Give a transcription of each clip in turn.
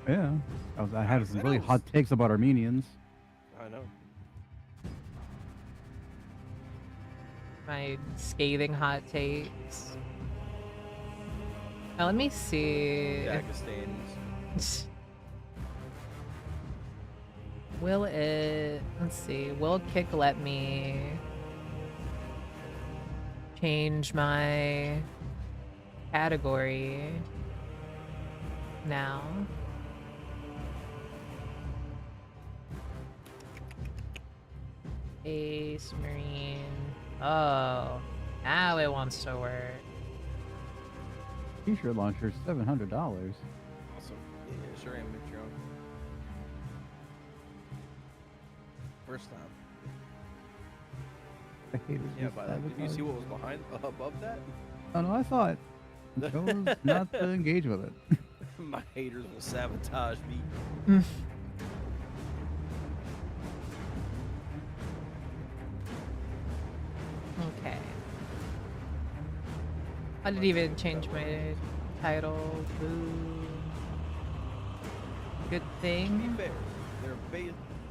Yeah. I had some I really know. hot takes about Armenians. I know. My scathing hot takes. Now let me see if Dagestanis. will it. Let's see. Will Kick let me change my category now? Ace Marine. Oh, now it wants to work. T-shirt launcher, $700. Awesome. Yeah, sure am, Patreon. First time. The haters Yeah, just by that. Did you sabotage. see what was behind above that? Oh no, I saw it. I chose not to engage with it. My haters will sabotage me. Okay. I didn't even change my title. Boo. Good To be thing. fair,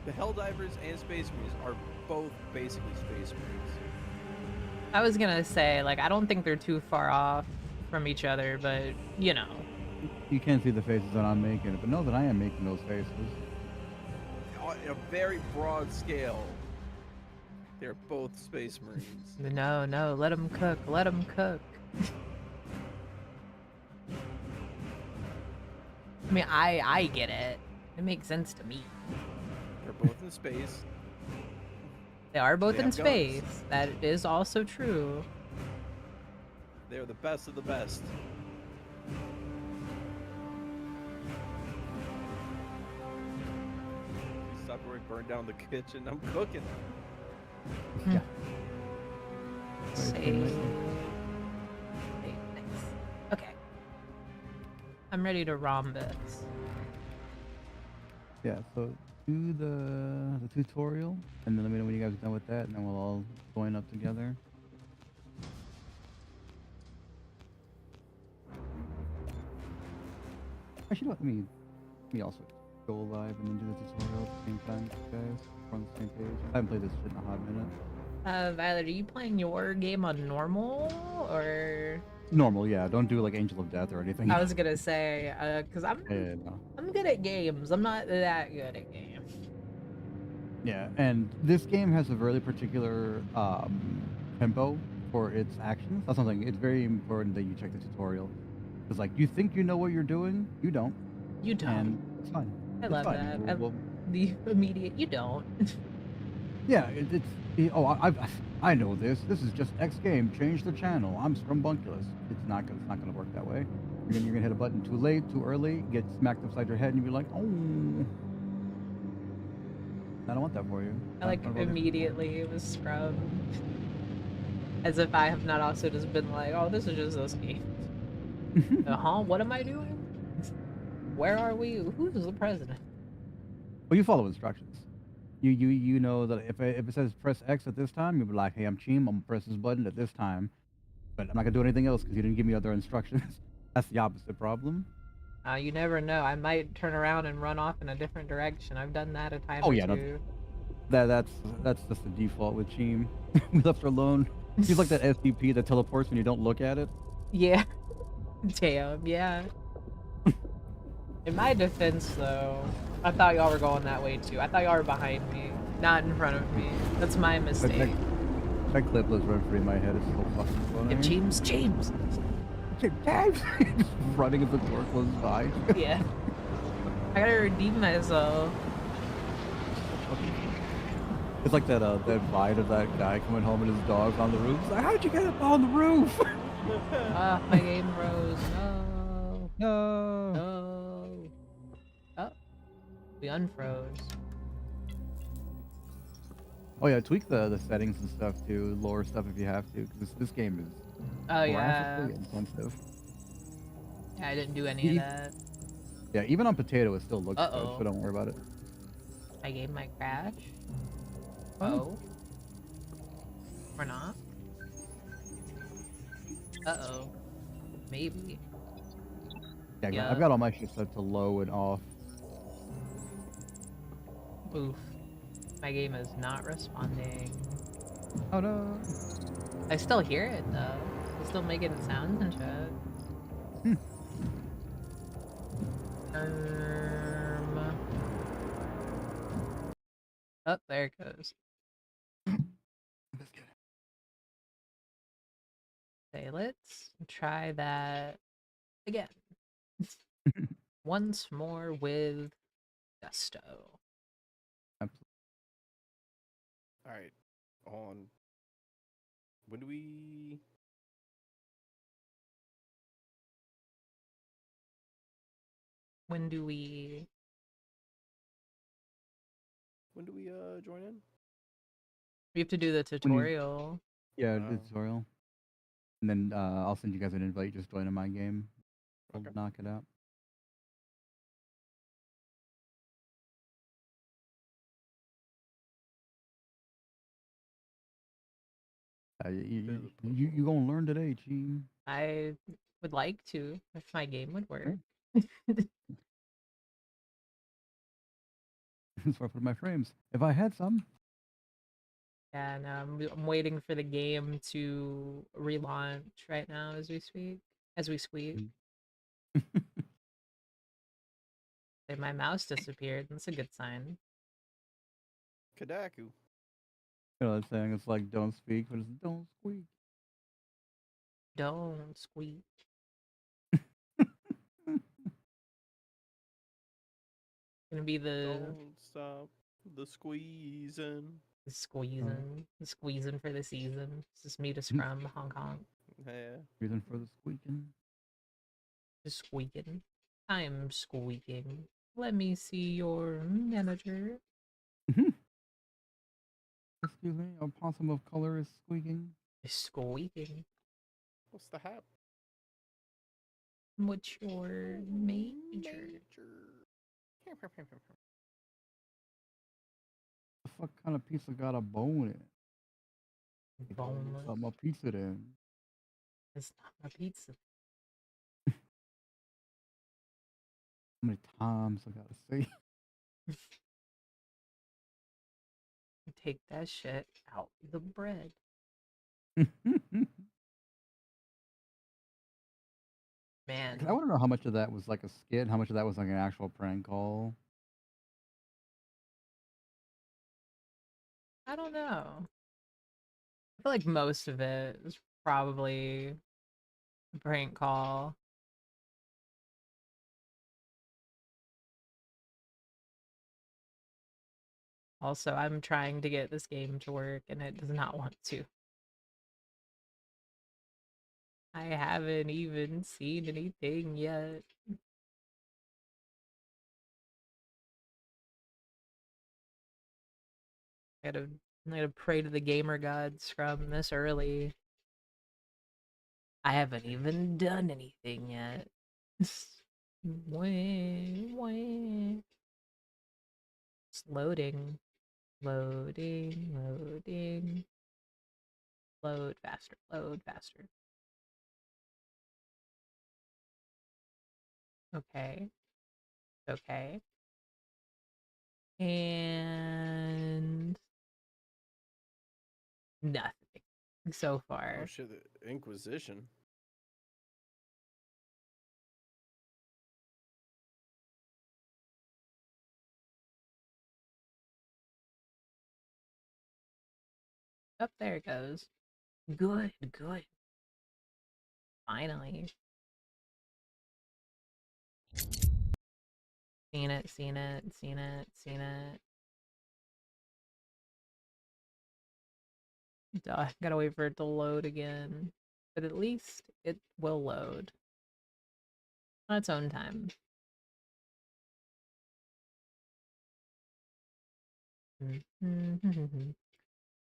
the Helldivers and Space Marines are both basically Space Marines. I was gonna say, like, I don't think they're too far off from each other, but you know. You can't see the faces that I'm making, but know that I am making those faces. On a very broad scale, they're both Space Marines. No, no, let them cook. Let them cook. I mean, I get it. It makes sense to me. They're both in space. They are both They in have guns. space. That is also true. They're the best of the best. Stop worrying, burn down the kitchen. I'm cooking. Yeah. Save. Save. Nice. Okay. I'm ready to rhombus. Yeah, so do the tutorial, and then let me know when you guys are done with that, and then we'll all join up together. Actually, let me also go live and then do the tutorial at the same time, guys. We're on the same page. I haven't played this shit in a hot minute. Violet, are you playing your game on normal or? Normal, yeah. Don't do like Angel of Death or anything. I was gonna say, cause No. I'm good at games. I'm not that good at games. Yeah, and this game has a really particular tempo for its actions. That's something. It's very important that you check the tutorial. Because like you think you know what you're doing, you don't, You don't. and it's fine. I It's love fine. that. The immediate. You don't. Yeah, I know this. This is just X game. Change the channel. I'm Scrumbunculus. It's not gonna work that way. You're gonna hit a button too late, too early, get smacked upside your head, and you're like, oh, I don't want that for you. I like immediately it was scrubbed. As if I have not also just been like, oh, this is just this game. Huh? What am I doing? Where are we? Who's the president? Well, you follow instructions. You know that if it says press X at this time, you'll be like, hey, I'm Cheem. I'm gonna press this button at this time, but I'm not gonna do anything else because you didn't give me other instructions. That's the opposite problem. You never know. I might turn around and run off in a different direction. I've done that a time Oh or yeah, no, two. that's just the default with Cheem. We left her alone. He's like that SCP that teleports when you don't look at it. Yeah. Damn, yeah. In my defense, though, I thought y'all were going that way too. I thought y'all were behind me, not in front of me. That's my mistake. That clip lives rent free in my head. It's so fucking funny. Cheems, Cheems! James! Just running as the door closes by. Yeah. I gotta redeem myself. It's like that vine of that guy coming home and his dog's on the roof. It's like, how'd you get up on the roof? My game froze. No. No. No. Oh. We unfroze. Oh yeah, tweak the settings and stuff too, lower stuff if you have to, because this game is graphically intensive. Yeah, I didn't do any of that. Yeah, even on Potato it still looks good, so don't worry about it. My game might crash. Oh. Or not. Uh-oh. Maybe. Yeah, I've got all my shit set to low and off, Oof. My game is not responding. Oh no. I still hear it though. It's still making sounds and shit. Hmm. Oh, there it goes. Okay, let's try that again. Once more with gusto. All right. On. When do we? When do we When do we join in? we have to do the When you, tutorial? yeah, the tutorial. And then I'll send you guys an invite. Just join in my game. We'll Okay. knock it out. You gonna learn today, Cheem. I would like to if my game would work. Sure. That's where I put my frames. If I had some. Yeah, no, I'm waiting for the game to relaunch right now as we speak. As we speak. Say my mouse disappeared. That's a good sign. Kadaku. You know that saying? It's like don't speak, but it's don't squeak. Don't squeak. Gonna be the Don't stop the squeezing. squeezing for the season. This is me to Scrum, Hong Kong. Yeah. Reason for the squeaking. Just squeaking. I'm squeaking. Let me see your manager. Excuse me, a possum of color is squeaking. Squeaking. What's the hap? What's your major? The fuck kind of pizza got a bone in it? Boneless. Something a pizza then. It's not a pizza. How many times I gotta say? Take that shit out the bread. Man, I want to know how much of that was like a skit, how much of that was like an actual prank call. I don't know. I feel like most of it was probably a prank call. Also, I'm trying to get this game to work and it does not want to. I haven't even seen anything yet. I gotta pray to the gamer gods from this early. I haven't even done anything yet. Wah, wah. It's loading. Loading, loading. Load faster, load faster. Okay. Okay. And nothing so Oh far. shit, the Inquisition. Up there it goes. Good, good. Finally. Seen it, seen it, seen it, seen it. Duh, gotta wait for it to load again. But at least it will load on its own time.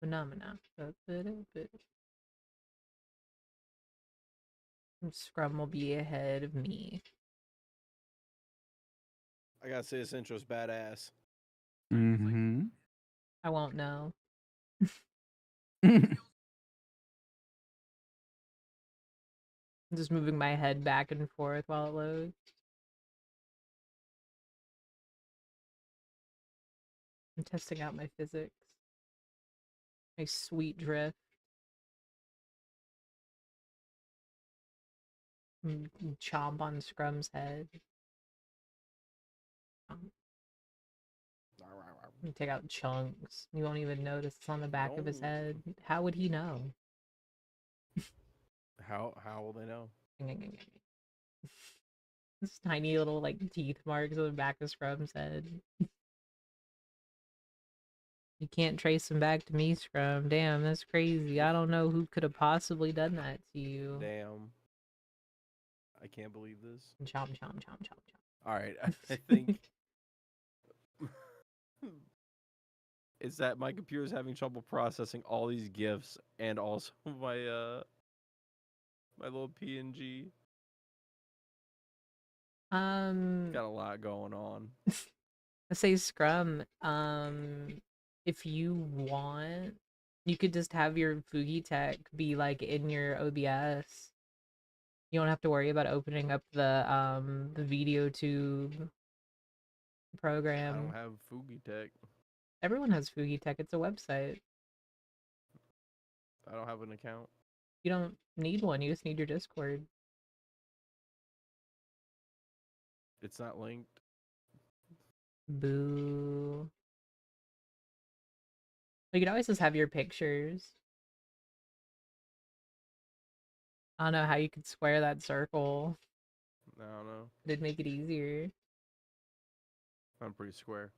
Phenomena. Scrum will be ahead of me. I gotta say this intro's badass. Mm-hmm. I won't know. I'm just moving my head back and forth while it loads. I'm testing out my physics. My sweet drift. Chomp on Scrum's head. Take out chunks. You won't even notice it's on the back of his head. How would he know? How will they know? This tiny little like teeth marks on the back of Scrum's head. You can't trace him back to me, Scrum. Damn, that's crazy. I don't know who could have possibly done that to you. Damn. I can't believe this. Chomp, chomp, chomp, chomp, chomp. Alright, I think it's that my computer's having trouble processing all these GIFs and also my my little PNG. Got a lot going on. I say Scrum, if you want, you could just have your Fugi tech be like in your OBS. You don't have to worry about opening up the Vtube program. I don't have Fugi Tech. Everyone has Fugi tech. It's a website. I don't have an account. You don't need one. You just need your Discord. It's not linked. Boo. You could always just have your pictures. I don't know how you could square that circle. I don't know. It'd make it easier. I'm pretty square.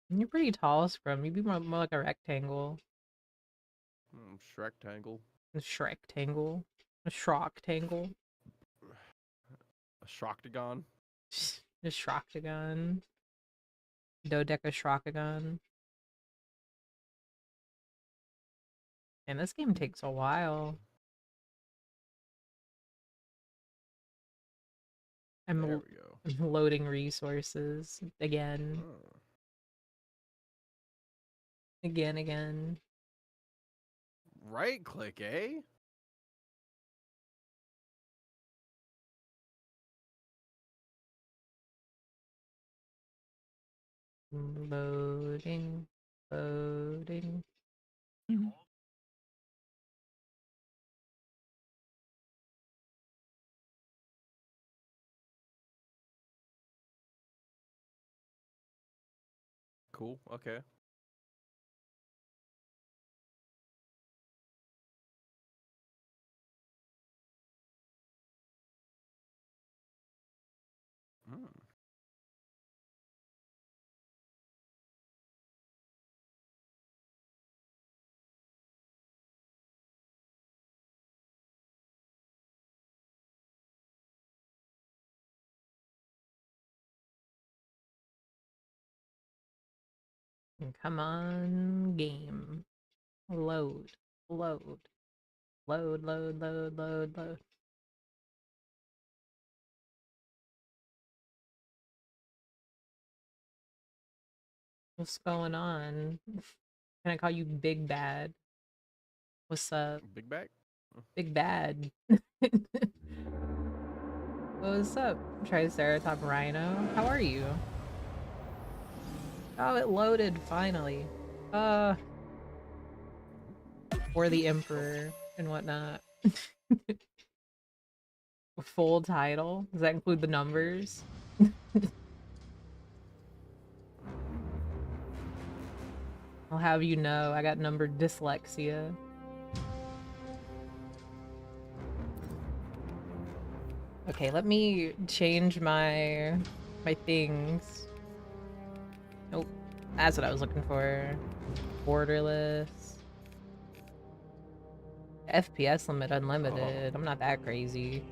You're pretty tall, Scrum. You'd be more like a rectangle. Shrektangle. A Shrektangle. A Shroctangle. A Shroctagon. A Shroctagon. Dodecahedrocagon. And this game takes a while. There we go. I'm loading resources again. Oh. Again. Right click, eh? Loading. Cool. Okay. Come on, game. Load. What's going on? Can I call you Big Bad? What's up? Big back? Big Bad. What's up, Triceratops Rhino? How are you? Oh, it loaded, finally. For the Emperor and whatnot. Full title? Does that include the numbers? I'll have you know, I got numbered dyslexia. Okay, let me change my things. Nope, that's what I was looking for. Borderless. FPS limit unlimited. I'm not that crazy.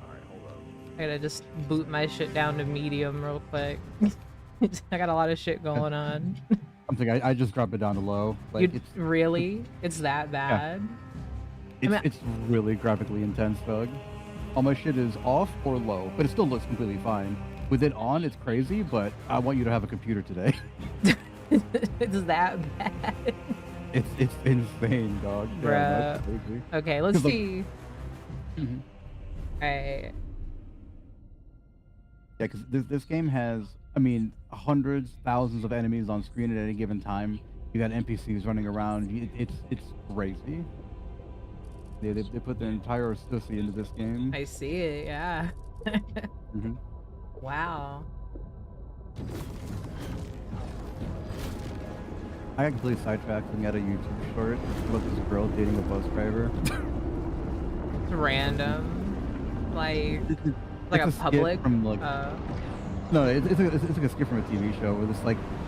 Alright, hold on. I gotta just boot my shit down to medium real quick. I got a lot of shit going on. I just dropped it down to low. Like it's really? It's that bad? Yeah. It's really graphically intense, Doug. All my shit is off or low, but it still looks completely fine. With it on, it's crazy, but I want you to have a computer today. It's that bad. It's insane, dog. Bruh. Yeah, that's crazy. Okay, let's see. Mhm. Alright. Yeah, because this game has, I mean, hundreds, thousands of enemies on screen at any given time. You got NPCs running around. It's crazy. They put their entire stussy into this game. I see it, yeah. Hmm. Wow. I got completely sidetracked looking at a YouTube short about this girl dating a bus driver. It's random. Like It's a a skit public from like no, it's like a skit from a TV show where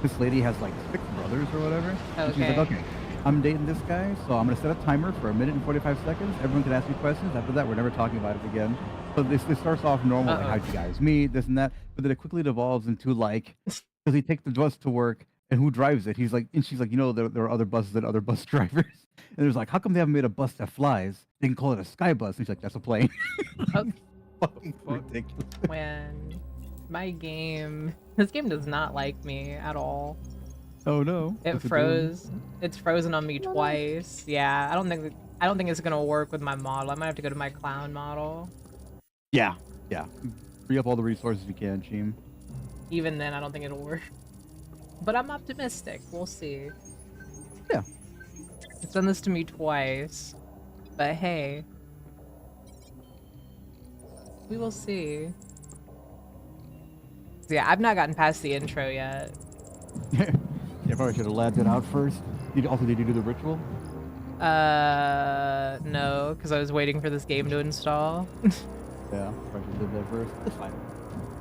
this lady has like 6 brothers or whatever. And she's like, okay. okay, I'm dating this guy, so I'm gonna set a timer for 1 minute and 45 seconds. Everyone can ask me questions. After that, we're never talking about it again. So this starts off normal, like how'd you guys meet, this and that, but then it quickly devolves into like, does he take the bus to work and who drives it? He's like, and she's like, there are other buses and other bus drivers. And there's like, how come they haven't made a bus that flies? They can call it a sky bus. And she's like, that's a plane. Oh, Fucking fuck? ridiculous. when this game does not like me at all. Oh no. It What's doing? froze. It's frozen on me twice. Yeah, I don't think it's gonna work with my model. I might have to go to my clown model. Yeah, yeah. Free up all the resources you can, Cheem. Even then, I don't think it'll work. But I'm optimistic. We'll see. Yeah. It's done this to me twice. But hey. We will see. So yeah, I've not gotten past the intro yet. Yeah, probably should have labbed it out first. Did you do the ritual? No, because I was waiting for this game to install. Yeah, probably should have did that first. That's fine.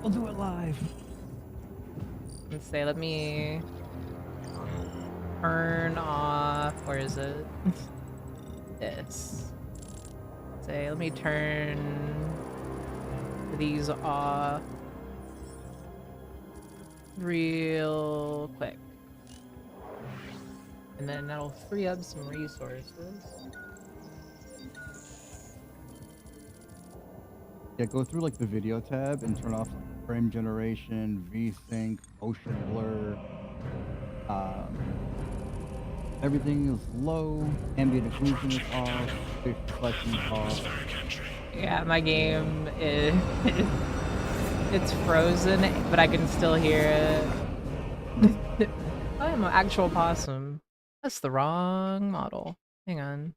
We'll do it live. Let's say, let me turn off. Where is it? This. Say, let me turn these off real quick. And then that'll free up some resources. Yeah, go through like the video tab and turn off like, frame generation, VSync, motion blur. Everything is low. Ambient occlusion is off. Face reflection is off. Yeah, my game is it's frozen, but I can still hear it. I am an actual possum. That's the wrong model. Hang on.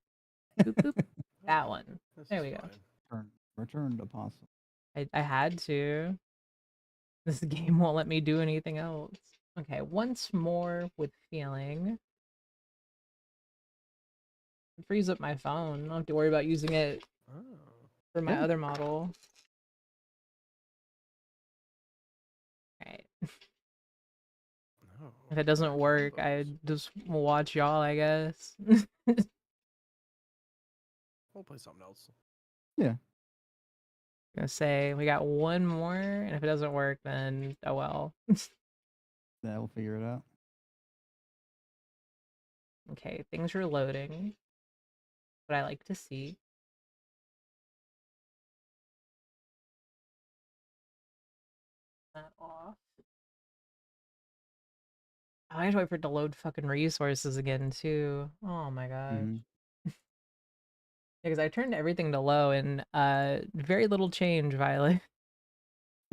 Boop, boop. That one. This There is we go. fine. Return to Opossum. I had to. This game won't let me do anything else. Okay, once more with feeling. It frees up my phone. I don't have to worry about using it Oh. for my Yeah. other model. Alright. No. If it doesn't work, I just watch y'all, I guess. We'll play something else. Yeah. Gonna say we got one more, and if it doesn't work, then oh well. Yeah, we'll figure it out. Okay, things are loading. What I like to see. That off. Oh, I have to wait for it to load fucking resources again too. Oh my god. Mm-hmm. Because I turned everything to low and very little change, Violet.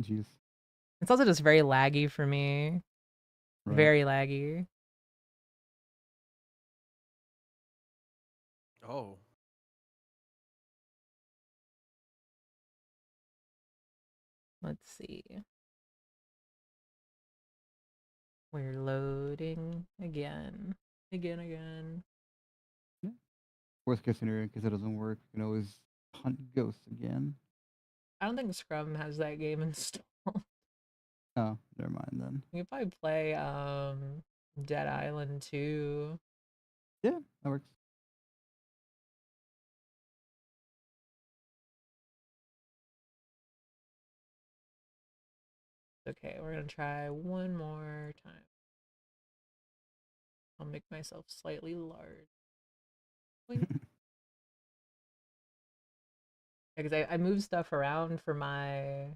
Jeez. It's also just very laggy for me. Right. Very laggy. Oh. Let's see. We're loading again. Again. Worst case scenario, in case it doesn't work, you can always hunt ghosts again. I don't think Scrum has that game installed. Oh, never mind then. You could probably play Dead Island 2. Yeah, that works. Okay, we're gonna try one more time. I'll make myself slightly large. Because I moved stuff around for my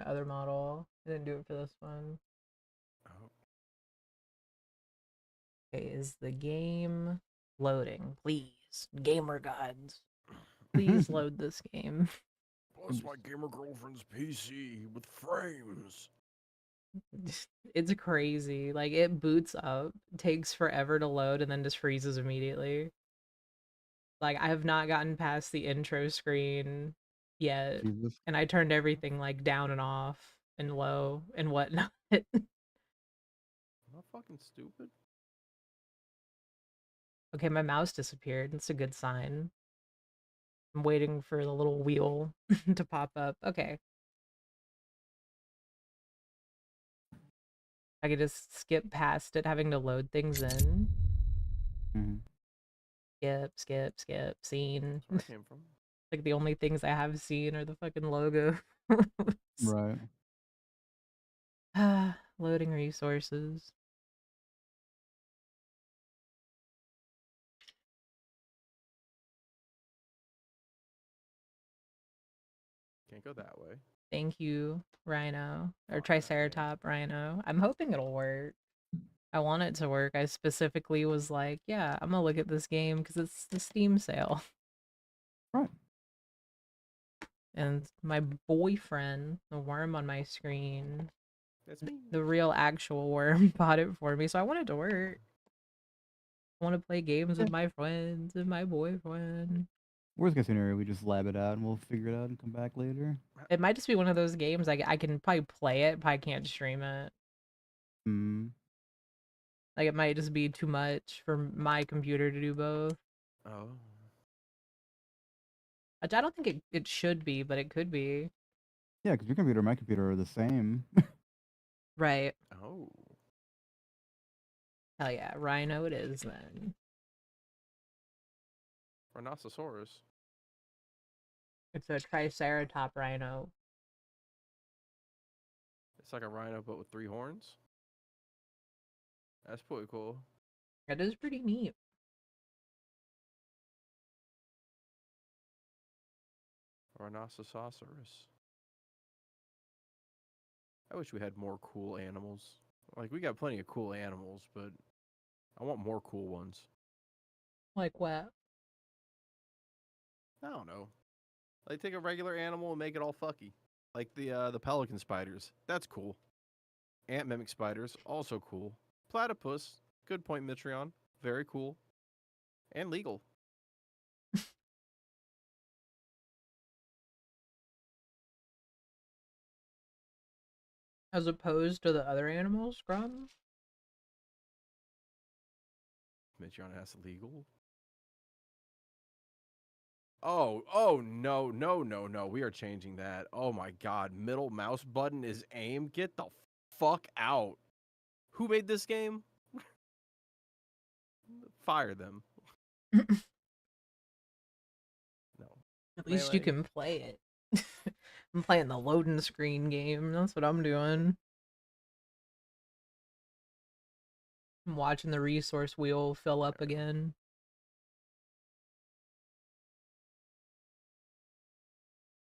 other model. I didn't do it for this one. Oh. Okay, is the game loading? Please, gamer gods, please load this game. Plus my gamer girlfriend's PC with frames. It's crazy. Like it boots up, takes forever to load, and then just freezes immediately. Like I have not gotten past the intro screen yet, Jesus. and I turned everything like down and off and low and whatnot. Am I fucking stupid? Okay, my mouse disappeared. That's a good sign. I'm waiting for the little wheel to pop up. Okay. I could just skip past it having to load things in. Mhm. Skip, scene. That's where I came from. Like the only things I have seen are the fucking logo. Right. Loading resources. Can't go that way. Thank you, Rhino. Or Fuck that game. Triceratop Rhino. I'm hoping it'll work. I want it to work. I specifically was like, yeah, I'm gonna look at this game because it's the Steam sale. Right. And my boyfriend, the worm on my screen, That's me. the real actual worm, bought it for me, so I want it to work. I want to play games Yeah. with my friends and my boyfriend. Worst case scenario, we just lab it out and we'll figure it out and come back later. It might just be one of those games I can probably play it, but I can't stream it. Hmm. Like it might just be too much for my computer to do both. Oh. Which I don't think it should be, but it could be. Yeah, because your computer and my computer are the same. Right. Oh. Hell yeah, Rhino it is then. Rhinoceros. It's a Triceratop Rhino. It's like a rhino but with 3 horns. That's pretty cool. It is pretty neat. Rhinoceros. I wish we had more cool animals. Like, we got plenty of cool animals, but I want more cool ones. Like what? I don't know. Like, take a regular animal and make it all fucky. Like the pelican spiders. That's cool. Ant mimic spiders, also cool. Platypus, good point, Mitreon. Very cool. And legal. As opposed to the other animals, Scrum? Mitreon has legal. Oh, no. We are changing that. Oh my god. Middle mouse button is aim. Get the fuck out. Who made this game? Fire them. No. At least you Melee. can play it. I'm playing the loading screen game. That's what I'm doing. I'm watching the resource wheel fill up again.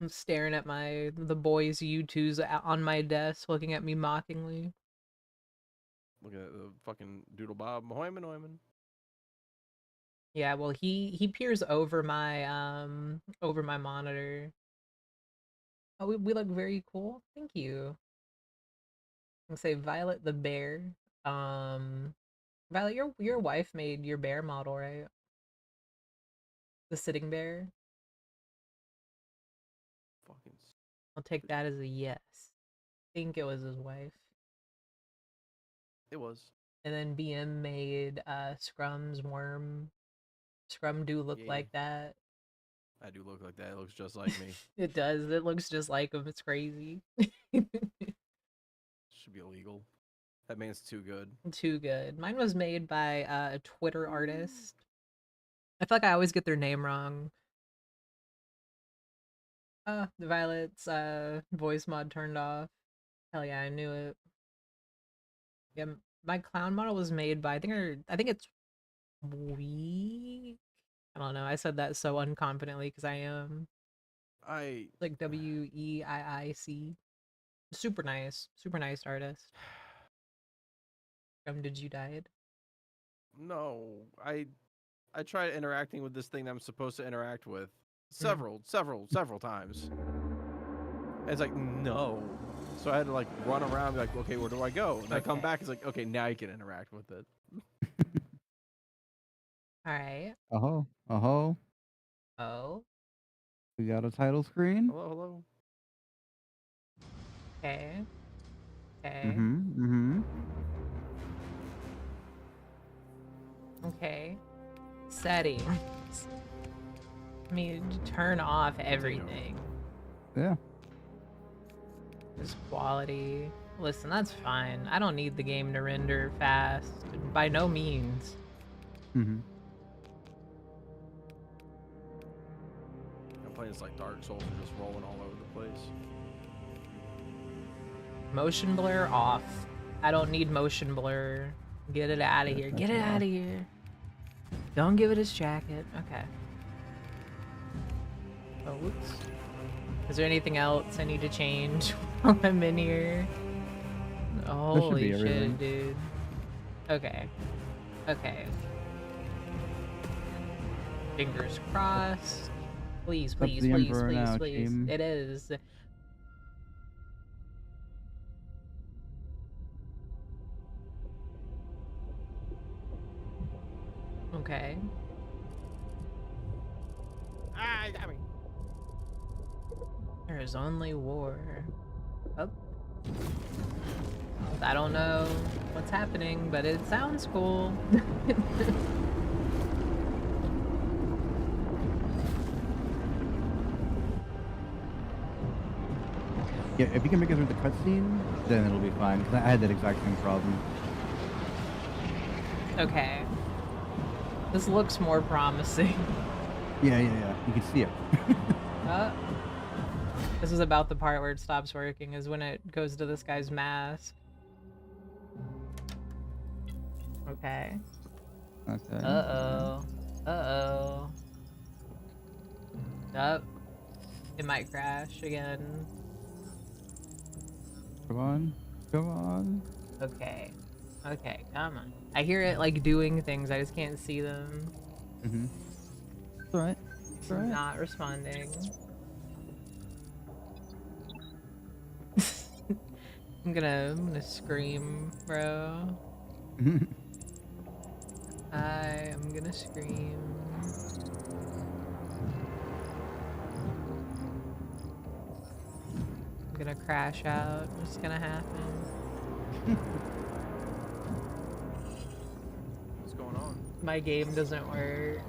I'm staring at the boys' U2s on my desk, looking at me mockingly. Look at the fucking Doodle Bob. Hoyman. Yeah, well he peers over my monitor. Oh, we look very cool. Thank you. I'll say Violet the bear. Violet, your wife made your bear model, right? The sitting bear. Fucking. I'll take that as a yes. Think it was his wife. It was. And then BM made Scrum's worm. Scrum do look Yeah. like that. I do look like that. It looks just like me. It does. It looks just like him. It's crazy. Should be illegal. That man's too good. Too good. Mine was made by a Twitter artist. I feel like I always get their name wrong. The Violet's voice mod turned off. Hell yeah, I knew it. Yeah, my clown model was made by I think it's Week. I don't know. I said that so unconfidently because I am like WEIIC. Super nice artist. Did you died? No, I tried interacting with this thing that I'm supposed to interact with several times. And it's like, no. So I had to like run around, be like, okay, where do I go? And I come Okay. back, it's like, okay, now you can interact with it. All right. Oh, oh, Oh. we got a title screen. Hello, hello. Okay. Okay. Mm-hmm. Okay. Settings. I mean, turn off everything. Yeah. Just quality. Listen, that's fine. I don't need the game to render fast. By no means. Mm-hmm. I'm playing this like Dark Souls are just rolling all over the place. Motion blur off. I don't need motion blur. Get it out of here. Get it out of here. Don't give it his jacket. Okay. Oh, whoops. Is there anything else I need to change while I'm in here? Holy shit, dude. Okay. Okay. Fingers crossed. Please, please, please, please, please. It is. Okay. Ah, got me. There is only war. Oh. I don't know what's happening, but it sounds cool. Yeah, if you can make it through the cutscene, then it'll be fine. Because I had that exact same problem. Okay. This looks more promising. Yeah. You can see it. This is about the part where it stops working, is when it goes to this guy's mask. Okay. Okay. Uh-oh. Uh-oh. Yup. It might crash again. Come on. Come on. Okay. Okay, come on. I hear it, like, doing things, I just can't see them. Mm-hmm. It's alright. It's alright. Not responding. I'm gonna scream, bro. I am gonna scream. I'm gonna crash out. What's gonna happen? What's going on? My game doesn't work.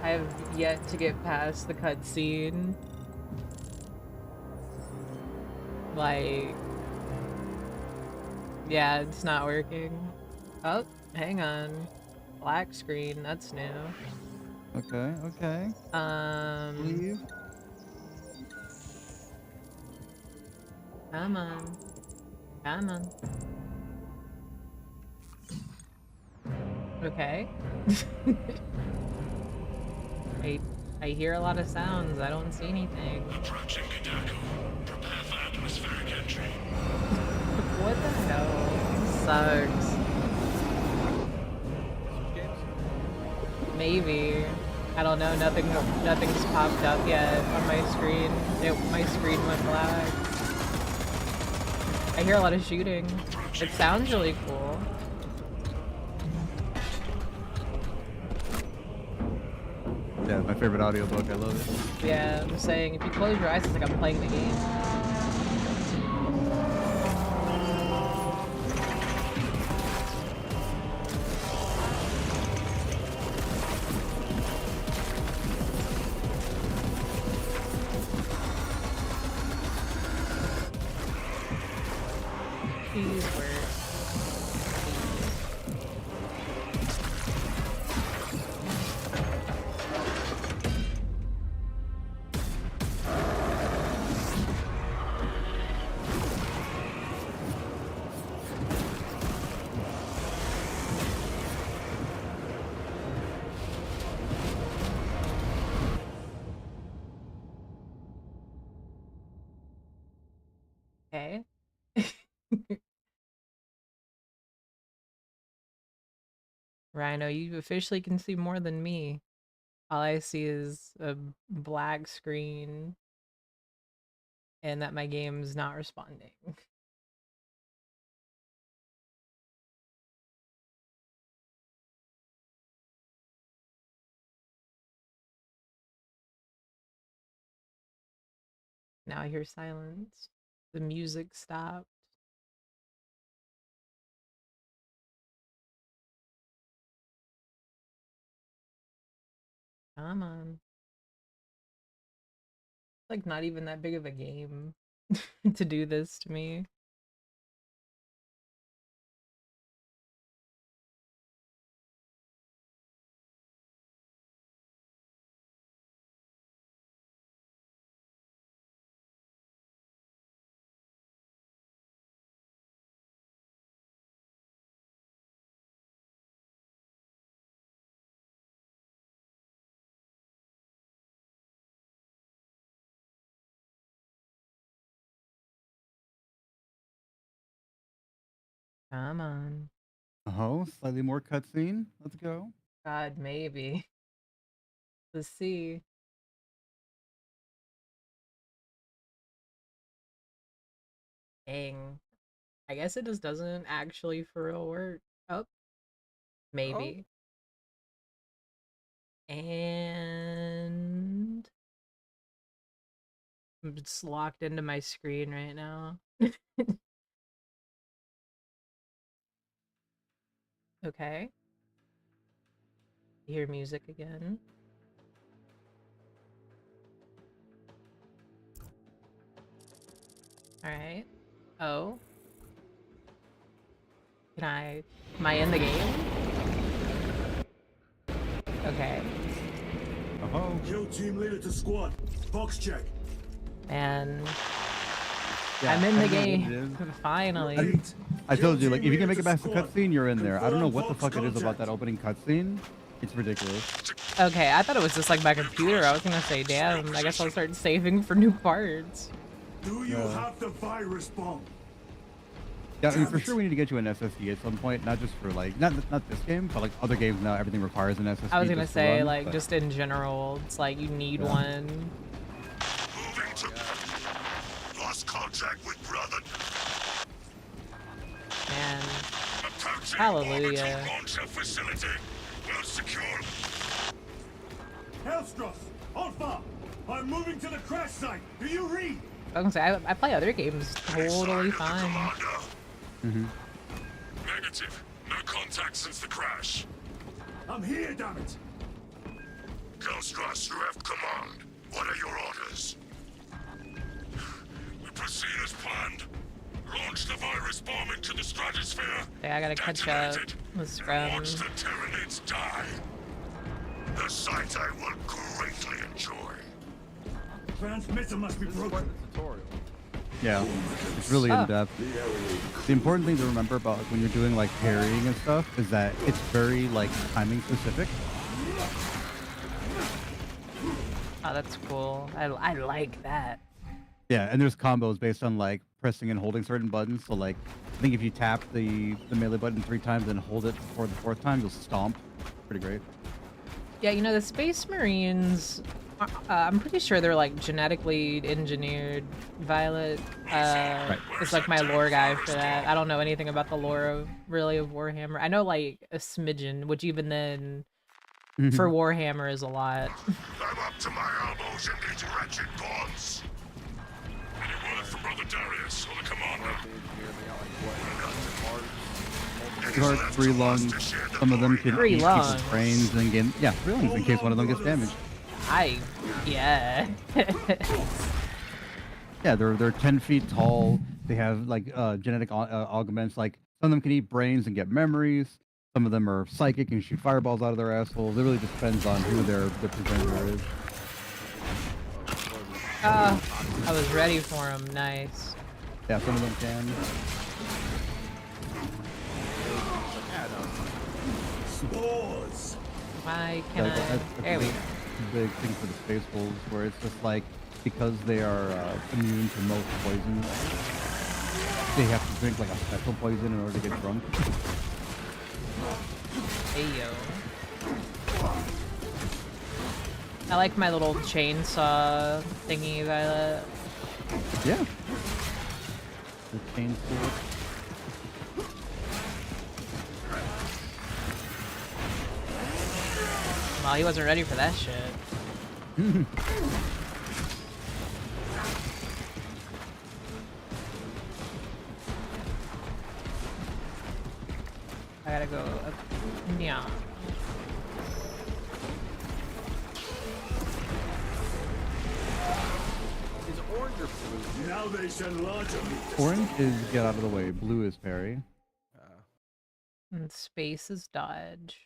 I have yet to get past the cutscene. Like, yeah, it's not working. Oh, hang on. Black screen, that's new. Okay. Leave. Come on. Come on. Okay. I hear a lot of sounds. I don't see anything. Approaching Kadako. Prepare for atmospheric entry. What the hell? Sucks. Switch games? Maybe. I don't know. Nothing's popped up yet on my screen. My screen went black. I hear a lot of shooting. It sounds really cool. Yeah, my favorite audiobook. I love it. Yeah, I'm saying if you close your eyes, it's like I'm playing the game. Please work. Okay. Rhino, you officially can see more than me. All I see is a black screen. and that my game's not responding. Now I hear silence. The music stopped. Come on. Like not even that big of a game to do this to me. Come on. Oh, slightly more cutscene. Let's go. God, maybe. Let's see. Dang. I guess it just doesn't actually for real work. Oh, maybe. And I'm just locked into my screen right now. Okay. Hear music again. Alright. Oh. Am I in the game? Okay. Oh, Kill team leader to squad. Box check. And yeah, I'm in I the don't know what it game. is. Finally. Repeat. I told you, like, if you can Kill make it team past the leader to cutscene, you're in squad. there. I don't know what the Confirm fuck it is about Fox that opening cutscene. It's ridiculous. Okay, I thought it was just like my computer. I was gonna say, damn, I guess I'll start saving for new parts. Do you have the virus bomb? Yeah, I mean, Damn for it. sure we need to get you an SSD at some point, not just for like, not this game, but like other games now, everything requires an SSD. I was gonna just to say, run, like, but- just in general, it's like you need Yeah. one. Moving to... Lost contact with brother. And Approaching Hallelujah. orbital launcher facility. Well secure. Hellstross, Alpha. I'm moving to the crash site. Do you read? I was gonna say, I play other games totally Sign of the fine. commander. Mhm. Negative. No contact since the crash. I'm here, damn it. Hellstross, you have command. What are your orders? We proceed as planned. Launch the virus bomb into the stratosphere. Yeah, I gotta catch up Detonate it, with and Scrum. watch the Tyranids die. The sight I will greatly enjoy. Transmitter must be This is quite broken. the tutorial. Yeah, it's really Ah. in depth. The important thing to remember about like, when you're doing like parrying and stuff is that it's very like timing specific. Oh, that's cool. I like that. Yeah, and there's combos based on like pressing and holding certain buttons. So like, I think if you tap the melee button 3 times and hold it for the 4th time, you'll stomp. Pretty great. Yeah, you know, the Space Marines, I'm pretty sure they're like genetically engineered. Violet is like my lore guy for that. I don't know anything about the lore of Warhammer. I know like a smidgen, which even then for Warhammer is a lot. I'm up to my elbows in these wretched bonds. Any word from Brother Darius or the commander? The engineer, they got like what? Heart, 3 lungs. Some of them can 3 eat people's lungs. brains and get 3 lungs in case one of them gets damaged. Yeah. Yeah, they're 10 feet tall. They have like genetic augments. Like some of them can eat brains and get memories. Some of them are psychic and shoot fireballs out of their assholes. It really just depends on who their presenter is. I was ready for him. Nice. Yeah, some of them can. Spores. Why can Like, I? that's There we go. a big thing for the space wolves, where it's just like because they are immune to most poisons, they have to drink like a special poison in order to get drunk. Hey yo. I like my little chainsaw thingy, Violet. Yeah. The chain sword. Well, he wasn't ready for that shit. I gotta go up. Yeah. Is orange or blue? Now they send larger meat. Orange is get out of the way. Blue is parry. And space is dodge.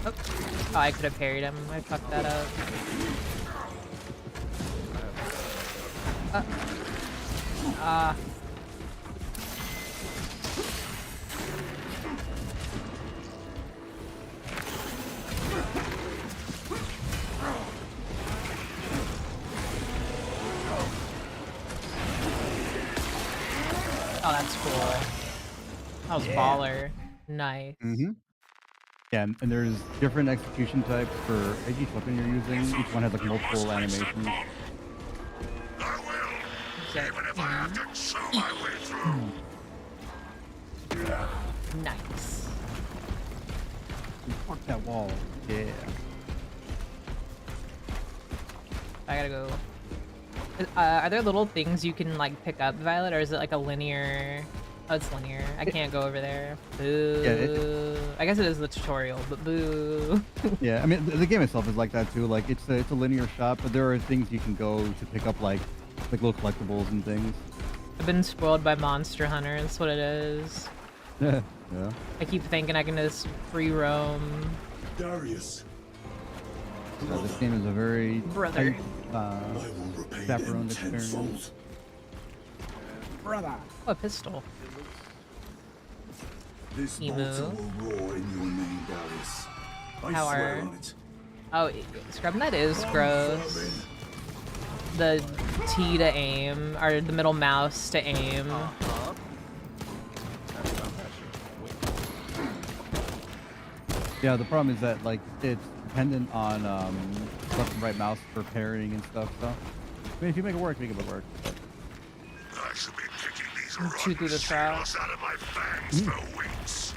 Oh, I could have parried him. I fucked that up. Ah. Oh, that's cool. That was baller. Nice. Mm-hmm. Yeah, and there's different execution types for each weapon you're using. Each one has like multiple animations. I will, even if I have to chew my way through. Nice. Fuck that wall. Yeah. I gotta go. Are there little things you can like pick up, Violet, or is it like a linear? Oh, it's linear. I can't go over there. Boo. Yeah, I guess it is the tutorial, but boo. Yeah, I mean the game itself is like that too. Like it's a linear shot, but there are things you can go to pick up like little collectibles and things. I've been spoiled by Monster Hunter. That's what it is. Yeah. I keep thinking I can just free roam. Darius, This game is a very Brother. tight, I will repay them chaperone experience. tenfold. Brother. Oh, a pistol. This Emu. bolter will roar in your name, Darius. I How swear are- on it. Oh, Scrub Net is gross. The T to aim, or the middle mouse to aim. Yeah, the problem is that like it's dependent on left and right mouse for parrying and stuff. So I mean, if you make it work, make it work. But I should be kicking these Chew through the rotten trap. seals out of my fangs for weeks.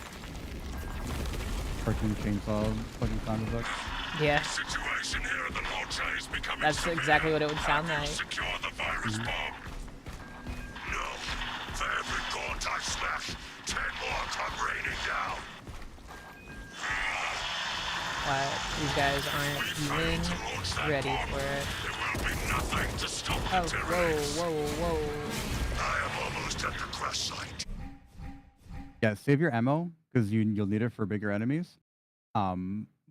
cartoon chainsaw fucking sound effect. Yeah, Situation here at the Lodge is becoming that's severe. exactly what it would sound Have you like. secured the virus bomb? No. For every gaunt I smash, 10 more come raining down. What? These guys aren't even ready for it. There will be nothing to stop Oh, the whoa, terrorists. whoa. I am almost at the crash site. Yeah, save your ammo because you'll need it for bigger enemies.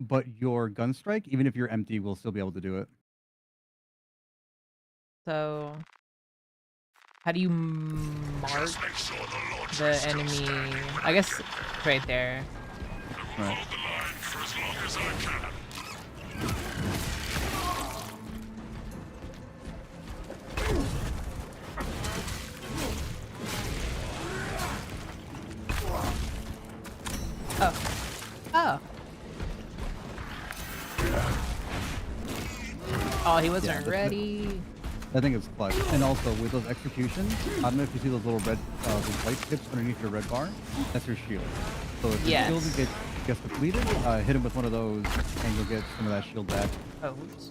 But your gun strike, even if you're empty, will still be able to do it. So, how do you mark Just make sure the Lodge the is still enemy? standing. I guess right there. Right. Hold the line for as long as I can. Oh. Oh. Oh, he wasn't that's it. ready. I think it's clutch. And also with those executions, I don't know if you see those little red, those white tips underneath your red bar. That's your shield. So if Yes. your shield gets depleted, hit him with one of those, and you'll get some of that shield back. Oh, oops.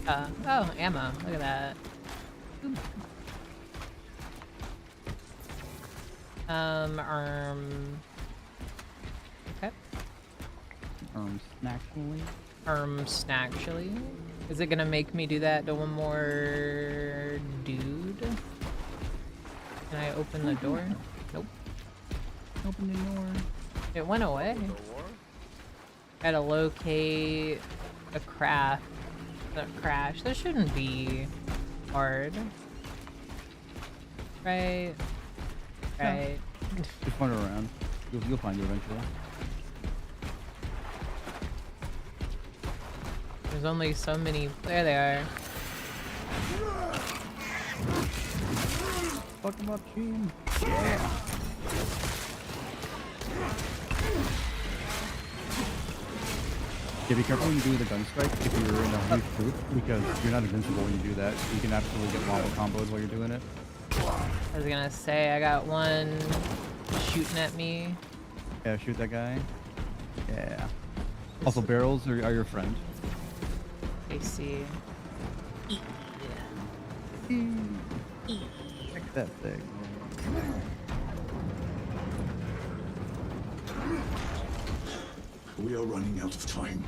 Oh, ammo. Look at that. Oop. Okay. Snackfully. Snacktually. Is it gonna make me do that to one more dude? Can I open the door? Nope. Open the door. It went away. Gotta locate a craft. That crash. That shouldn't be hard. Right? Right. Just wander around. You'll find it eventually. There's only so many. There they are. Fuck him up, Cheems. Yeah. Yeah, be careful when you do the gun strike if you're in a huge group, because you're not invincible when you do that. You can absolutely get wobble combos while you're doing it. I was gonna say, I got one shooting at me. Yeah, shoot that guy. Yeah. Also, barrels are your friend. I see. Check that thing. We are running out of time.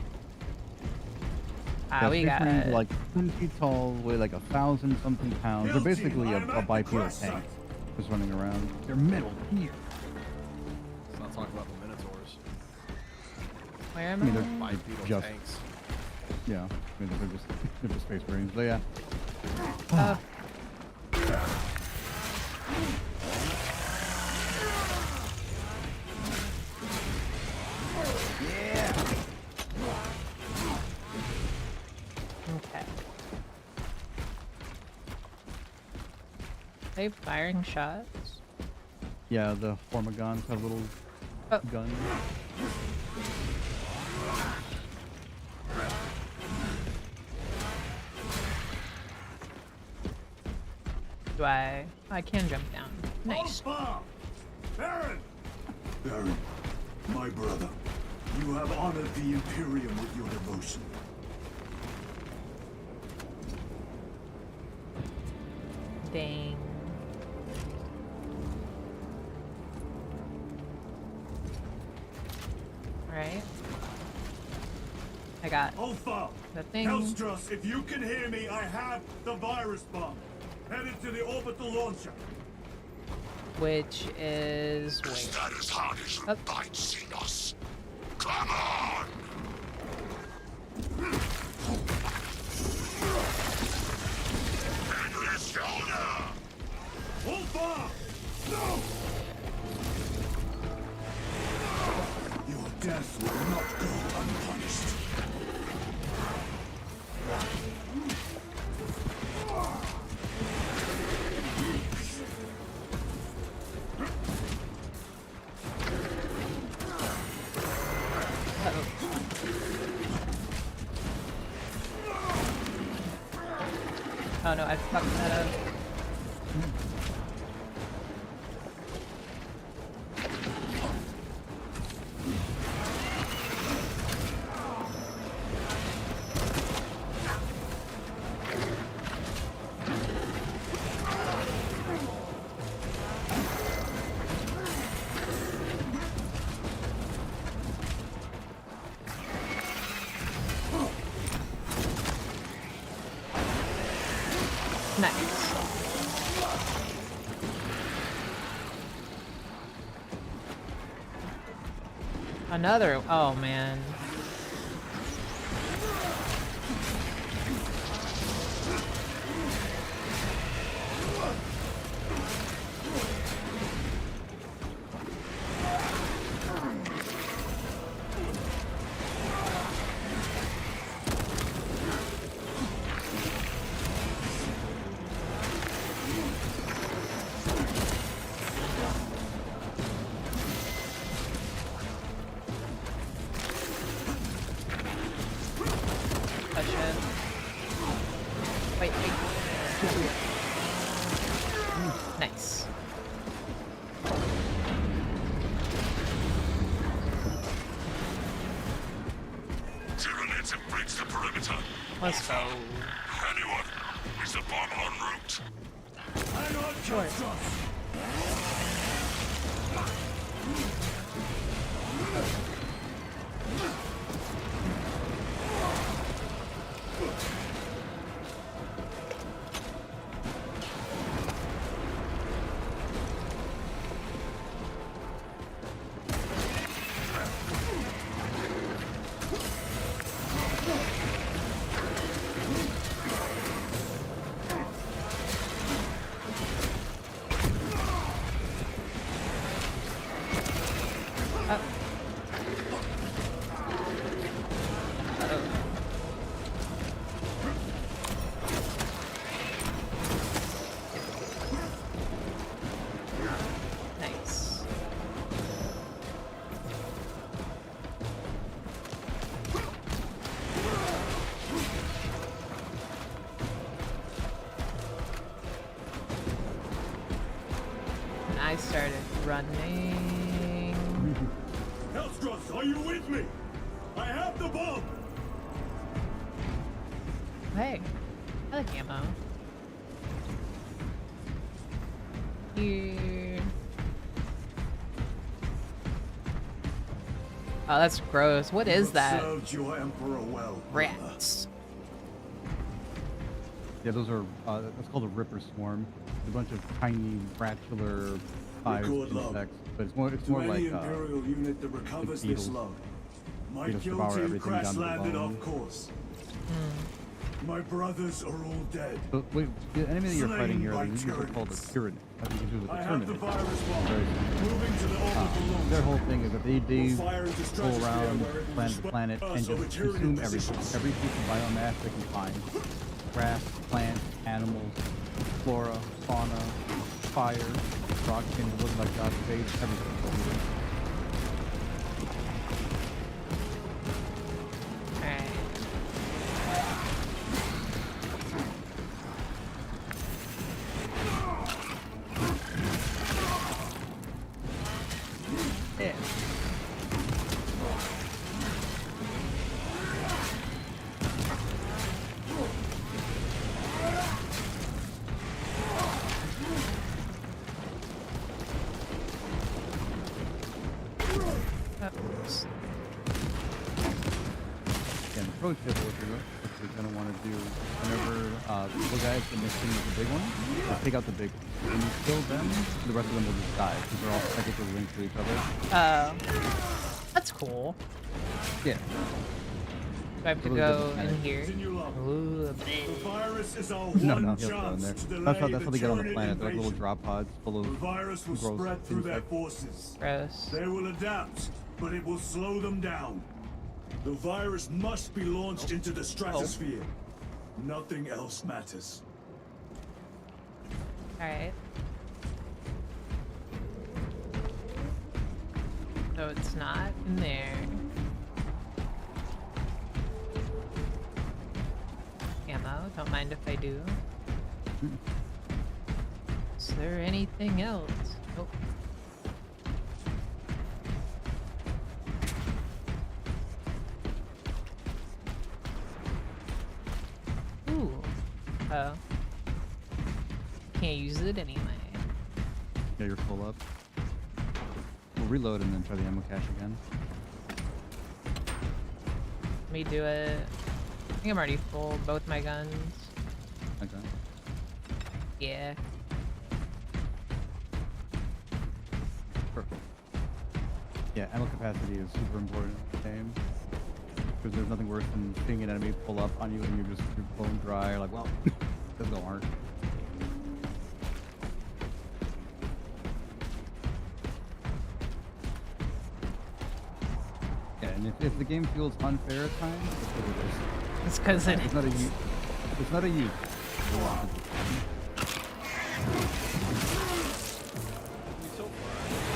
Ah, we got They're like 10 feet tall, weigh like 1,000-something pounds. They're basically a bipedal tank just running around. They're metal here. Let's not talk about the Minotaurs. Where am I mean, I? they're Bipedal just tanks. yeah. I mean, they're just space marines, but yeah. Okay. Are they firing shots? Yeah, the Formagons have little Oh. guns. Do I? I can jump down. Nice. Bar! Baron! Baron, my brother, you have honored the Imperium with your devotion. Dang. Alright. I got Alpha! the thing. Helstros, if you can hear me, I have the virus bomb. Headed to the orbital launcher. Which is Is wait. that as hard as your Oh. bite, Xenos? Come on! Endless shoulder! Alpha! No! Your death will not go unpunished. Oh no, I fucked that up. Nice. Another. Oh man. Oh shit. Wait, wait. Nice. Tyranids have breached the perimeter. Let's go. Anyone? Is the bomb en route? Hang on, Sure. Helstros! I started running. Hellstruts, are you with me? I have the bomb. Hey, I like ammo. Here. Oh, that's gross. What is that? Served your emperor well. Rats. Yeah, those are, that's called a Ripper Swarm. It's a bunch of tiny, ratular sized Record log. insects. But it's more To like, any Imperial unit that recovers this beetles. log, my They just kill devour team everything down crash to the landed bone. off course. My brothers are all dead. so, wait, the enemy that you're Slain fighting here, by these are called the tyrannies. Tyranid. I think you can do with the I have the Tyranid. virus Very bomb. simple. Moving to the orbital launch. Their whole thing is that they We'll fire into go stratosphere around where it will planet to disperse planet and us just over Tyranid consume everything. positions. Every piece of biomass they can find. Grass, plants, animals, flora, fauna, fire, rock things that look like God's face, everything. Alright. Yeah. Oops. Again, the pro tip, what you're going to want to do whenever the little guys get mixed in with the big one, is take out the big one. When you kill them, the rest of them will just die because they're all technically linked to each other. That's cool. Yeah. Do I have to Really go doesn't in matter. here? Continue up. Ooh, The virus is our No, one no, he'll throw in chance there. to delay That's how they get on the Tyranid planet. They're like little invasion. drop pods full The of virus will gross spread through their insects. forces. gross. They will adapt, but it will slow them down. The virus must be launched into the stratosphere. Nothing else matters. Alright. So it's not in there. Ammo, don't mind if I do. Is there anything else? Nope. Ooh. Oh. Can't use it anyway. Yeah, you're full up. We'll reload and then try the ammo cache again. Let me do it. I think I'm already full, both my guns. Okay. Yeah. Perfect. Yeah, ammo capacity is super important in the game. Because there's nothing worse than seeing an enemy pull up on you and you're bone dry. You're like, well, this don't work. Yeah, and if the game feels unfair at times, it's what it is. It's because it It's not a you. It's not a you. So far.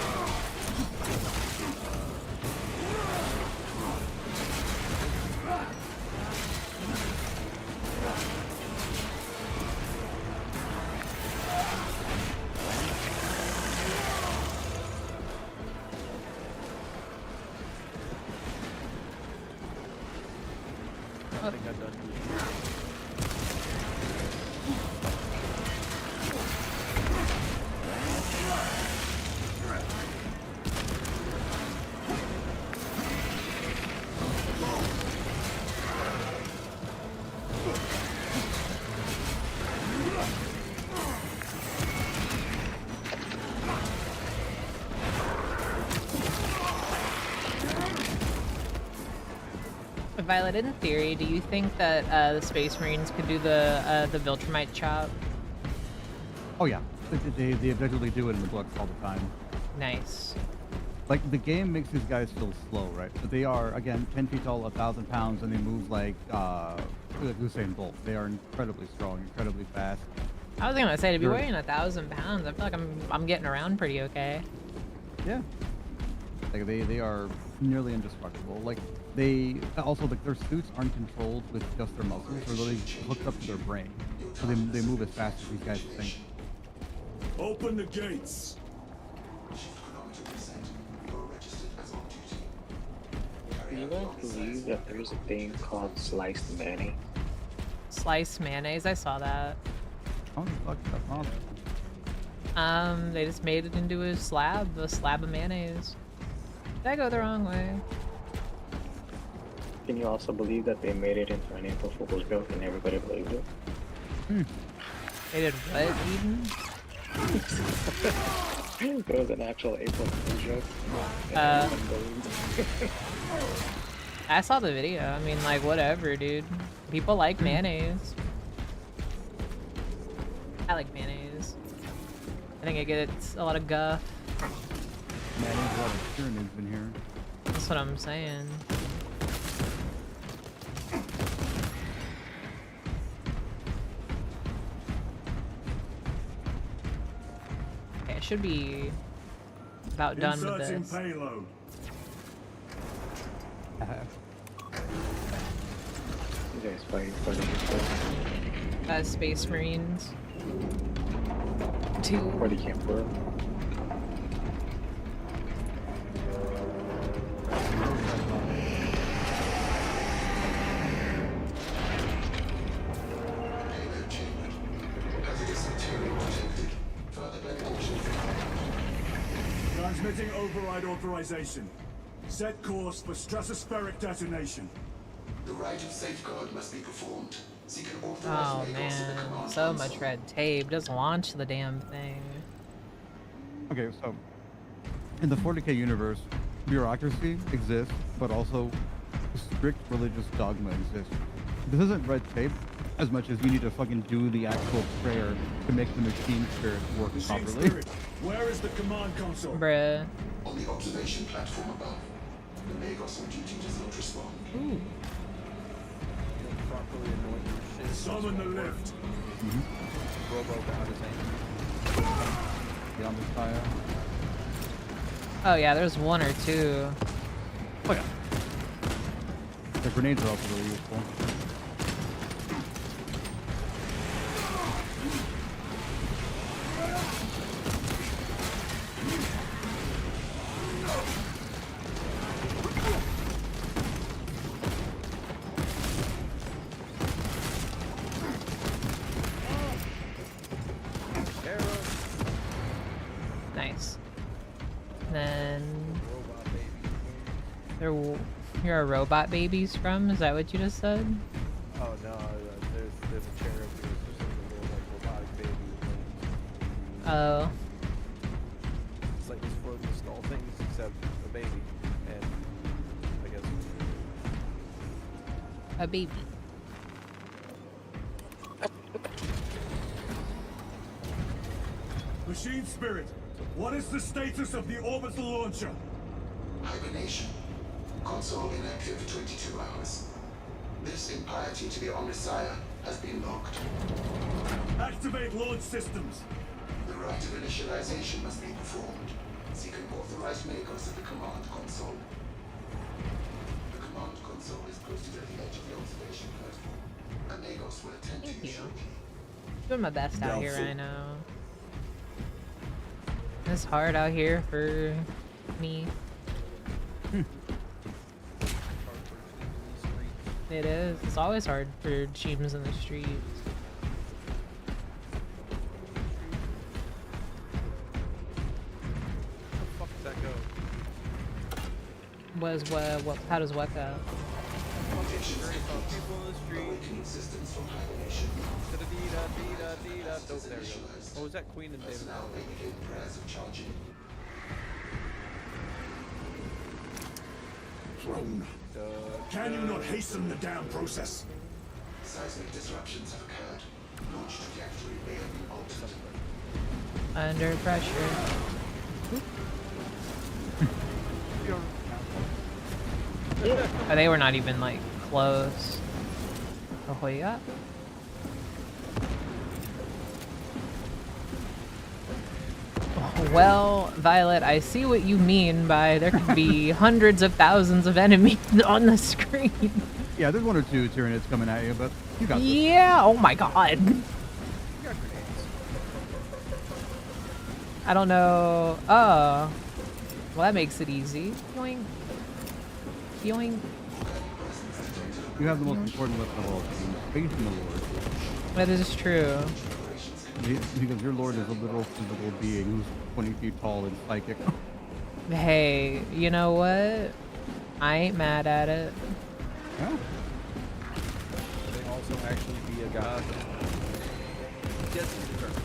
I think I've done. Violet, in theory, do you think that the Space Marines could do the Viltrumite chop? Oh yeah, they objectively do it in the books all the time. Nice. Like the game makes these guys feel slow, right? But they are again 10 feet tall, 1,000 pounds, and they move like Usain Bolt. They are incredibly strong, incredibly fast. I was gonna say, to be Sure. weighing 1,000 pounds, I feel like I'm getting around pretty okay. Yeah. Like they are nearly indestructible. Like they also like their suits aren't controlled with just their muscles; they're literally hooked up to their brain, so they move as fast as these guys think. Open the gates. Do you guys believe that there's a thing called sliced mayonnaise? Sliced mayonnaise, I saw that. How the fuck is that possible? They just made it into a slab of mayonnaise. Did I go the wrong way? Can you also believe that they made it into an April Fool's joke and everybody believed it? They did what, Eden? It was an actual April Fool's joke. And Uh, everyone believed. I saw the video. I mean, like, whatever, dude. People like mayonnaise. I like mayonnaise. I think it gets a lot of guff. Man, there's a lot of pyramids in here. That's what I'm saying. Okay, I should be about done with Inserting this. payload. You guys fighting for the Space Marines. 2. for the camper. Transmitting override authorization. Set course for stratospheric detonation. The rite of safeguard must be performed. Seek an Oh authorized Magos to the man, command so console. much red tape. Just launch the damn thing. Okay, so in the 40k universe, bureaucracy exists, but also strict religious dogma exists. This isn't red tape as much as you need to fucking do the actual prayer to make the machine spirit work Machine properly. spirit, where is the command console? Bruh. On the observation platform above. The Magos on duty does not respond. Ooh. Properly anoint your shit. Summon the lift. Robo got his hand. Get on this fire. Oh yeah, there's 1 or 2. Oh yeah. The grenades are also really useful. Nice. Then Robot baby. you're a robot babies from? Is that what you just said? Oh no, there's a chair up here. It's just like a little like robotic baby. Oh. It's like these floating skull things, except a baby, and I guess A baby. Machine spirit, what is the status of the orbital launcher? Hibernation. Console inactive for 22 hours. This impiety to the Omnisire has been locked. Activate launch systems. The rite of initialization must be performed. Seek an authorized Magos at the command console. The command console is posted at the edge of the observation platform. A Magos will attend to Thank you you. shortly. Doing my best out here, Doubtful. I know. It's hard out here for me. It is. It's always hard for Cheems in the streets. Where the fuck does that go? How does what go? People in the street. Awakening systems from hibernation. Da-da-dee-da-dee-da-dee-da. Oh, there we go. Oh, was that Queen and David? Now they begin prayers of charging. Drone. Can you not hasten the damn process? Seismic disruptions have occurred. Launch trajectory may have been altered. Under pressure. Oh, they were not even like close. Oh yeah. Well, Violet, I see what you mean by there could be hundreds of thousands of enemies on the screen. Yeah, there's 1 or 2 Tyranids coming at you, but you got this. Yeah, oh my god. I don't know. Oh. Well, that makes it easy. Yoink. Yoink. You have the most important weapon of all, Cheems. Faith in the Lord. That is true. Because your Lord is a literal physical being who's 20 feet tall and psychic. Hey, you know what? I ain't mad at it. Yeah. They also actually be a god. Yes, he's a turtle.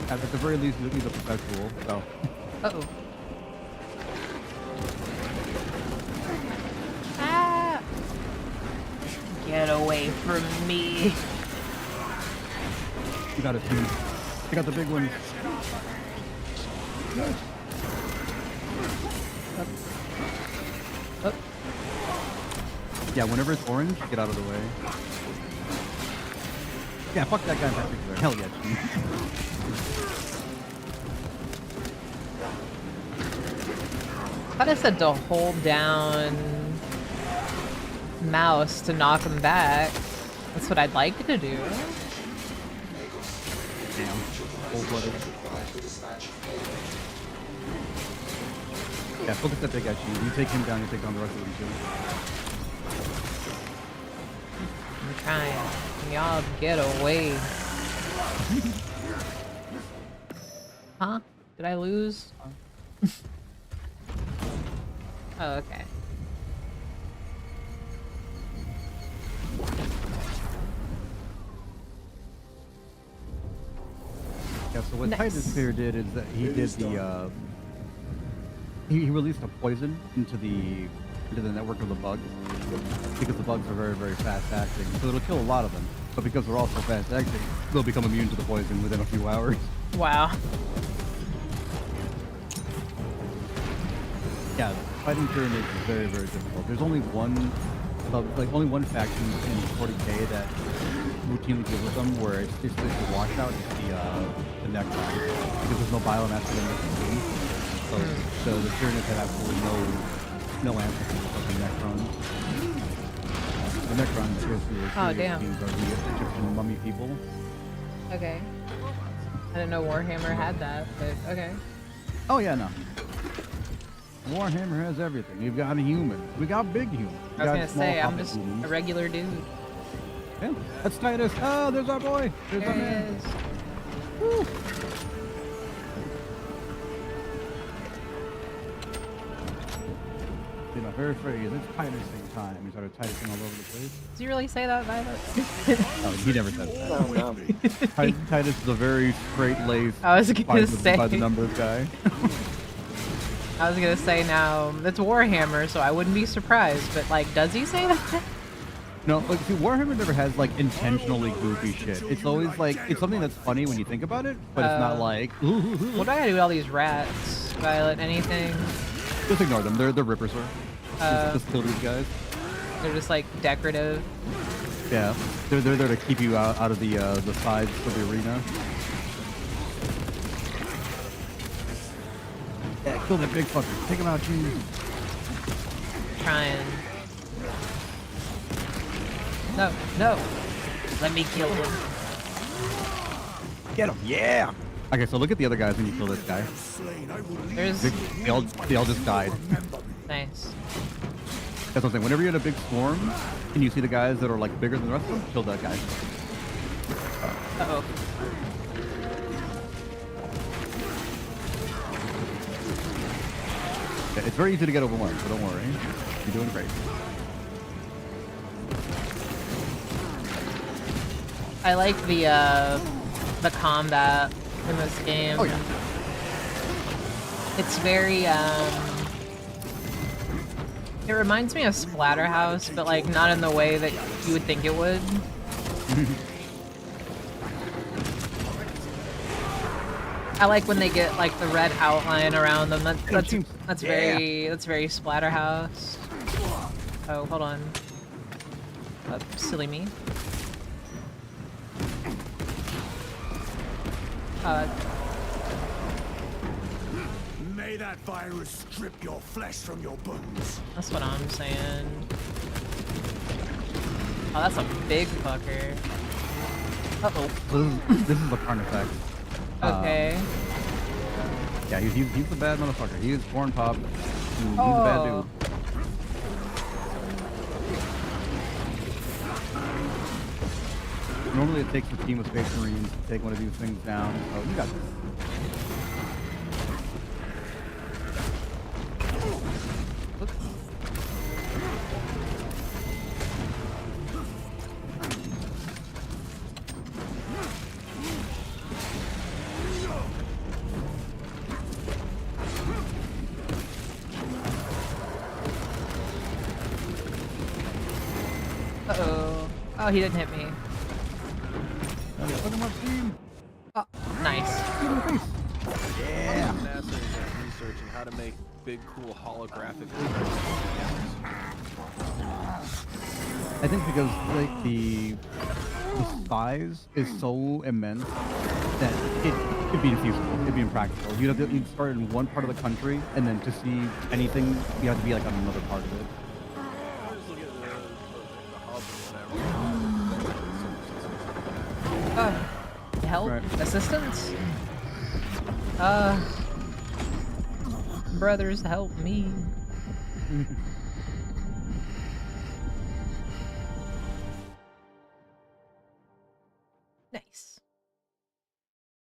At the very least, he's a perpetual, so. Uh-oh. Ah! Get away from me. You got it, Cheems. You got the big one. Oh. Yeah, whenever it's orange, get out of the way. Yeah, fuck that guy in particular. Hell yeah, Cheems. I thought I said to hold down mouse to knock him back. That's what I'd like to do. Damn. Cold-blooded. Yeah, focus that big guy, Cheems. You take him down, you take down the rest of them too. I'm trying. Y'all get away. Huh? Did I lose? Oh, okay. Yeah, so what Nice. Titus here did is that he did the he released a poison into the network of the bugs because the bugs are very, very fast acting. So it'll kill a lot of them. But because they're all so fast acting, they'll become immune to the poison within a few hours. Wow. Yeah, fighting pyramids is very, very difficult. There's only one faction in 40k that routinely deals with them, where it's just a washout. It's the Necron, because there's no biomass for them to consume. So the pyramids have absolutely no answer for the Necron. The Necron is Oh, damn. are the Egyptian mummy people. Okay. I didn't know Warhammer had that, but okay. Oh yeah, no. Warhammer has everything. You've got humans. We got big humans. I was gonna say, I'm just a regular dude. Yeah, that's Titus. Oh, there's our boy. There's There our he man. is. Woo. You know, very afraid. It's Titusing time. He started Titusing all over the place. Did you really say that, Violet? Oh, he never said that. No, no. Titus is a very straight-laced, I was by gonna the say. numbers guy. I was gonna say now, it's Warhammer, so I wouldn't be surprised, but like, does he say that? No, like, see, Warhammer never has, like, intentionally goofy shit. It's always, like, it's something that's funny when you think about it, but it's not like, What do I gotta do with all these rats? Violet, anything? just ignore them. They're rippers, sir. Just kill these guys. They're just like decorative. Yeah, they're there to keep you out of the sides of the arena. Yeah, kill that big fucker. Take him out, Cheems. Trying. No, no. Let me kill him. Get him. Yeah. Okay, so look at the other guys when you kill this guy. There's They all just died. nice. That's what I'm saying. Whenever you're in a big storm and you see the guys that are like bigger than the rest of them, kill that guy. Uh-oh. Yeah, it's very easy to get overwhelmed, so don't worry. You're doing great. I like the combat in this game. Oh yeah. It's very it reminds me of Splatterhouse, but like not in the way that you would think it would. I like when they get like the red outline around them. That's very Splatterhouse. Oh, hold on. Silly me. May that virus strip your flesh from your bones. That's what I'm saying. Oh, that's a big fucker. Uh-oh. This is the Carnifex. Okay. Yeah, he's the bad motherfucker. He is corn pop. He's a bad dude. Normally it takes a team of Space Marines to take one of these things down. So you got this. Uh-oh. Oh, he didn't hit me. Look at my team. Oh, nice. Give him a face. Yeah. NASA is researching how to make big, cool holographic. I think because like the size is so immense that it'd be infeasible. It'd be impractical. You'd start in one part of the country, and then to see anything, you have to be like on another part of it. I just look at the hub or whatever. Help? Right. Assistance? Brothers, help me. Nice.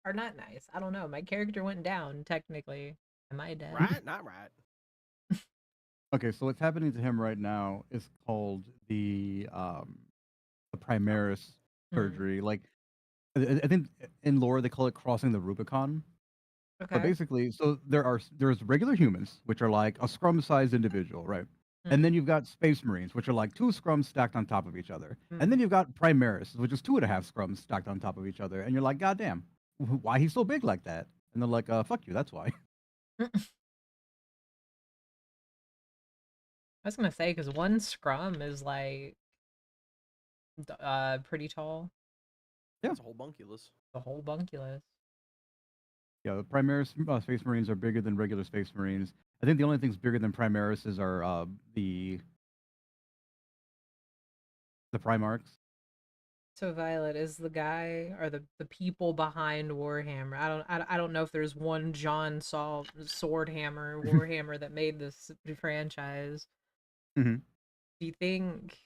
Or not nice. I don't know. My character went down, technically. Am I dead? Right? Not right. Okay, so what's happening to him right now is called the Primaris surgery. Like, I think in lore they call it crossing the Rubicon. But Okay. basically, so there's regular humans, which are like a scrum-sized individual, right? And then you've got Space Marines, which are like two scrums stacked on top of each other. And then you've got Primaris, which is 2.5 scrums stacked on top of each other. And you're like, God damn, why he's so big like that? And they're like, fuck you, that's why. I was gonna say, because one scrum is like pretty tall. Yeah. It's a whole bunkulus. The whole bunkulus. Yeah, the Primaris Space Marines are bigger than regular Space Marines. I think the only things bigger than Primaris are the Primarchs. So Violet is the guy or the people behind Warhammer. I don't know if there's one John Swordhammer Warhammer that made this franchise. Mm-hmm. Do you think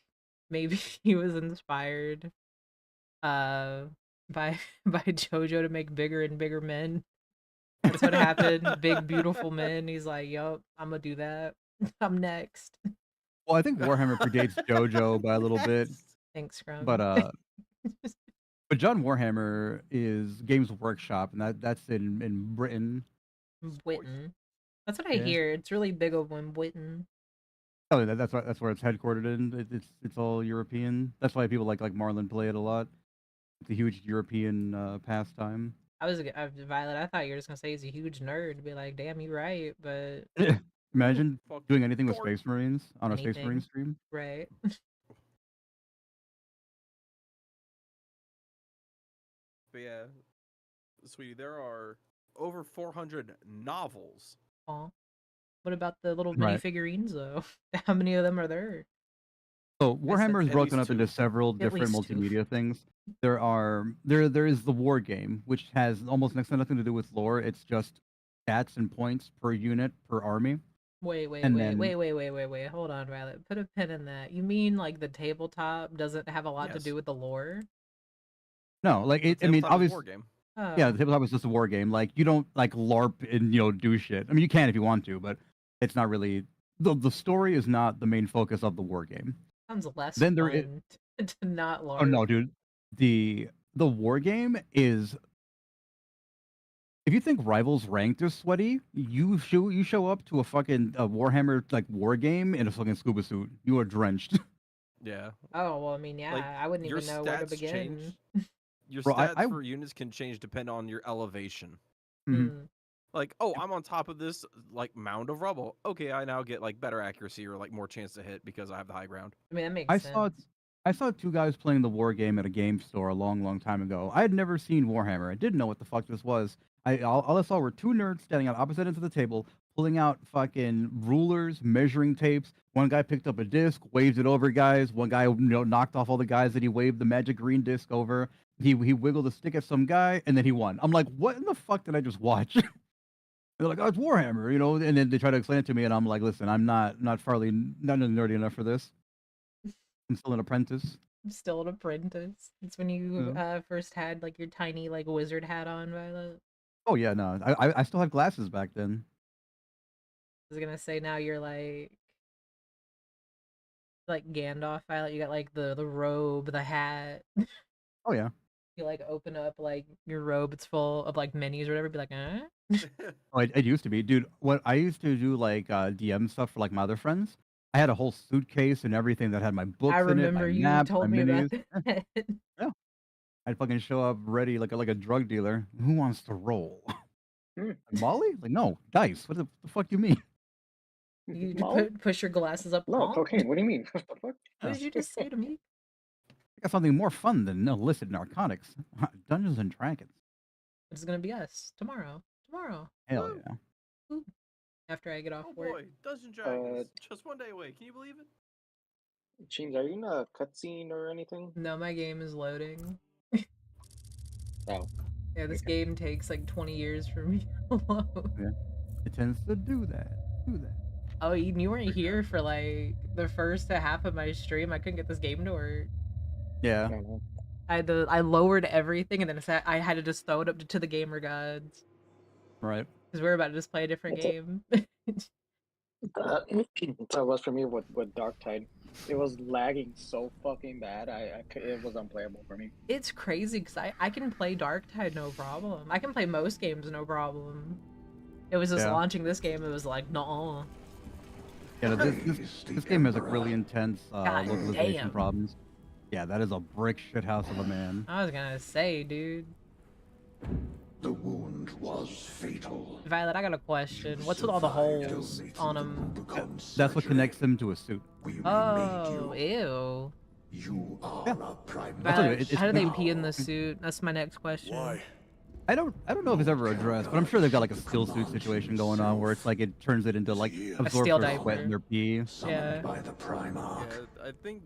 maybe he was inspired by by JoJo to make bigger and bigger men? That's what happened. Big beautiful men. He's like, "Yup, I'm gonna do that. I'm next." Well, I think Warhammer predates JoJo by a little bit, Thanks, Scrum. but John Warhammer is Games Workshop, and that's in Britain. Witten. That's what I Yeah. hear. It's really big over in Witten. Oh, that's where it's headquartered in. It's all European. That's why people like Marlon play it a lot. It's a huge European pastime. Violet. I thought you were just gonna say he's a huge nerd. Be like, damn, you right, but Imagine Fuck doing anything with dork. Space Marines on a Space Anything. Marine stream. right. But yeah, sweetie, there are over 400 novels. Aw. What about the little Right. minifigurines though? How many of them are there? So Warhammer is at broken least up into two. several different least two. multimedia things. There is the war game, which has almost next to nothing to do with lore. It's just stats and points per unit per army. Wait. And then Hold on, Violet. Put a pin in that. You mean like the tabletop doesn't have a lot to Yes. do with the lore? no, like The I mean, tabletop is a obviously, war game. Oh. yeah, the tabletop is just a war game. Like you don't like LARP and do shit. I mean, you can if you want to, but it's not really the story is not the main focus of the war game. Sounds less Then there fun to not Oh LARP. no, dude. The war game is if you think Rivals Ranked is sweaty, you show up to a fucking Warhammer like war game in a fucking scuba suit. You are drenched. Yeah. Oh well, I mean, yeah, Like, I wouldn't your even know where to stats begin. change. Your Bro, stats for units can change depending on your elevation. Mhm. Like, oh, I'm on top of this like mound of rubble. Okay, I now get like better accuracy or like more chance to hit because I have the high ground. I mean, that makes I sense. saw two guys playing the war game at a game store a long time ago. I had never seen Warhammer. I didn't know what the fuck this was. All I saw were two nerds standing on opposite ends of the table, pulling out fucking rulers, measuring tapes. One guy picked up a disc, waved it over guys. One guy, knocked off all the guys that he waved the magic green disc over. He wiggled a stick at some guy, and then he won. I'm like, what in the fuck did I just watch? They're like, oh, it's Warhammer, and then they try to explain it to me, and I'm like, listen, I'm not nerdy enough for this. I'm still an apprentice. Still an apprentice. It's when you Yeah. first had like your tiny like wizard hat on, Violet. Oh yeah, no, I still had glasses back then. I was gonna say now you're like Gandalf, Violet. You got like the robe, the hat. Oh yeah. You like open up like your robe, it's full of like minis or whatever. Be like, eh? Oh, it used to be, dude. What I used to do, like DM stuff for like my other friends. I had a whole suitcase and everything that had my I books in it, my remember you maps, my told me about minis. that. Yeah, I'd fucking show up ready like a drug dealer. Who wants to roll? Hmm. Molly? Like no, dice. What the fuck you mean? You Molly? push your glasses up. No, Huh? cocaine. What do you mean? What the fuck? What did you just say to me? I got something more fun than illicit narcotics. Dungeons and Dragons. It's gonna be us tomorrow. Tomorrow. Hell Woo. yeah. Ooh. After I get off Oh work. boy, Dungeons and Dragons. Just one day away. Can you believe it? Cheems, are you in a cutscene or anything? No, my game is loading. Oh. Yeah, this Okay. game takes like 20 years for me to load. Yeah. It tends to do that. Oh, you weren't here for like the first half of my stream. I couldn't get this game to work. Yeah. I don't know. I lowered everything and then I had to just throw it up to the gamer gods Right. because we were about to just play a different That's game. That's how it was for me with Dark Tide. It was lagging so fucking bad. It was unplayable for me. It's crazy because I can play Darktide no problem. I can play most games no problem. It was just Yeah. launching this game. It was like, no. Yeah, no, this game has like really intense God localization damn. problems. Yeah, that is a brick shit house of a man. I was gonna say, dude. The wound was fatal. Violet, I got a question. What's with all the holes on him? That's what connects him to a suit. Oh, ew. You are Yeah. a prime. That's what Violet, it's how do they now. pee in the suit? That's my next question. Why? I don't know if it's ever addressed, but I'm sure they've got like a still suit situation going on where it's like it turns it into like absorb steel their sweat diaper. and their pee. Yeah. By the Primarch. Yeah, I think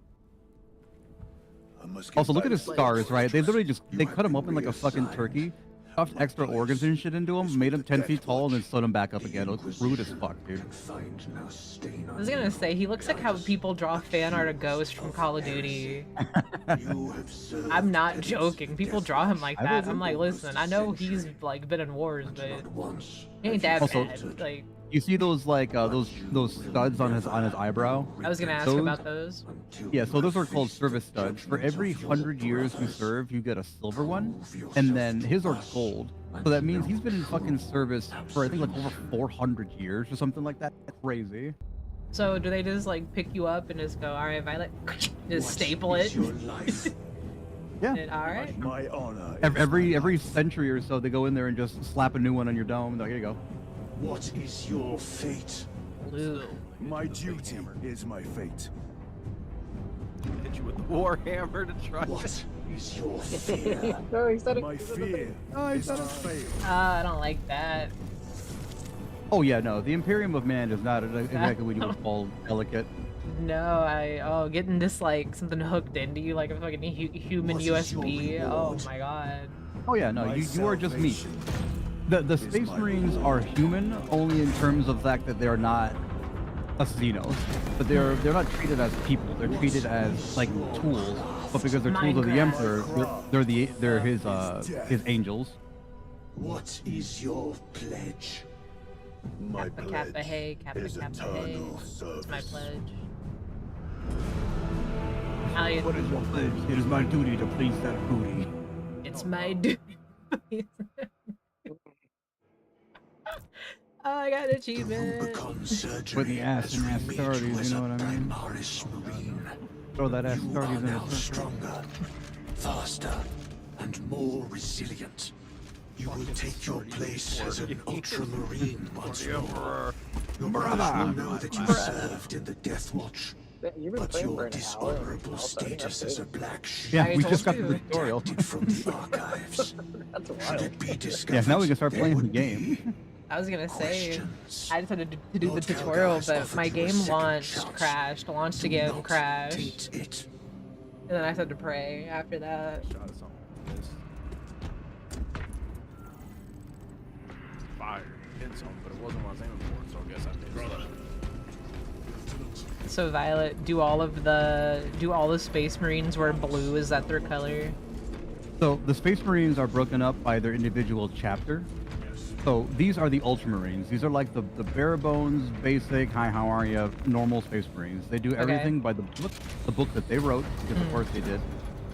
I must get Also, look back at his to scars, right? They literally just You they have cut him been open like a fucking reassigned. turkey, stuffed extra organs and shit into him, made him 10 feet tall, and then sewed him back up again. It looks rude as fuck, dude. Can find no stain I on was gonna you. say, he looks like how people draw fan art of Ghost from Call of Duty. You have served I'm not against joking. People Death draw him Watch like I that. believe I'm like, it. listen, I know he's like been in wars, and but not once he ain't have that you Also- bad. faltered Like, You see those like those studs on his eyebrow? I was gonna ask Those- about those. until Yeah, you so those are have called faced the service studs. For judgment every of your 100 years you brothers. serve, you get a silver one, Prove yourself and then to his are us, gold. and So that means he's no been in fucking true service for I think like over absolute. 400 years or something like that. That's crazy. So do they just like pick you up and just go, all right, Violet, just What staple is it? your life? Yeah. And, all right. My honor. is Every my life. century or so, they go in there and just slap a new one on your dome. There you go. What is your fate? Blue. My duty is my fate. hit you with the warhammer to try. What is your fear? No, he said it. My he said fear is to fail. I don't like that. Oh yeah, no, the Imperium of Man is not exactly what you would call delicate. No, getting this like something hooked into you like a fucking human What is your USB. Oh reward? my god. Oh yeah, no, My you are just meat. salvation The is Space my Marines reward. are human only in terms of the fact that they're not us Xenos, but they're not treated as people. They're treated as like tools. But because they're tools of the Minecraft. Emperor, they're his angels. What is your pledge? My Kappa pledge kappa hey, kappa is kappa hey. eternal That's my service. pledge. What is your pledge? It is my duty to please that booty. It's my duty. Oh, I got an The achievement. Rubicon surgery the ass has and ass remade you starties, as you know a what I mean? Primaris Marine. Throw that ass You starties are in now the circle. stronger, faster, and more resilient. You will take your place as an Ultramarine once more. Your brothers will know that you served in the Death Watch, You've been but playing for your an hour. dishonorable Also, I think status that's as a it. black sheep Yeah, I we told just got the you. tutorial. redacted from the archives. That's Should wild. it be Yeah, discovered, now we can start there playing the would be game. I was gonna say, questions. I just had to do the Lord tutorial, Kelgar's but offered my you a game second launched, chance. crashed, launched Do again, not crashed, taint it. and then I had to pray after that. Shot of something like this. Fire. Hit something, but it wasn't what I was aiming for, so I guess I missed. So Violet, do all the Space Marines wear blue? Is that their color? So the Space Marines are broken up by their individual chapter. So these are the Ultramarines. These are like the bare bones, basic, hi, how are you, normal Space Marines. They do everything by the book that they wrote, because of course they did.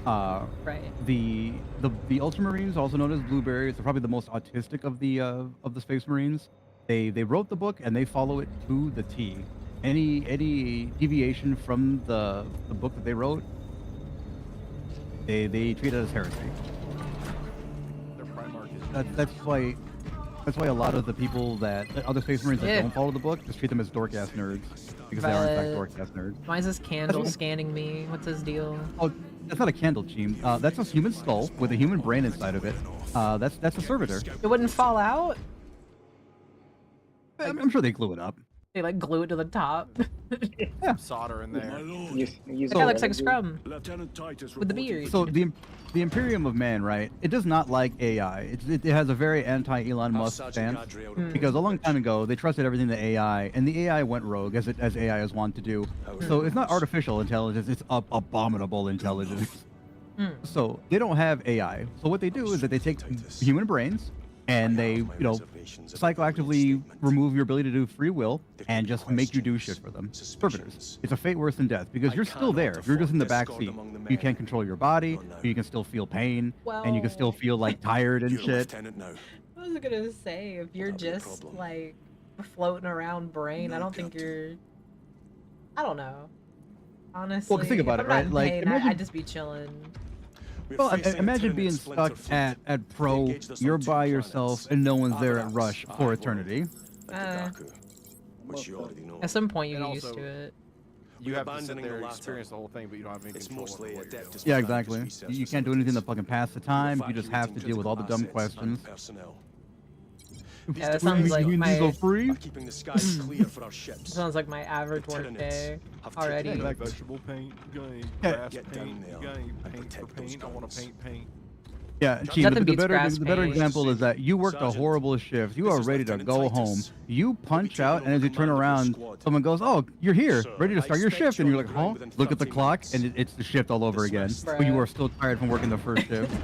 Right. The Ultramarines, also known as Blueberries, are probably the most autistic of the Space Marines. They wrote the book and they follow it to the T. Any deviation from the book that they wrote, they treat it as heresy. Their Primarch is That's why a lot of the people that other Space Marines that don't follow the book just treat them as dork ass nerds, because they are in fact dork ass nerds. Why is this candle scanning me? What's his deal? Oh, that's not a candle, Cheems. That's a human skull with a human brain inside of it. That's a servitor. It wouldn't fall out? I'm sure they glue it up. They like glue it to the top. solder in there. That guy looks like Scrum Lieutenant Titus with the beard. So the Imperium of Man, right? It does not like AI. It has a very anti-Elon Musk stance, because a long time ago they trusted everything to AI, and the AI went rogue, as AI is wont to do. So it's not artificial intelligence; it's abominable intelligence. So they don't have AI. So what they do is that they take human brains and they, psychoactively remove your ability to do free will and just make you do shit for them. Servitors. It's a fate worse than death, because you're still there. You're just in the back seat. You can't control your body, but you can still feel pain, and you can still feel like tired and shit. I was gonna say, if you're just like floating around brain, I don't think you're. I don't know. Honestly, Well, 'cause think about if it, I'm not right? in Like, pain, imagine- I'd just be chilling. Well, imagine being stuck at Pro, you're by yourself, and no one's there at Rush for eternity. At some point, you And get used also- to it. You have to sit abandoning there the and latter. experience the whole thing, but you don't have any It's control over mostly what you're adeptus doing. Yeah, exactly. research You can't do anything to facilities. fucking pass the time. You just have to deal with all the dumb questions. Yeah, that sounds like you need to go my free? By keeping the skies clear for our ships. sounds like my average work day already. You got any vegetable paint? You got any Yeah. grass Get paint? down there You got any and paint for protect those paint? I want to guns. paint. Yeah, Nothing Cheems, the beats better grass example paint. is that you worked a Sergeant, horrible shift. You this are is ready to Lieutenant go Titus. home. You punch taking out, and over as you turn command of your around, squad. someone goes, "Oh, you're here, Sir, ready to I start your expect shift," and you you're on like, the ground "Huh?" within Look at the 30 clock, minutes. and it's the shift all over again. Dismissed. But you Bruh. are still tired from working the first shift.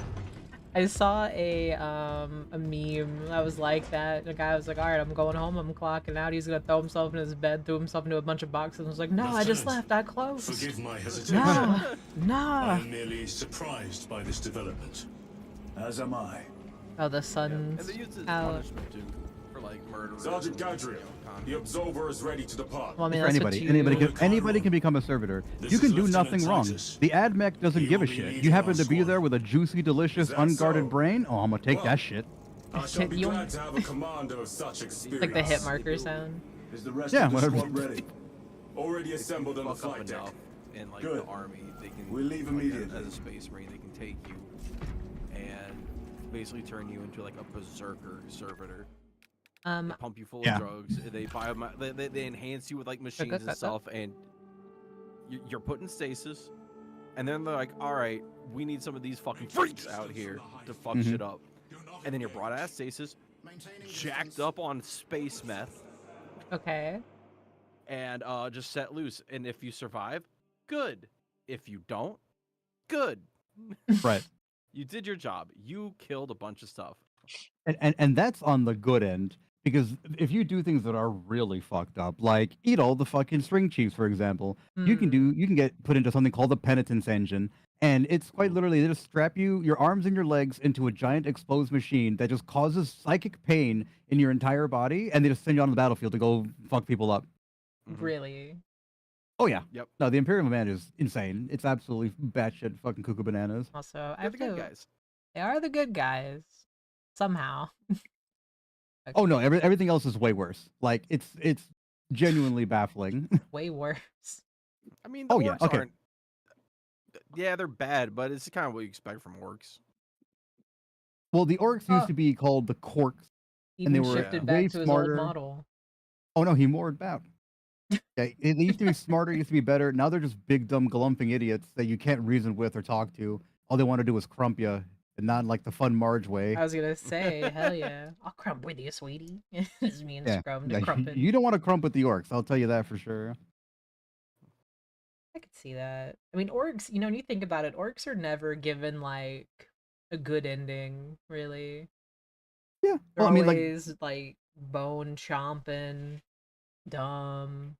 I saw a meme that was like that. The guy was like, "All right, I'm going home. I'm clocking out." He's gonna throw himself in his bed, threw himself into a bunch of boxes, and was like, "No, I just left. I closed." Forgive my hesitation. Nah, I nah. am merely surprised by this development. As am I. Oh, the And sun's they use it as out. punishment too, for like murder. Sergeant Gadriel, the Absolver is ready to depart. Well, I mean, For that's what anybody you. can become a servitor. This You is can do Lieutenant nothing wrong. Titus. The AdMech doesn't He give a will be shit. You leading happen our to be squad. there with a juicy, delicious, that unguarded so? brain. Oh, I'm gonna take Well, that shit. I shall be You- glad to have a commander of such experience. Like the hit marker sound. Is the rest Yeah, of the whatever. squad ready? Already assembled on the Fuck up flight deck. enough in like Good. the army, they can. We'll leave like, immediately. As a space marine, they can take you and basically turn you into like a berserker servitor. They pump you full Yeah. of drugs. They enhance you with like machines and stuff, and you're put in stasis. And then they're like, "All right, we need some of these fucking freaks out here to fuck shit up." And then you're brought out of stasis, jacked up on space meth, Okay. and just set loose. And if you survive, good. If you don't, good. Right. You did your job. You killed a bunch of stuff. And that's on the good end, because if you do things that are really fucked up, like eat all the fucking string chiefs, for example, you can get put into something called the penitence engine, and it's quite literally they just strap your arms and your legs into a giant exposed machine that just causes psychic pain in your entire body, and they just send you on the battlefield to go fuck people up. Really? Oh yeah. Yep. No, the Imperial Man is insane. It's absolutely batshit fucking cuckoo bananas. Also, I They're have the good to. guys. They are the good guys. Somehow. Oh no, everything else is way worse. Like it's genuinely baffling. Way worse. I mean, the Oh, yeah, orcs okay. aren't. Yeah, they're bad, but it's kind of what you expect from orcs. Well, the orcs Oh. used to be called the corks. Even they were shifted way back to his smarter. old model. Oh no, he moored back. Yeah, they used to be smarter, used to be better. Now they're just big, dumb, glumping idiots that you can't reason with or talk to. All they want to do is crump you, and not in, like the fun Marge way. I was gonna say, hell yeah. I'll crump with you, sweetie. It's me and Yeah, Scrum yeah, to crumpet. you don't want to crump with the orcs. I'll tell you that for sure. I could see that. I mean, orcs, when you think about it, orcs are never given like a good ending, really. Yeah. They're Well, I mean, like, always like bone chomping, dumb,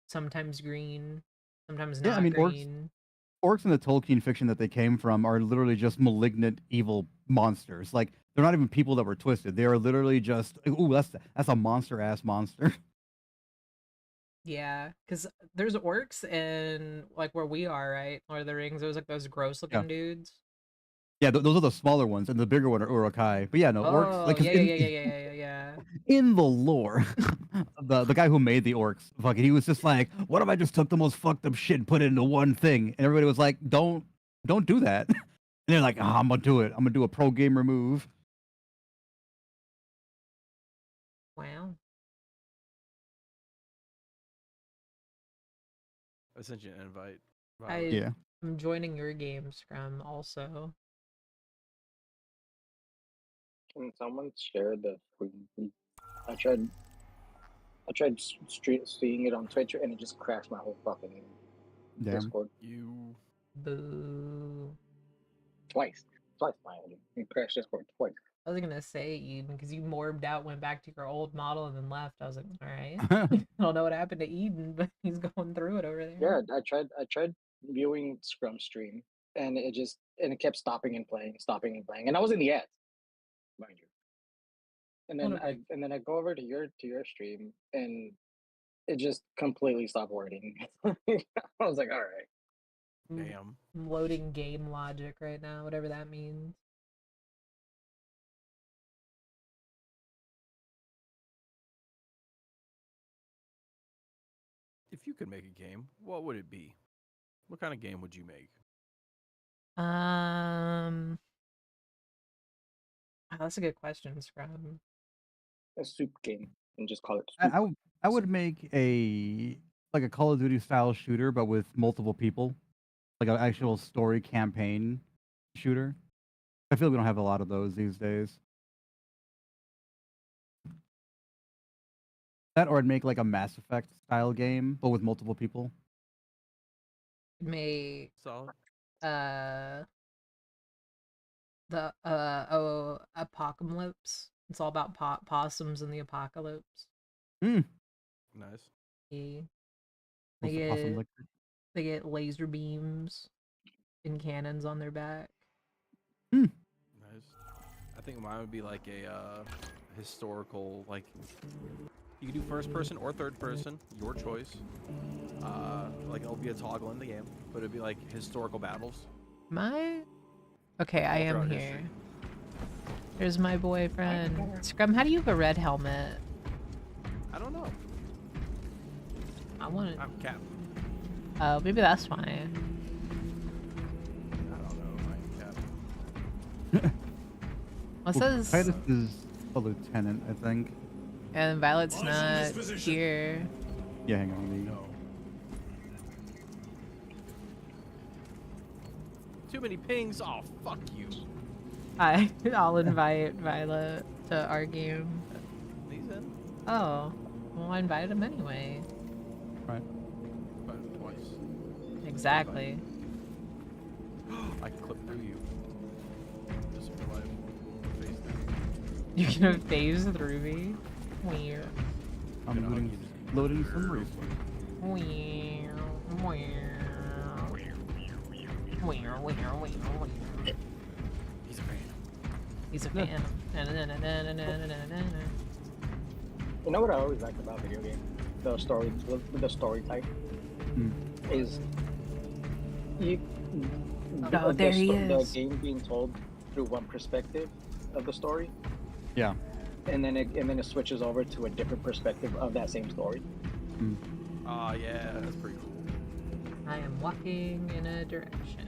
sometimes green, sometimes yeah. I not mean, green. orcs in the Tolkien fiction that they came from are literally just malignant, evil monsters. Like they're not even people that were twisted. They are literally just, ooh, that's a monster ass monster. Yeah, because there's orcs in like where we are, right? Lord of the Rings. There's like those gross Yeah. looking dudes. Yeah, those are the smaller ones, and the bigger one are Urukai. But yeah, no orcs. Oh, Like, 'cause yeah, yeah, yeah, yeah, yeah, yeah, yeah. in the lore, the guy who made the orcs, fucking, he was just like, "What if I just took the most fucked up shit and put it into one thing?" And everybody was like, don't do that." And they're like, "Ah, I'm gonna do it. I'm gonna do a pro gamer move." Wow. I sent you an invite. Violet. I Yeah. am joining your game, Scrum, also. Can someone share the screen? I tried seeing it on Twitch and it just crashed my whole fucking Damn. Discord You. Boo. twice. Finally, it crashed Discord twice. I was gonna say Eden because you morbed out, went back to your old model, and then left. I was like, all right. I don't know what happened to Eden, but he's going through it over there. Yeah, I tried viewing Scrum stream and it kept stopping and playing, and I was in the ads, mind you. And What then a big- I go over to your stream and it just completely stopped working. I was like, all right. Damn. I'm loading game logic right now, whatever that means. If you could make a game, what would it be? What kind of game would you make? Oh, that's a good question, Scrum. A soup game and just call it I, soup. I would I would make a like a Call of Duty style shooter, but with multiple people, like an actual story campaign shooter. I feel we don't have a lot of those these days. That or I'd make like a Mass Effect style game, but with multiple people. Make Solid. the apocalypse. It's all about possums in the apocalypse. Hmm. Nice. Yeah. What's They the possum get liquor? they get laser beams and cannons on their back. Nice. I think mine would be like a historical, like you can do first person or third person, your choice. Like it'll be a toggle in the game, but it'd be like historical battles. Okay, I All am throughout here. history. There's my boyfriend. Scrum, how do you have a red helmet? I don't know. I want it. I'm Cap. Oh, maybe that's fine. I don't know. I'm Cap. What Well, says? Titus is a lieutenant, I think. And Violet's Eyes on this not position. here. Yeah, hang on. No. Too many pings. Oh, fuck you. I'll invite Violet to our game. He's in. Oh, well, I invited him anyway. Right. But twice. Exactly. I can clip through you. Just in real life. Face down. You're gonna phase through me. Weird. I'm Gonna hug loading you. some resources. He's a fan. He's a fan. You know what I always liked about video games? The story type Hmm. is you. Oh, there he The is. game being told through one perspective of the story, Yeah. and then it switches over to a different perspective of that same story. Hmm. Oh, yeah, that's pretty cool. I am walking in a direction.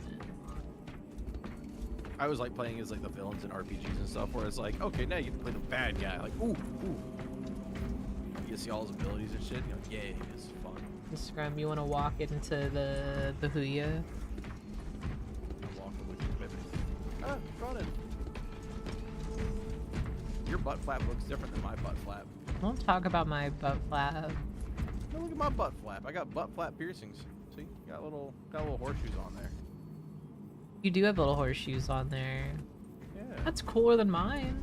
I always like playing as like the villains in RPGs and stuff, where it's like, okay, now you get to play the bad guy. Like, ooh. You get to see all his abilities and shit. You're like, yeah, it's fun. Scrum, you want to walk into the Huya? I'm walking with you, baby. Ah, running. Your butt flap looks different than my butt flap. Don't talk about my butt flap. No, look at my butt flap. I got butt flap piercings. See, got little horseshoes on there. You do have little horseshoes on there. Yeah. That's cooler than mine.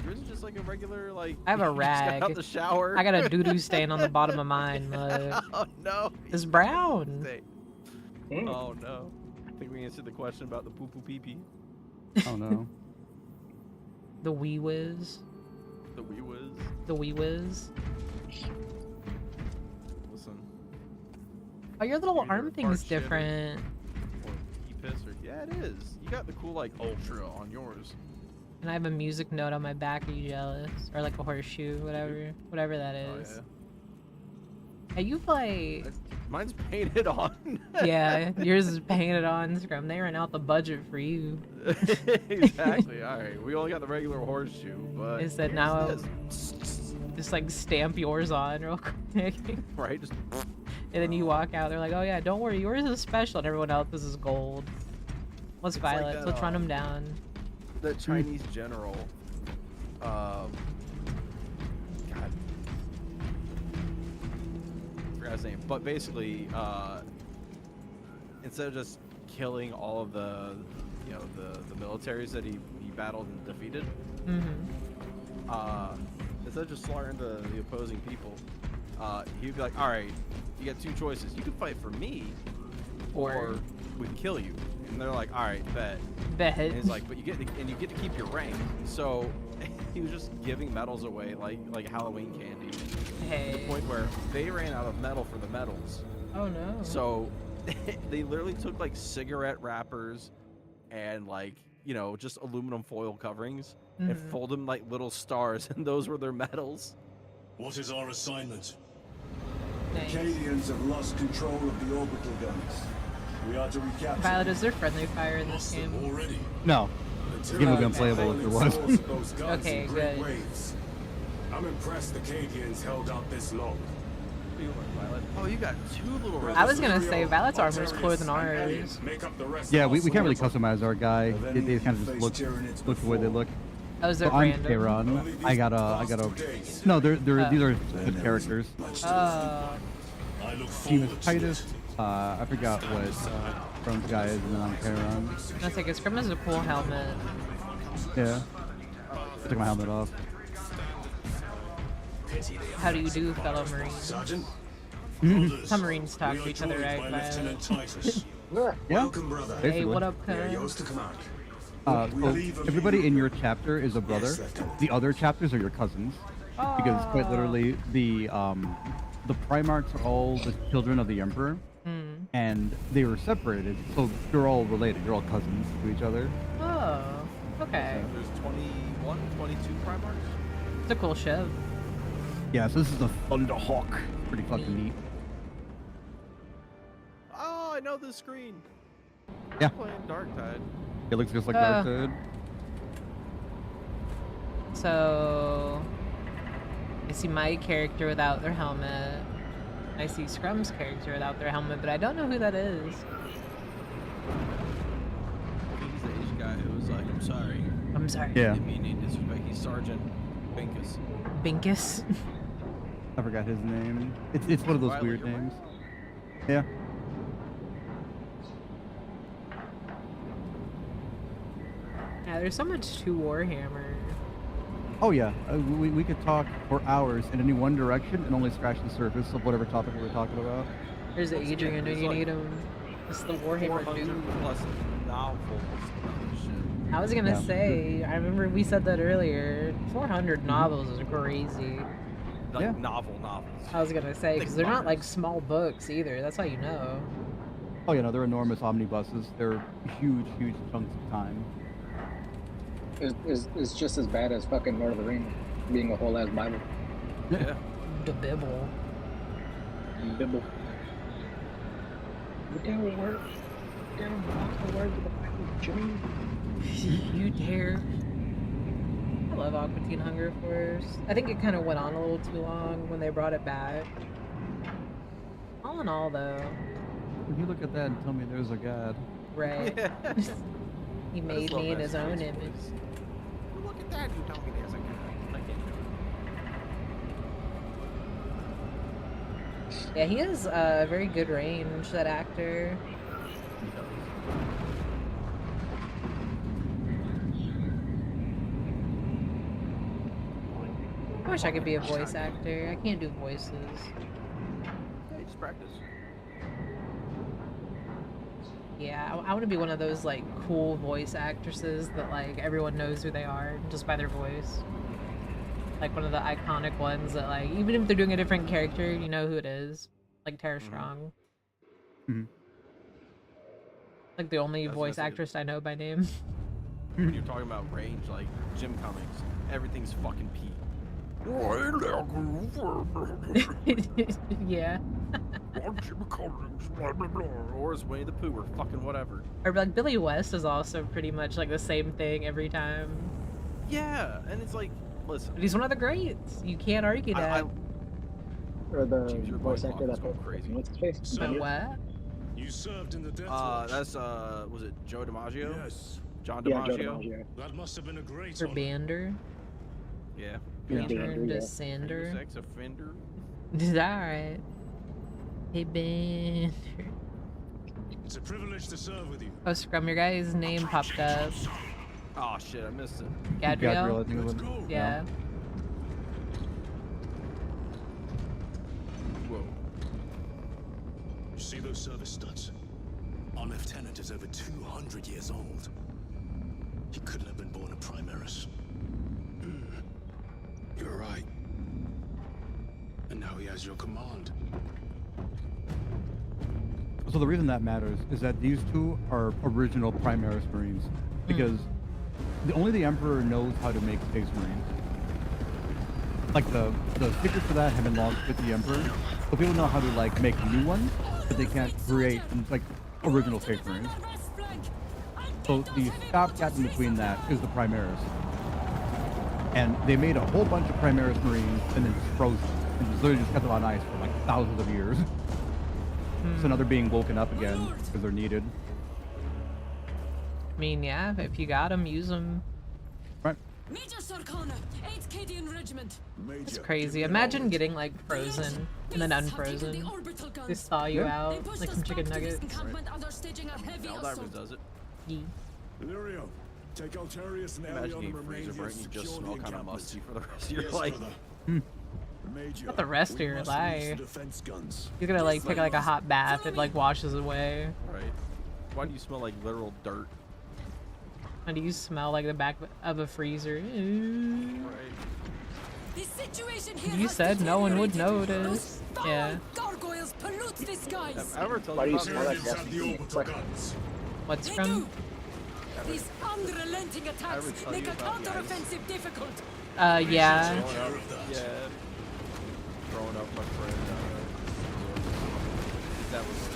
Yours is just like a regular like. I have a you just got rag. out the shower. I got a doo-doo stain on the bottom of mine. Look. Oh no. It's brown. Oh no. I think we answered the question about the poo poo pee pee. Oh no. The wee whiz. The wee whiz. The wee whiz. Listen. Oh, your little Either arm thing's fart shitter different. Or pee piss or yeah, it is. You got the cool like ultra on yours. And I have a music note on my back. Are you jealous? Or like a horseshoe, whatever that is. Oh, Hey, you've like. yeah. Mine's painted on. Yeah, yours is painted on. Scrum. They ran out the budget for you. Exactly. All right. We only got the regular horseshoe, but Is that here's now? this. Just like stamp yours on real quick. Right. Just And then you walk out. They're like, "Oh yeah, don't worry, yours is special." And everyone else's is gold. What's It's like Violet's? that, Let's run them down. the Chinese general. God. Forgot his name. But basically, instead of just killing all of the, you know, the militaries that he battled and defeated, instead of just slaughtering the opposing people, he'd be like, all right, you got two choices. You can fight for me, or we kill you. And they're like, all right, bet. Bet. And he's like, but you get to keep your rank. So he was just giving medals away like Halloween candy. To Hey. the point where they ran out of metal for the medals. Oh no. So they literally took like cigarette wrappers and like, you know, just aluminum foil coverings and fold them like little stars, and those were their medals. What is our assignment? Nice. Acadians have lost control of the orbital guns. We are to recapture. Violet, is there friendly fire in this Lost them game? already. No. The Game would be Germans unplayable if there was. failing those guns Okay, in great good. waves. I'm impressed the Acadians held out this long. Oh, you got two little red. I was gonna say Violet's armor is cooler than ours. Make up the rest Yeah, of we our can't really soldiers. customize our guy. They kind of just look the way they look. Oh, is So it I'm random? Kayron. I got a. No, these are good characters. Oh. I look Team forward is to Titus. it. I forgot what Chrome's guy is, and then I'm Kayron. That's like a Scrum has a cool helmet. Yeah. I took my helmet off. How do you do, fellow Marines? Sergeant. Some Marines talk We to are each other, joined right? by Violet? Lieutenant Titus. Yeah. Welcome, brother. Hey, Basically. what up, We are cuz? yours to command. So everybody in your chapter is a brother. Lieutenant. The other chapters are your cousins, because quite literally the Primarchs are all the children of the Emperor, and they were separated, so they're all related. They're all cousins to each other. Oh, okay. There's 21, 22 Primarchs. It's a cool ship. Yeah, so this is the Thunderhawk. Pretty fucking neat. Oh, I know this screen. Yeah. Playing Darktide. It looks just like Uh, Darktide. So I see my character without their helmet. I see Scrum's character without their helmet, but I don't know who that is. I think he's the Asian guy who was like, I'm sorry. I'm sorry. Yeah, Didn't mean any disrespect. He's Sergeant Binkus. Binkus. I forgot his name. It's one of those Violet, weird you're right. names. Yeah. Yeah, there's so much to Warhammer. Oh yeah, we could talk for hours in any one direction and only scratch the surface of whatever topic we were talking about. There's Adrian when there's you like need him. It's the Warhammer 400 dude. plus novels and shit. I was gonna Yeah. say, I remember we said that earlier. 400 novels is crazy. Like Yeah. novels. I was gonna say, because Thick they're not like binders. small books either. That's how you know. Oh yeah, no, they're enormous omnibuses. They're huge chunks of time. It's just as bad as fucking Lord of the Rings being a whole ass Bible. Yeah. The Bible. Bible. You dare word? Dare walk the words of the Bible, Jimmy? You dare. I love Aqua Teen Hunger Force. I think it kind of went on a little too long when they brought it back. All in all, though, If you look at that and tell me there's a god. right? He I made just love me in his own Master Chief's image. voice. Look at that, you tell me there's a god. I can't do Yeah, he has very good range, that actor. I wish I could be a voice actor. I can't do voices. Yeah, just practice. Yeah, I want to be one of those like cool voice actresses that like everyone knows who they are just by their voice. Like one of the iconic ones that like even if they're doing a different character, you know who it is. Like Tara Strong. Like the only voice actress I know by name. When you're talking about range, like Jim Cummings, everything's fucking Pete. Yeah. Or is Winnie the Pooh or fucking whatever. Or like Billy West is also pretty much like the same thing every time. Yeah, and it's like, listen. But he's one of the greats. You can't argue that. Or the Cheems, your voice voice actor box that is going crazy. what's his face? But what? You served in the Death Watch. That's was it Joe DiMaggio? Yes. John Yeah, DiMaggio? Joe DiMaggio. That must have been a great Or honor. Bander. Yeah. Bander yeah. to Sander. Sex offender. Is that right? Hey, Bander. It's a privilege to serve with you. Oh, Scrum, your guy's name popped up. Oh shit, I missed it. Gadriel? I think it was. Yeah. Whoa. You see those service studs? Our lieutenant is over 200 years old. He couldn't have been born a Primaris. You're right. And now he has your command. So the reason that matters is that these two are original Primaris Marines, because only the Emperor knows how to make Space Marines. Like the secrets for that have been logged with the Emperor, so people know how to like make new ones, but they can't create like original Space Marines. So the stopgap in between that is the Primaris. And they made a whole bunch of Primaris Marines and then just froze them. And just literally just kept them on ice for like thousands of years. So now they're being woken up again because they're needed. I mean, yeah, if you got them, use them. Right. Major Sarkana, 8th Cadian Regiment. It's crazy. Imagine getting like frozen and then unfrozen. They thaw you out like some chicken nuggets. Eldivers does it. Yee. Illyrio, take Altarius and Imagine Elion getting and freezer remain burnt and you just smell kind of musty for the rest of your life. Not the rest of your life. You're gonna like take like a hot bath, it like washes away. Right. Why do you smell like literal dirt? Why do you smell like the back of a freezer? Ew. You said no one would notice. Yeah. Gargoyles pollute the skies. Have I ever told Why do you you about smell this? like gas? What's from? These unrelenting attacks tell make you a about the ice? counteroffensive difficult. Yeah. Growing up, yeah. Growing up, my friend, that was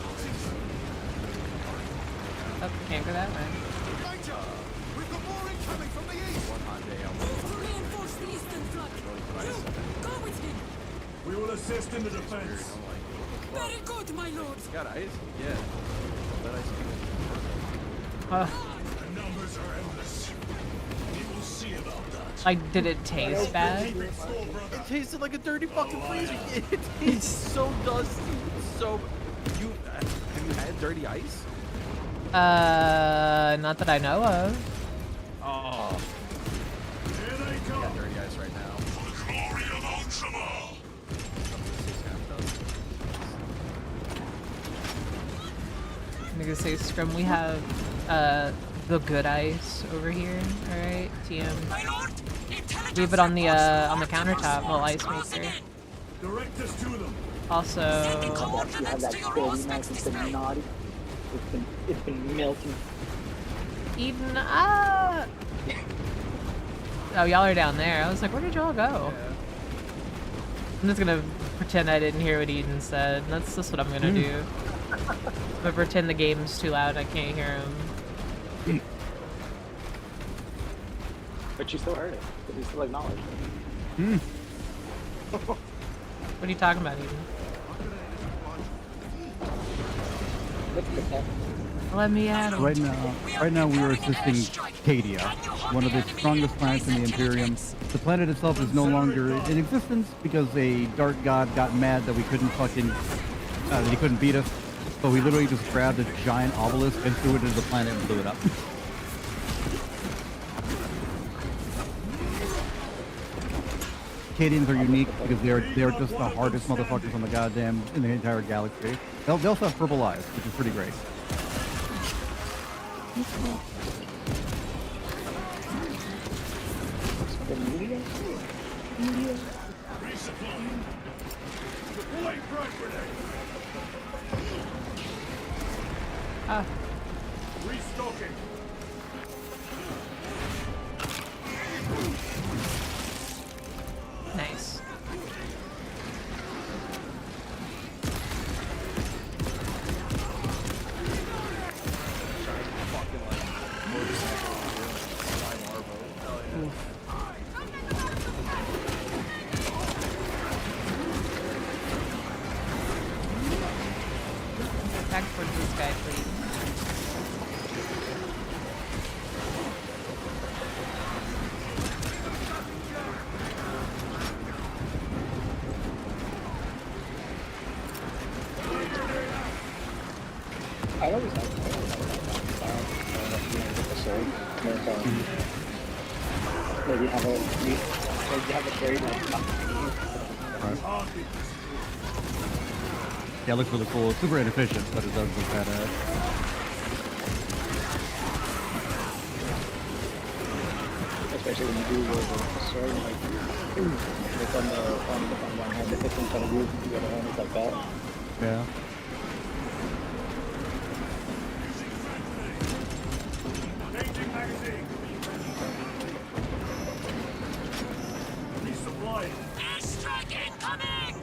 Oh, can't go that way. one hot day I Move went to reinforce the eastern flank. Go with him. We will assist in the defense. I'm like, Very good, my lord. you got ice? Yeah. That ice cube. Uh, The numbers are endless. We will see about that. like, did it taste bad? It tasted like a dirty fucking freezer. It tastes so dusty. It's so. Have you had dirty ice? Not that I know of. Oh. Here they I come. got dirty ice right now. Glory of Ultima! I'm gonna say Scrum, we have the good ice over here. Alright, TM. My lord, Leave it on the countertop, little ice maker. Direct us to them. Also, You have that steady nice, it's been naughty. It's been melting. Eden, oh, y'all are down there. I was like, where did y'all go? I'm just gonna pretend I didn't hear what Eden said. That's just what I'm gonna do. I'm gonna pretend the game's too loud, I can't hear him. But you still heard it, because you still acknowledged it. What are you talking about, Eden? Look at that. Let me at him. Right now we are assisting Cadia, one of the strongest planets in the Imperium. The planet itself is no longer in existence because a dark god got mad that we couldn't that he couldn't beat us. So we literally just grabbed a giant obelisk and threw it into the planet and blew it up. Cadians are unique because they're just the hardest motherfuckers on the in the entire galaxy. They also have purple eyes, which is pretty great. Ah. Restocking. Nice. Back towards this guy, please. I always have maybe have a very Yeah, it looks really cool. It's super inefficient, but it does look badass. Especially when you do the sword, like on one hand, if it's in front of you, the other hand is like that. Yeah. Changing magazine. Resupplying. Airstrike incoming!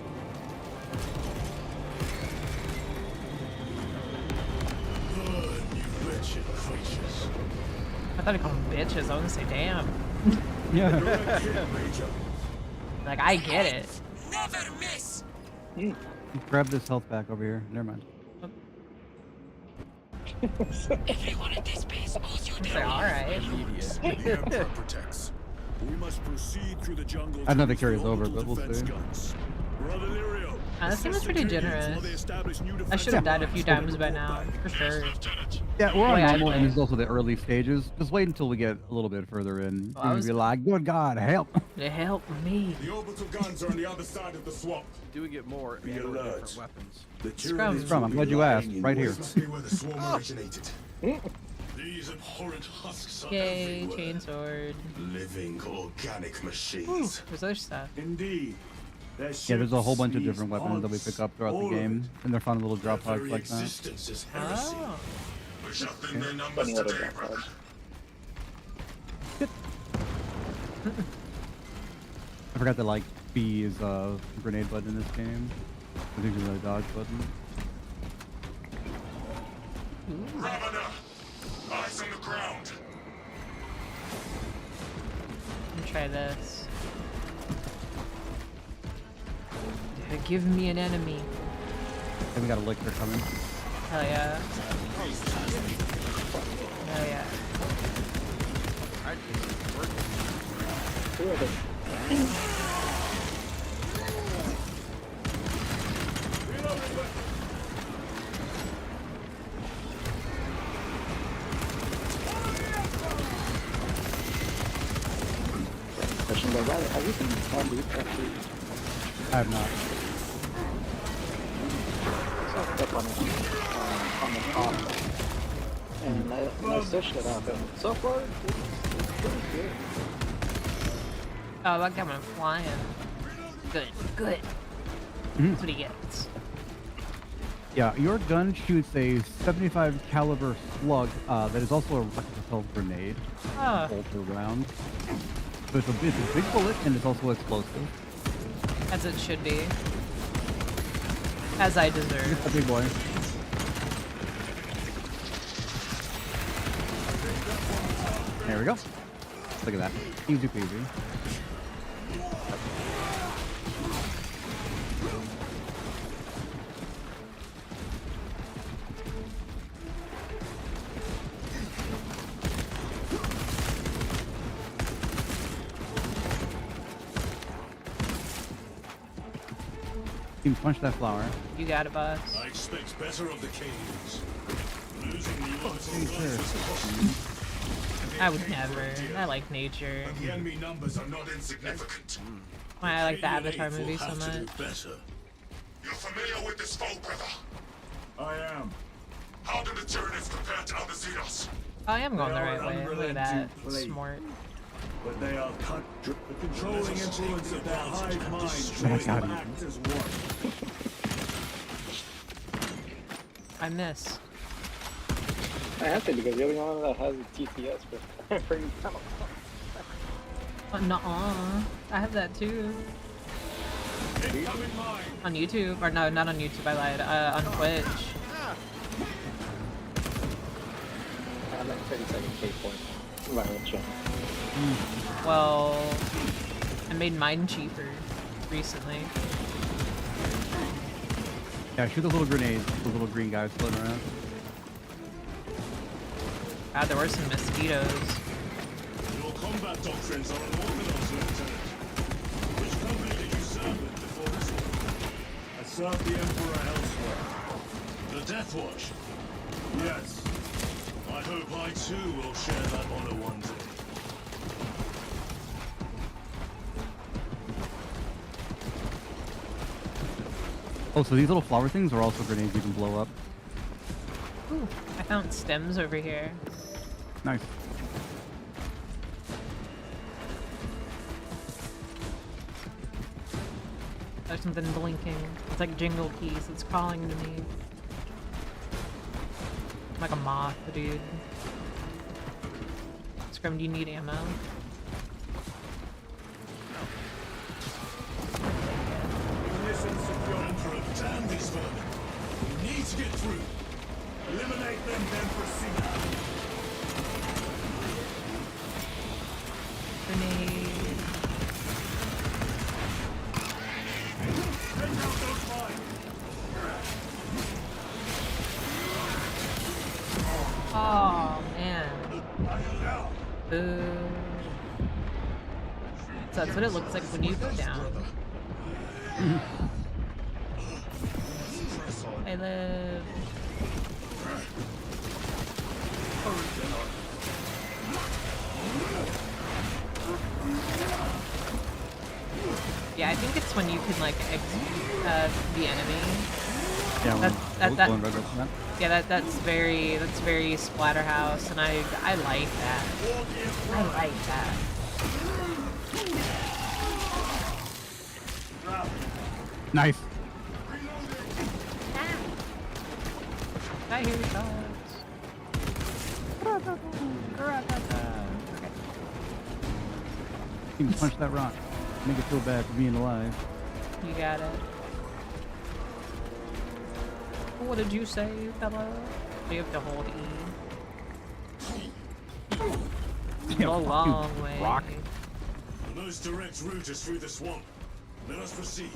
You wretched creatures. I thought he called them bitches. I was gonna say, damn. Yeah. Like, I get it. Never miss! Grab this health pack over here. Never mind. Everyone at this base owes you Say, alright. The Emperor protects. We must proceed through the jungle. I know they to carry reach us the over, orbital but we'll defense see. guns. Brother Lirio, That seems pretty generous. I should have died a few times by now, for sure. Yeah, we're on Boy, I normal, and played. this is also the early stages. Just wait until we get a little bit further in. Well, I You'll was- be like, good God, help. They help me. The orbital guns are on the other side of the swamp. Do we get more Be and or alert. different weapons? The Scrum. Scrum, I'm glad you asked. Right here. This must be where the swarm originated. These abhorrent husks are Yay, everywhere. chainsword. Living organic Ooh, machines. there's other stuff. Indeed. Yeah, there's a whole bunch of different weapons that we pick up throughout the game, and they're fun little drop Their pods very like that. existence is heresy. Oh. We shall thin their numbers Funny little today, drop brother. pod. I forgot that like B is a grenade button in this game. I think there's a dodge button. Ravana, eyes on the ground. Let me try this. Give me an enemy. And we got a lictor coming. Hell yeah. Hell yeah. Two of them. Question about that. Have you seen Tom Leaf actually? I have not. Up on the top. And I searched it up, and so far, it's pretty good. Oh, that guy went flying. Good, good. That's what he gets. Yeah, your gun shoots a 75 caliber slug that is also a rocket-propelled grenade. Oh, Bolter round. So it's a big bullet and it's also explosive. as it should be. As I deserve. It's a big boy. There we go. Look at that. Easy peasy. Cheems, punch that flower. You got it, boss. I expect better of the caves. Losing the orbital Nature. guns is possible. I would never. I like nature. But the enemy numbers are not insignificant. Why I like the Avatar We'll movie so have to do much. better. You're familiar with this foe, brother? I am. How do the Tyranids compare to other Xenos? I am going the They are right way. Look at that. unrelenting play. Smart. But they are the controlling influence of their hive mind Destroy makes them them. act as one. I miss. I have to because you're the only one that has a TTS for bringing down. Nuh-uh. I have that too. Incoming mine. On YouTube. Or no, not on YouTube, I lied. On Twitch. I have like 37K points. Viral channel. Well, I made mine cheaper recently. Yeah, shoot those little grenades. Those little green guys floating around. God, there were some mosquitoes. Your combat doctrines are unorthodox, Lieutenant. Which company did you serve with before this one? I served the Emperor elsewhere. The Death Watch. Yes. I hope I too will share that honor one day. Oh, so these little flower things are also grenades you can blow up. Ooh, I found stems over here. Nice. There's something blinking. It's like Jingle Keys. It's calling to me. I'm like a moth, dude. Scrum, do you need ammo? Ignition secure. Emperor, damn these vermin. We need to get through. Eliminate them, then proceed. Grenade. Take out those mines. Oh, man. Boo. So that's what it looks like when you go down. I live. Yeah, I think it's when you can like execute the enemy. Yeah, That's very Splatterhouse, and I like that. I like that. Nice. I hear shots. Okay. You can punch that rock. Make it feel bad for being alive. You got it. What did you say, fella? You have to hold E. Yeah, A fuck you, long way. rock. The most direct route is through the swamp. Let us proceed.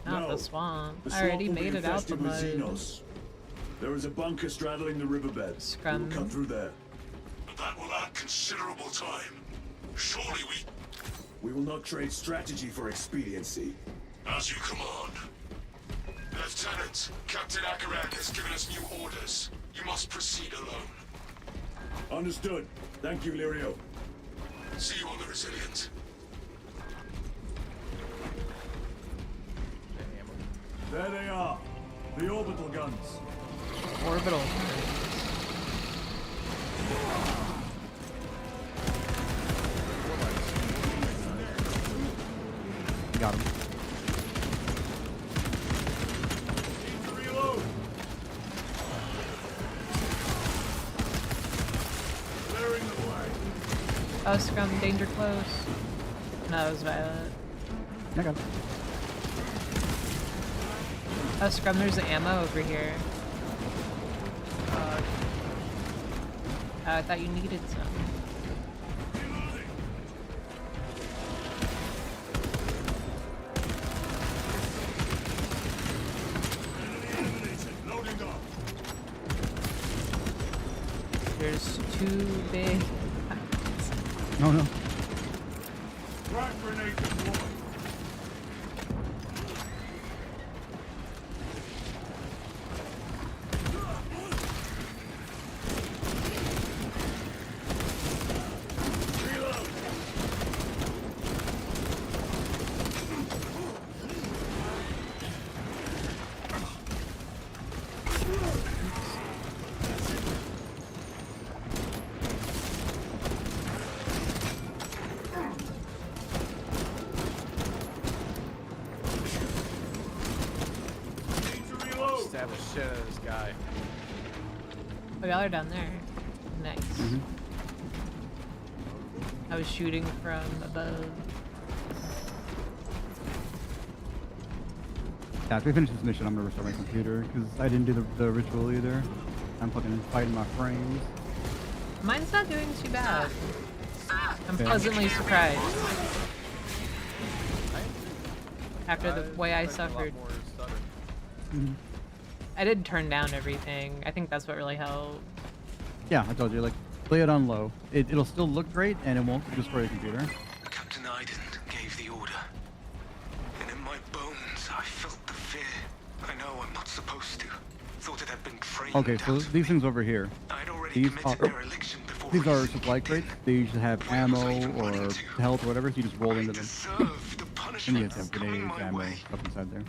Not No, the swamp. The I already swamp will be made it out the infested with mud. Xenos. There is a bunker straddling the riverbed. Scrum. We'll cut through there. But that will add considerable time. Surely We will not trade strategy for expediency. as you command. Lieutenant, Captain Akaran has given us new orders. You must proceed alone. Understood. Thank you, Lirio. See you on the Resilient. There they are. The orbital guns. Orbital. Got him. Need to reload. Clearing the way. Oh, Scrum, danger close. No, it was Violet. I got him. Oh, Scrum, there's ammo over here. I thought you needed some. Loading up. There's two big... No, no. Frag grenade deployed. stab the shit out of this guy. Oh, y'all are down there. Nice. Mm-hmm. I was shooting from above. Yeah, after we finish this mission, I'm gonna restart my computer because I didn't do the ritual either. I'm fucking fighting my frames. Mine's not doing too bad. I'm Okay. pleasantly surprised after the I way I expected a lot suffered. more stutter. Mhm. I did turn down everything. I think that's what really helped. Yeah, I told you, like, play it on low. It'll still look great, and it won't destroy your computer. Captain Iden gave the order. And in my bones, I felt the fear. I know I'm not supposed to. Thought it had been trained Okay, so out of these me. things over here, I'd already these committed are their election before these are reason supply kicked crates. in. They usually have Where was I ammo even running or to? health or whatever, so you just roll I into them. deserve the And punishment you have coming grenades, my ammo, way. stuff inside there.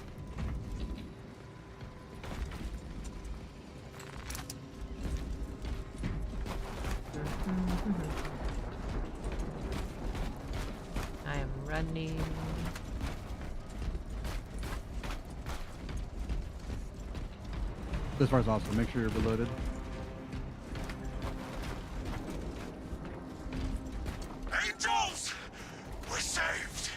I am running. This part's awesome. Make sure you're reloaded. Angels! We're saved!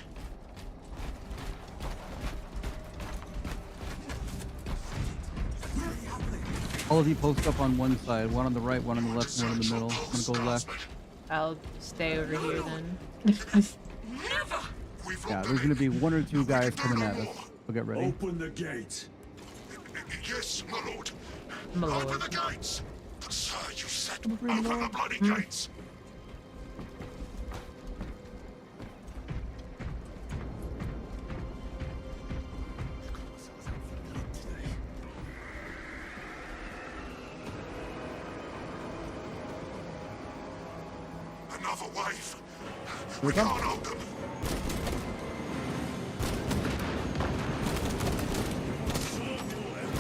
All of you post up on one side, one on the right, one on the left, one in the middle. I'm gonna go left. I'll stay over here then. Yeah, there's gonna be one or two guys coming at us. So get ready. Open the gate. Yes, my lord. My Open lord. the gates. Sir, you said Open open the the door. bloody gates. Another wave. Here we Can't come. hold them.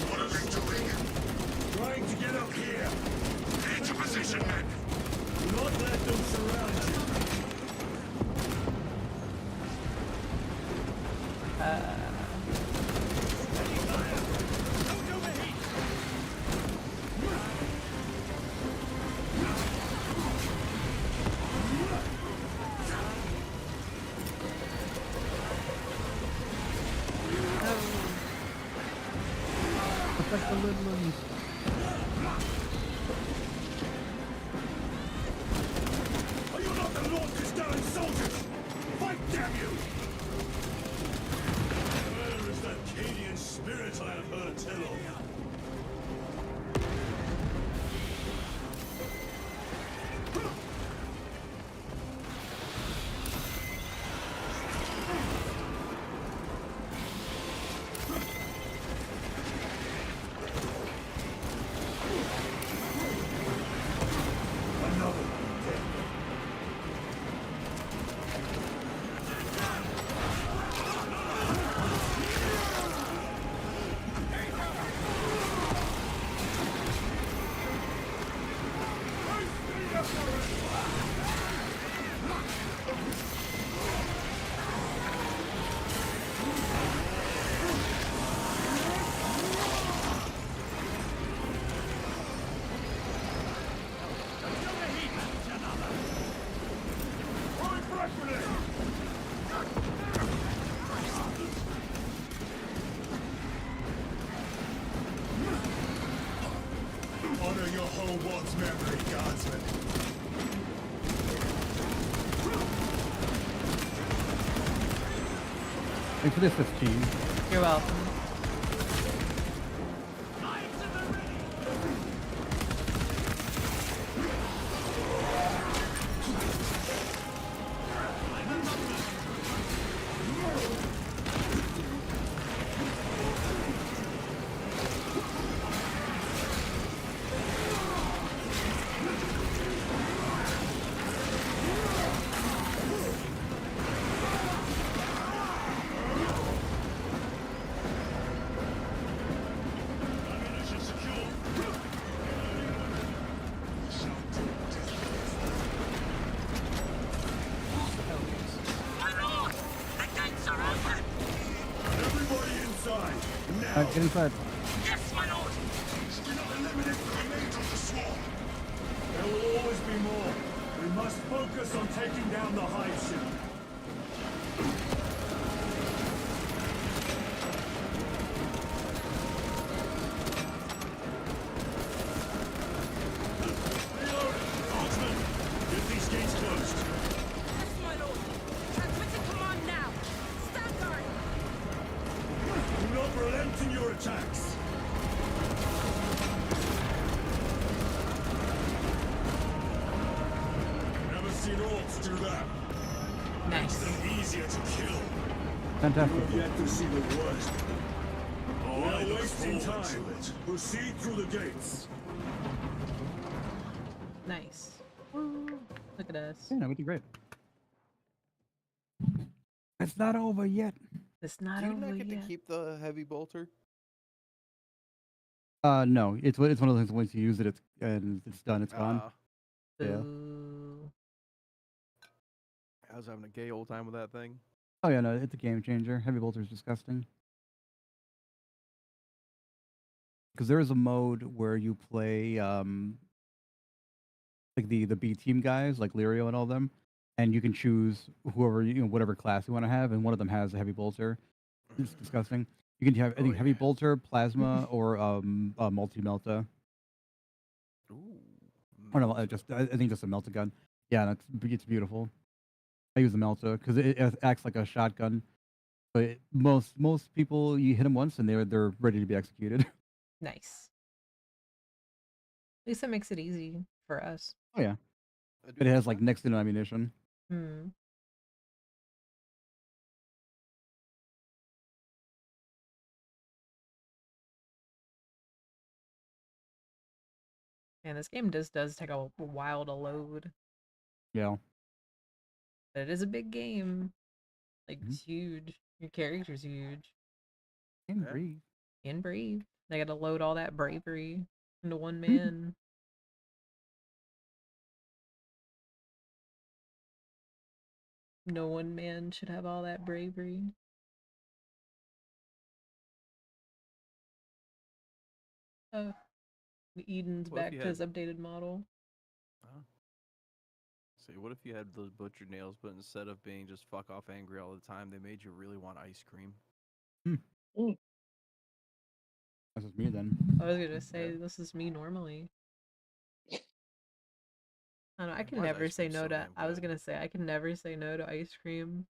What are they doing? Trying to get up here. Into position, men. Do not let them surround you. Protect the little ones. Are you not the Lord Castellan soldiers? Fight, damn you! Where is that Cadian spirit I have heard tell of? Honor your whole world's memory, guardsman. Thanks for this, 15. You're welcome. Ammunition secure. Everybody inside. Now. Get inside. Yes, my lord! must focus on taking down the hive ship. Get these gates closed. Yes, my lord. Transmitting command now. Stand guard. Do not relent in your attacks. Never seen orcs do that. Nice. Them easier to kill. Fantastic. You have yet to see the worst. We're wasting time. Proceed through the gates. Nice. Woo. Look at us. Yeah, no, we did great. It's not over yet. It's not Do you over not get yet. to keep the heavy bolter? No, it's one of those things. Once you use it, it's done. It's gone. Yeah. Boo. I was having a gay old time with that thing. Oh yeah, no, it's a game changer. Heavy bolter is disgusting. Because there is a mode where you play like the B team guys, like Lirio and all them, and you can choose whoever whatever class you want to have, and one of them has a heavy bolter. It's disgusting. You can have I think heavy bolter, plasma, or multi melta. Ooh. Or no, I think just a melta gun. Yeah, it's beautiful. I use the melta because it acts like a shotgun. But most people, you hit them once and they're ready to be executed. Nice. At least that makes it easy for us. Oh yeah, it has like next to no ammunition. Hmm. Man, this game does take a while to load, Yeah. but it is a big game. Like Mhm. it's huge. Your character's huge. And Yeah. breathe. And brave. They got to load all that bravery into one man. No one man should have all that bravery. Eden's What if back you to his had- updated model. See, what if you had those butcher nails, but instead of being just fuck off angry all the time, they made you really want ice cream? That's just me then. I was gonna say Yeah. this is me normally. I don't know, I can Why is never ice say cream no so to. damn I was good? gonna say I can never say no to ice cream.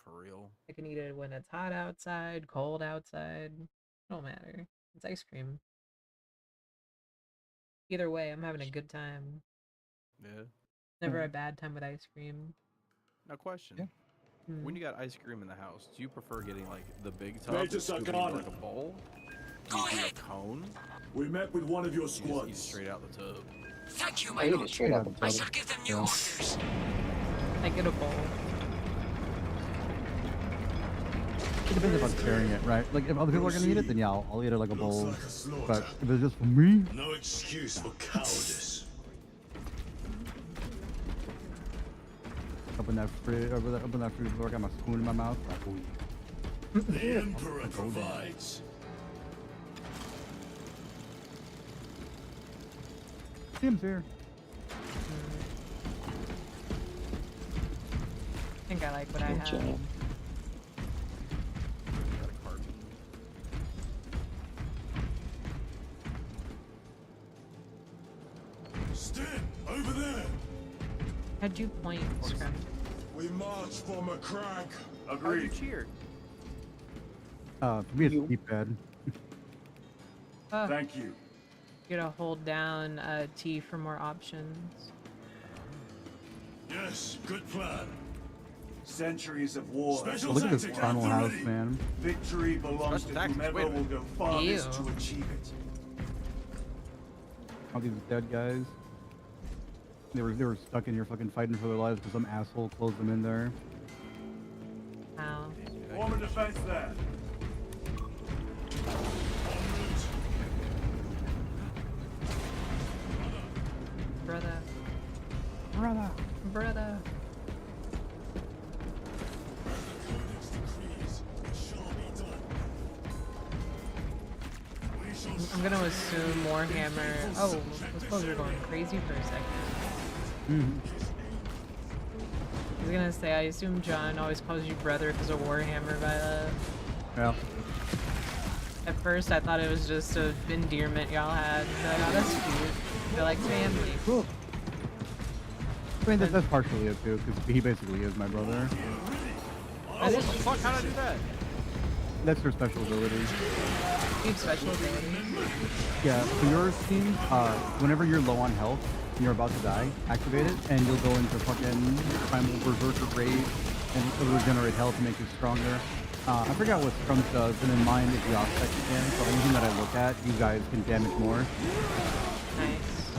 For real? I can eat it when it's hot outside, cold outside. Don't matter. It's ice cream. Either way, I'm having a good time. Yeah. Never a bad time with ice cream. Now, question. Yeah. When you got ice cream in the house, do you prefer getting like the big tub, Major and scooping it into, Sakana. like a bowl? Do Go you do ahead. a cone? We met with one of your You just eat it squads. straight out the tub. Thank you, I my eat it lord. straight out the I tub. shall give them new Yeah. orders. I get a bowl. It depends if I'm sharing it, right? Like if other people are gonna eat it, then yeah, I'll eat it like a Looks bowl. like a slaughter. But if it's just for me, No excuse for cowardice. open that fridge, open that fridge door, got my spoon in my mouth. Like, oh, yeah. The Emperor provides. Cheems here. I think I like what I have. Gotcha. Got a carbine. Stand over there. How'd you point, Scrum? We march for McCrag. How'd you Agreed. cheer? For me, it's You. D-pad. Thank you. You gotta hold down T for more options. Yes, good plan. Centuries of war. Oh, Special look at this tactic tunnel at the house, ready. man. Victory belongs Special to tactics, whomever wait a will minute. go farthest Ew. to achieve it. All these dead guys. They were stuck in here fucking fighting for their lives because some asshole closed them in there. Wow. Form a defense there. Brother. Brother. Brother. I'm gonna assume more hammer. Oh, I suppose we're going crazy for a second. Mhm. I was gonna say, I assume John always calls you brother because of Warhammer by that. Yeah. At first, I thought it was just a endearment y'all had. Like, oh, that's cute. They're like family. Cool. I mean, that's partially it too, because he basically is my brother. Oh, what the fuck? How'd I do that? That's your special ability. You have special abilities. Yeah, for your team, whenever you're low on health and you're about to die, activate it, and you'll go into fucking primal berserker rage, and it'll regenerate health and make you stronger. I forgot what Scrum does, and in mine is the offset again, so anything that I look at, you guys can damage more. Nice.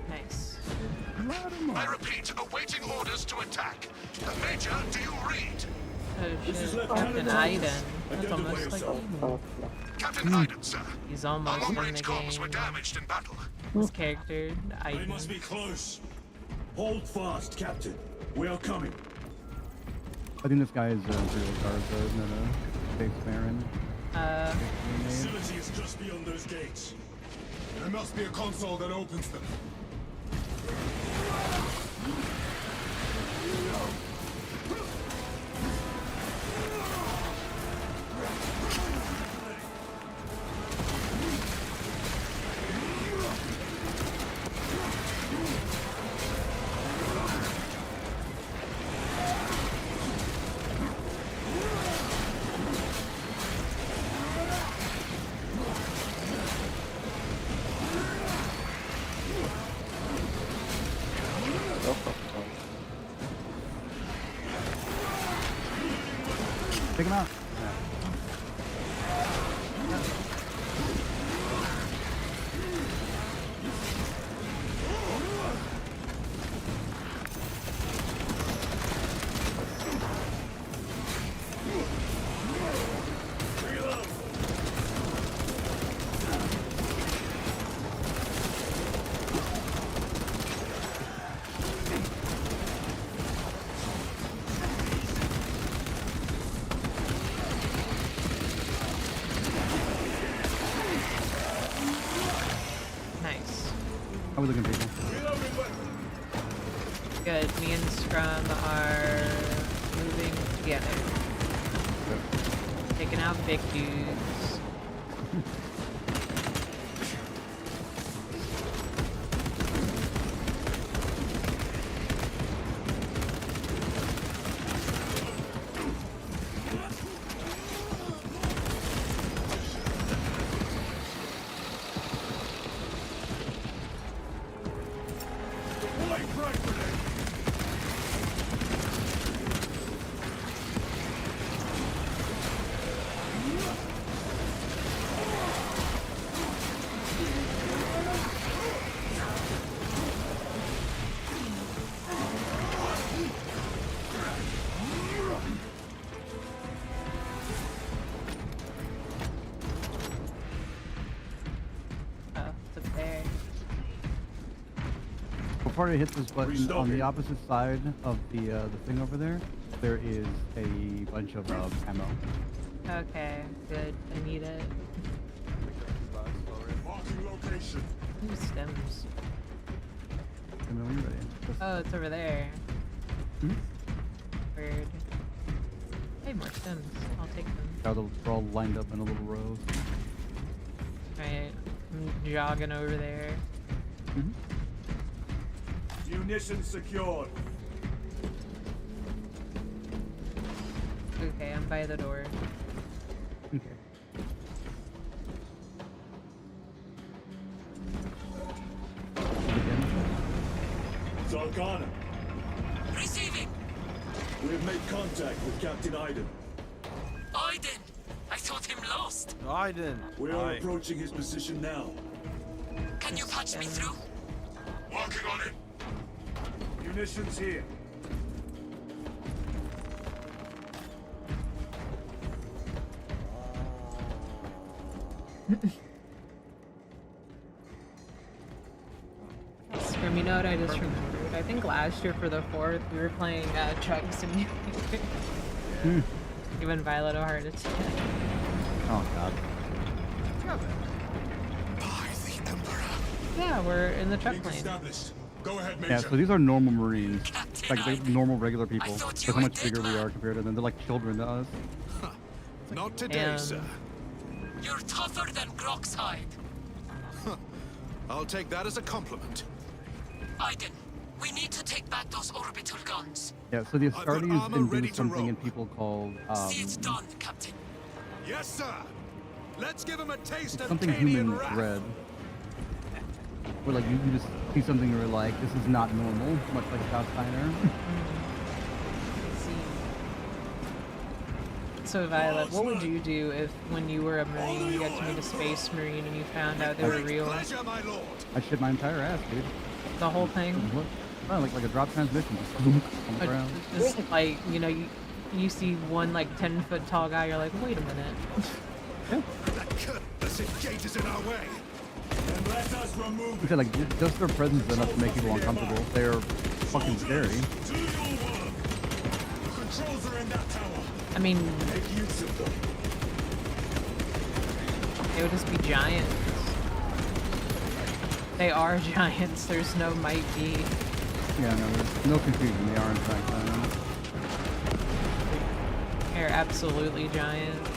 Nice. I repeat, awaiting orders to attack. Major, do you read? Oh This is shit, Lieutenant Captain Aiden. That's Identify almost like yourself. Eden. Captain Iden, sir. He's Our almost in the long-range comms were game. damaged in battle. His character, They Aiden. must be close. Hold fast, Captain. We are coming. I think this guy is Imperial Garza, not a Space Baron. Facility is just beyond those gates. There must be a console that opens them. Take him out. Nice. How we looking, people? Good. Me and Scrum are moving together. Taking out big dudes. Oh, it's up there. Before I hit this button, on Restocking. the opposite side of the thing over there, there is a bunch of ammo. Okay, good. I need it. Marking location. Ooh, stems. Let me know when you're ready. Just- Oh, it's over there. Hmm? Weird. Hey, more stems. I'll take them. They're all lined up in a little row. Alright. I'm jogging over there. Mhm. Munitions secured. Okay, I'm by the door. Okay. Zargana, Receiving! we have made contact with Captain Iden. Aiden! I thought him lost. Aiden. We are Aye. approaching his position now. Can you patch me through? Working on it. Munitions here. Scrum, you know what I just remembered? I think last year for the 4th, we were playing Truck Simulator. Hmm. Giving Violet a heart attack. Oh god. By the Emperor. Yeah, we're in the truck Link lane. established. Go ahead, Yeah, Major. so these are normal Marines. Captain Like they're Iden, normal, regular people. thought Look you how were much bigger dead, we man. are compared to them. They're like children to us. Not today, And- sir. You're tougher than Grok's hide. I'll take that as a compliment. Iden, we need to take back those orbital guns. Yeah, so the got Astartes armor ready induce to something in roll. people called See it's done, Captain. Yes, sir. Let's give him a taste of something Canian human wrath. dread. Where like you just see something and you're like, this is not normal, much like Scott Steiner. So Violet, what would you do if when you were a Marine, you got to meet a Space Marine and you found out they were With real? pleasure, my lord. I shit my entire ass, dude. The whole thing? What? Oh, like a drop transmission, just boom, on the ground. Just like, you know, you see one like 10-foot tall guy, you're like, wait a minute. That cursed gate is in our way. Then let us remove Because like just their presence is enough to make people uncomfortable. They're fucking scary. it. Do your work. The controls are in that tower. I mean, Make use of them. they would just be giants. They are giants, there's no might be. Yeah, no, there's no confusion. They are in fact They're absolutely giants.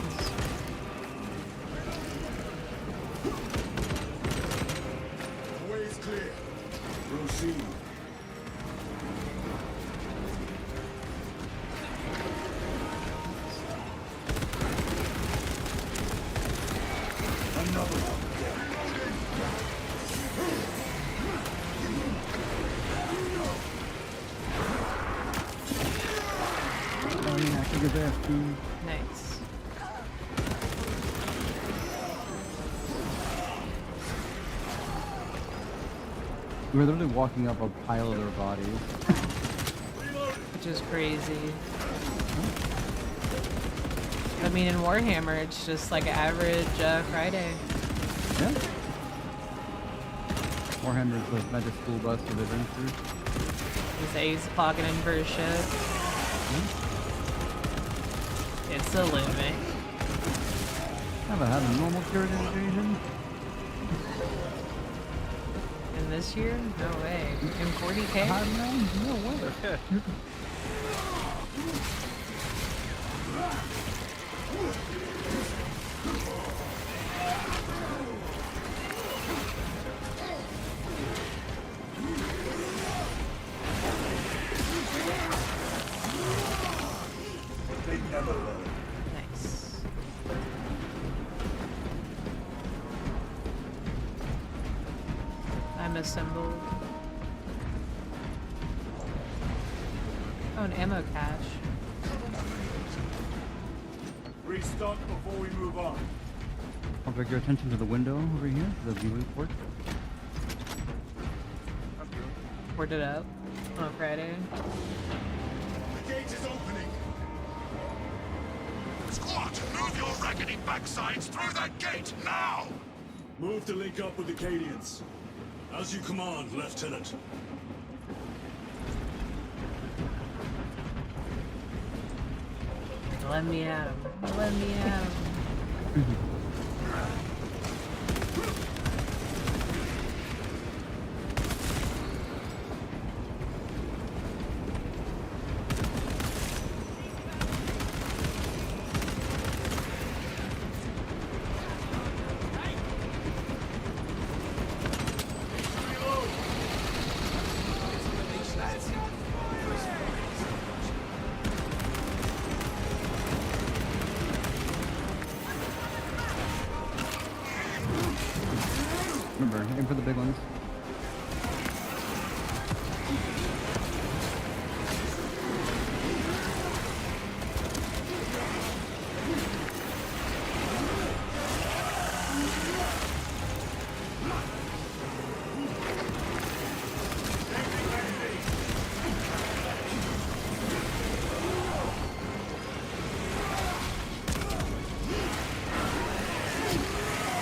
The way is clear. Proceed. Another one. Oh yeah, kick his ass, dude. Nice. We were literally walking up a pile of their bodies. Which is crazy. I mean, in Warhammer, it's just like average Friday. Yeah. Warhammer's the magic school bus of adventures. He's Ace clocking in for his ship. It's a living. Haven't had a normal Puritan invasion. And this year? No way. In 40k? No way. They never learn. Nice. I'm assembled. Oh, an ammo cache. Restock before we move on. I'll direct your attention to the window over here, the viewing port. Poured it up on Friday. The gate is opening. Squad, move your raggedy backsides through that gate now! Move to link up with the Cadians. As you command, Lieutenant. Let me at him. Let me at him. Remember, aim for the big ones.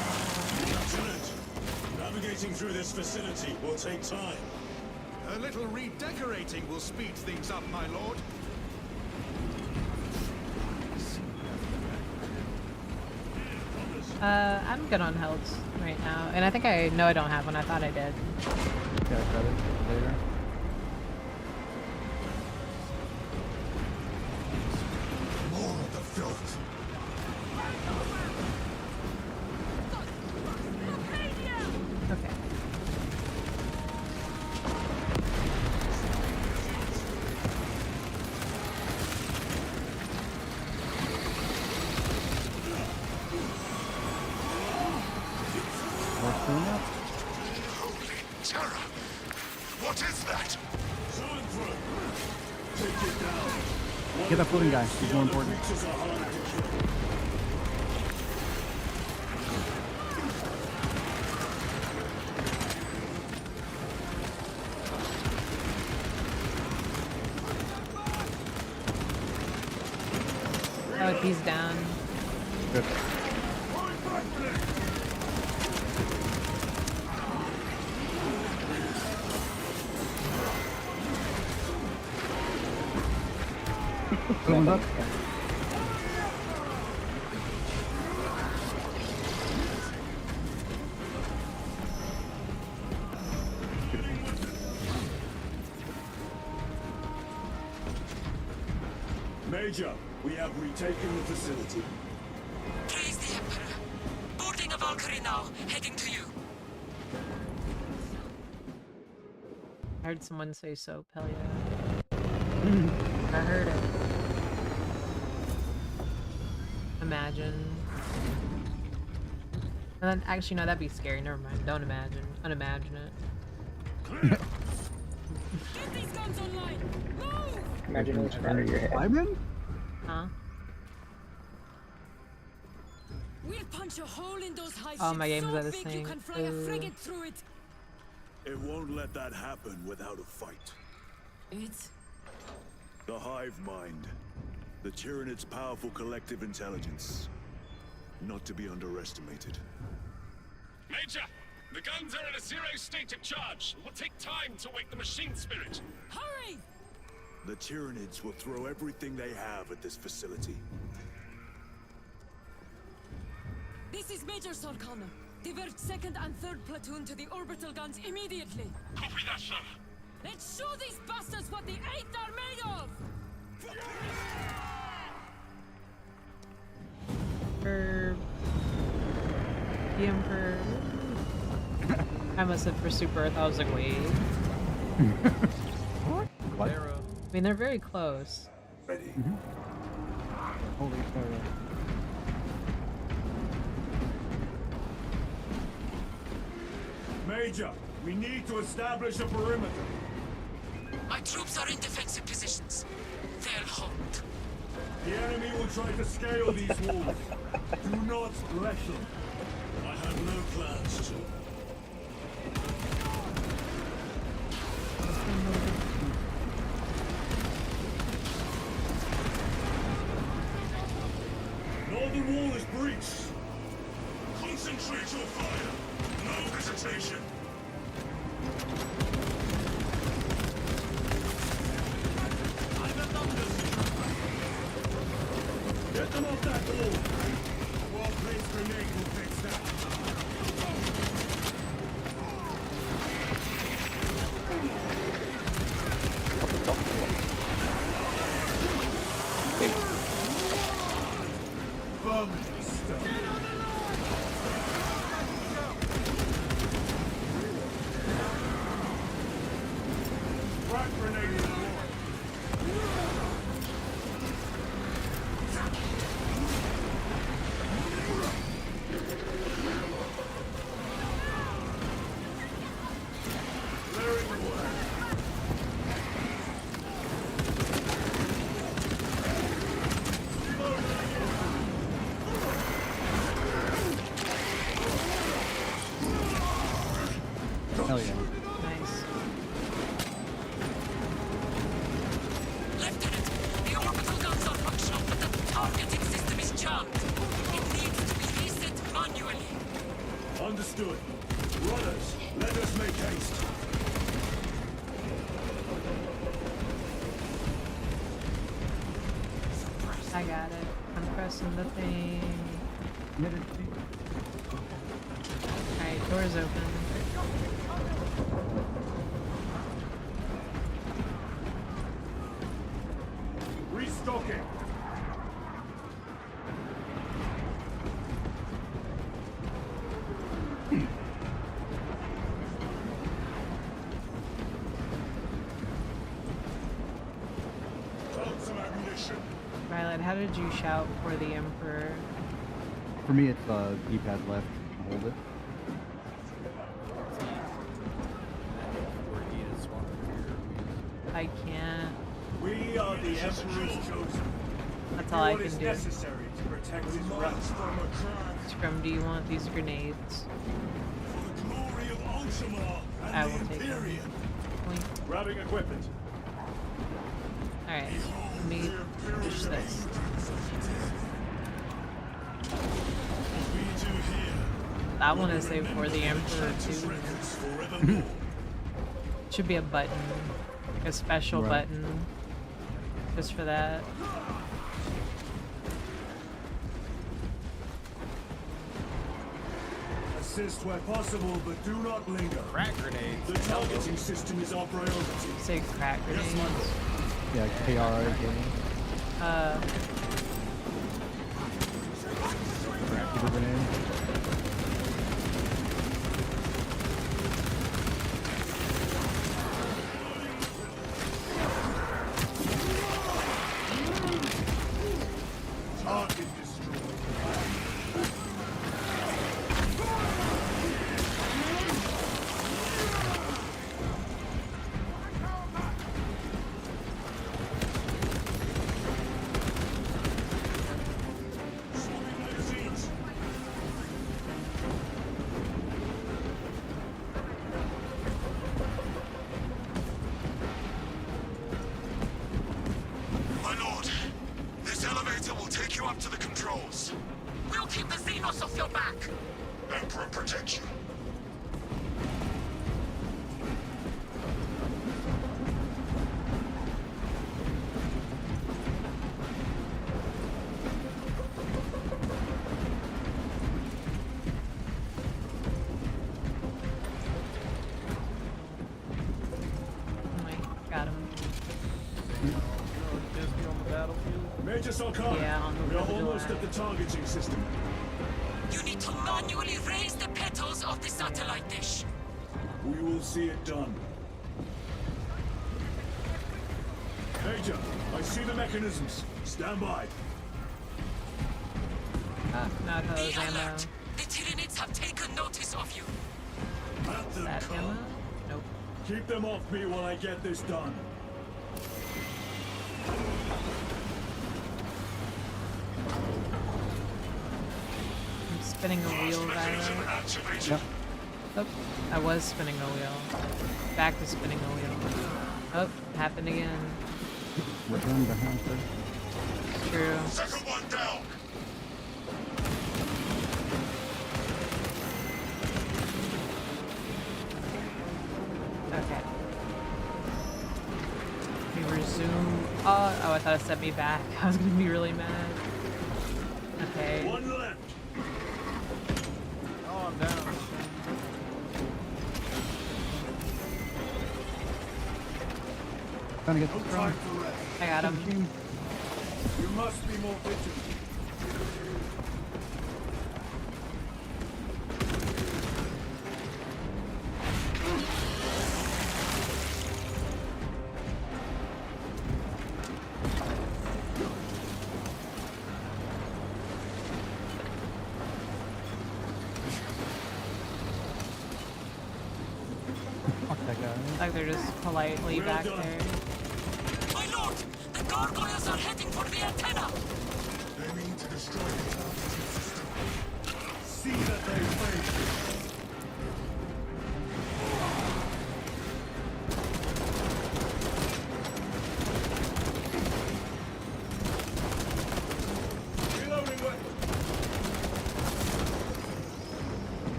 Lieutenant, navigating through this facility will take time. A little redecorating will speed things up, my lord. I'm good on health right now, and I think I know I don't have one. I thought I did. Yeah, got it later. More of the filth. Okay. More cleanup? Holy terror! What is that? Take it down. Get that floating guy. He's more important. Creatures are hard to kill. Oh, he's down. Good. Someone's up. Major, we have retaken the facility. Praise the Emperor. Boarding a Valkyrie now, heading to you. I heard someone say soap. Hell yeah. I heard it. Imagine. And then, actually, no, that'd be scary. Never mind. Don't imagine. Unimagine it. Get these guns online. Move! Imagine what's in front of your head. Lyman? Huh? We'll punch a hole in those high Oh, my ships game's so at this big you thing. can fly a Ooh. frigate through it. It won't let that happen without a fight. It's The hive mind. The Tyranid's powerful collective intelligence. Not to be underestimated. Major, the guns are in a zero state of charge. It will take time to wake the machine spirit. hurry! The Tyranids will throw everything they have at this facility. This is Major Solkana. Divert 2nd and 3rd platoon to the orbital guns immediately. Copy that, sir. Let's show these bastards what the 8th are made of! For the Emperor. I must have for Super Earth. I was like, wait. What? Arrow. I mean, they're very close. Ready. Holy terror. Major, we need to establish a perimeter. My troops are in defensive positions. They'll hold. The enemy will try to scale these walls. Do not let them. I have no plans to. Northern wall is breached. Concentrate your fire. No hesitation. Get them off that wall. Well-placed grenade will fix that. Permanent stuff. Frag grenade in the wall. Clearing the way. Hell yeah. Nice. Lieutenant, the orbital guns are functional, but the targeting system is jammed. It needs to be reset manually. Understood. Runners, let us make haste. Pressing the thing. Committed to. Alright, door's open. Restocking. Got some ammunition. Violet, how did you shout for the Emperor? For me, it's D-pad left. Hold it. Where he is swap here. I can't. We are the Emperor's chosen. That's all I What can is do. necessary to protect his realm from a crime. Scrum, do you want these grenades? For the glory of Ultramar and I the will take them. Imperium. Boink. Grabbing equipment. Alright, let me push this. That one is saved for the Emperor too. Should be a button, like a special Right. button, just for that. Assist where possible, but do not linger. Crack grenades. The targeting system is our priority. Say crack grenades. Yeah, KR is the Crack grenade. Target destroyed. Swapping magazines. My lord, this elevator will take you up to the controls. We'll keep the Xenos off your back. Emperor protect you. Oh my, got him. Disney on the battlefield. Major Sarkar, Yeah, on the we are July. almost at the targeting system. You need to manually raise the petals of the satellite dish. We will see it done. Major, I see the mechanisms. Stand by. Ah, not Be those ammo. alert. The Tyranids have taken notice of you. Let them That come. ammo? Nope. Keep them off me while I get this done. I'm spinning a wheel, Violet. Activated. Yep. Oh, I was spinning a wheel. Back to spinning a wheel. Oh, happened again. Return to hamster. True. Second one down. Okay. We resume. Oh, I thought it sent me back. I was gonna be really mad. Okay. One left. Oh, I'm down. Trying to get No this time strong. for rest. I got him. You must be more vigilant. Fuck that guy. Like they're just politely Well back done. there. My lord, the gargoyles are heading for the antenna. They mean to destroy the targeting system. See that they fail. Reloading weapon.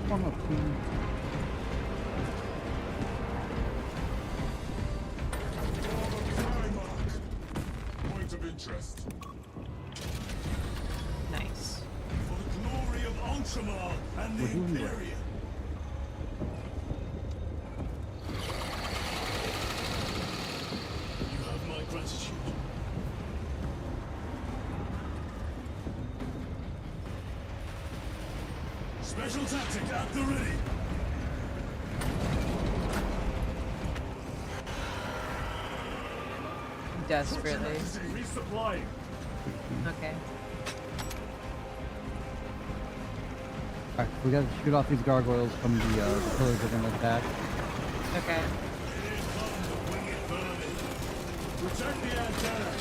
Form up team. Time mark. Point of interest. and the We're doing Imperium. great. You have my gratitude. Special tactic at the ready. Desperately. Resupplying. Okay. Alright, we gotta shoot off these gargoyles from the pillars they're gonna attack. Okay. Here comes the winged vermin. Protect the antenna.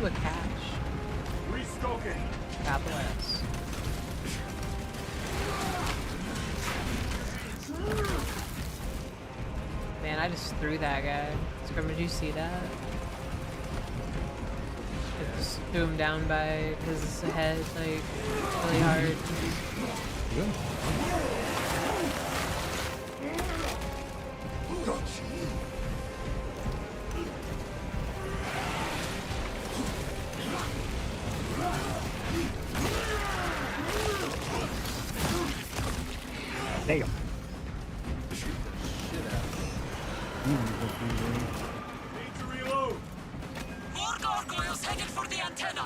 Ooh, a cache. Restocking. God bless. Man, I just threw that guy. Scrum, did you see that? I just threw him down by his head, like, really hard. Good. Damn. Shit out. Need to reload. More gargoyles headed for the antenna.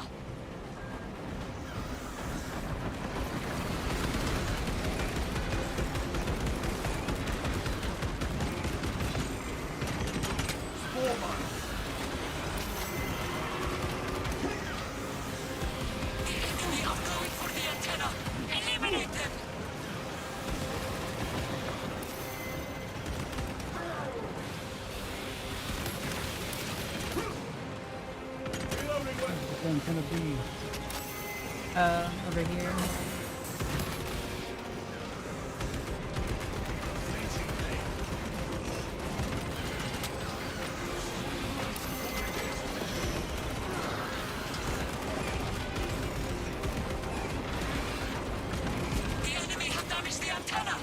The enemy are going for the antenna. Eliminate them. Reloading weapon. Which one's gonna be? Over here. The enemy have damaged the antenna.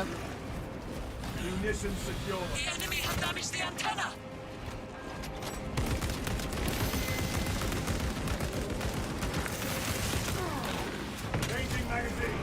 Oh, Munitions secure. The enemy have damaged the antenna. Changing magazine.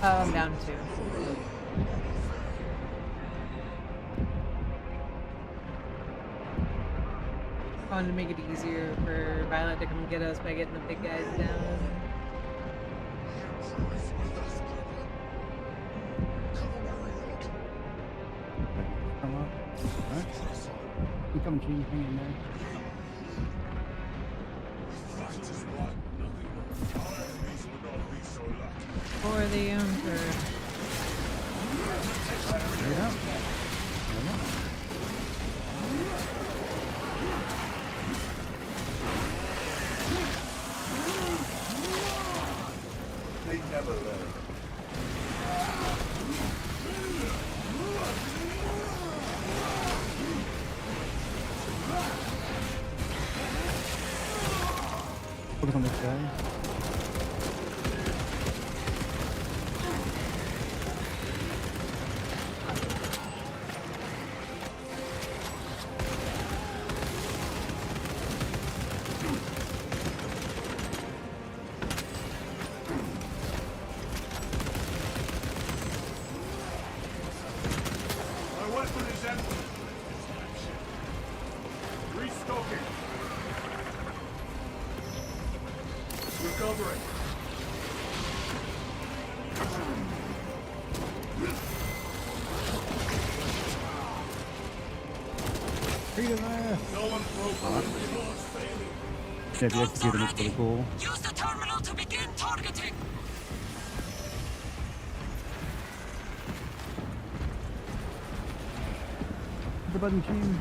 I'm down two. I wanted to make it easier for Violet to come get us by getting the big guys down. Come up. Alright. You come, Cheems, hang in there. For the Emperor. There you go. There you go. They never learn. Focus on this guy. Beat his ass. No one broke the Lord's failing. Yeah, the executor looks pretty cool. Use the terminal to begin targeting. The button team.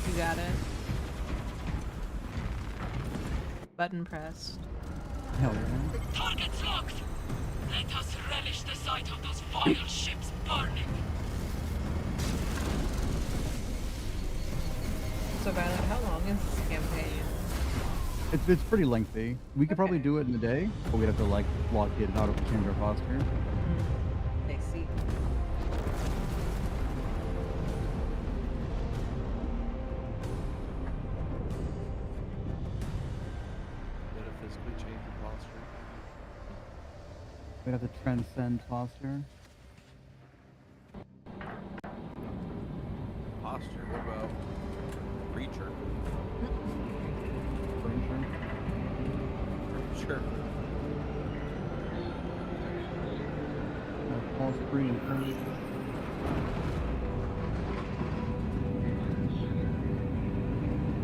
You got it. Button pressed. Hell yeah. Target's locked. Let us relish the sight of those vile ships burning. So, Violet, how long is this campaign? It's pretty lengthy. We could probably do it in a day, but we'd have to like lock it and auto change our posture. I see. Metaphysically change your posture. We'd have to transcend posture. Posture. What about preacher? Sure. Pulse free and free.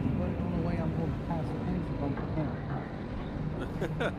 The only way I'm going to pass the things is on the camera.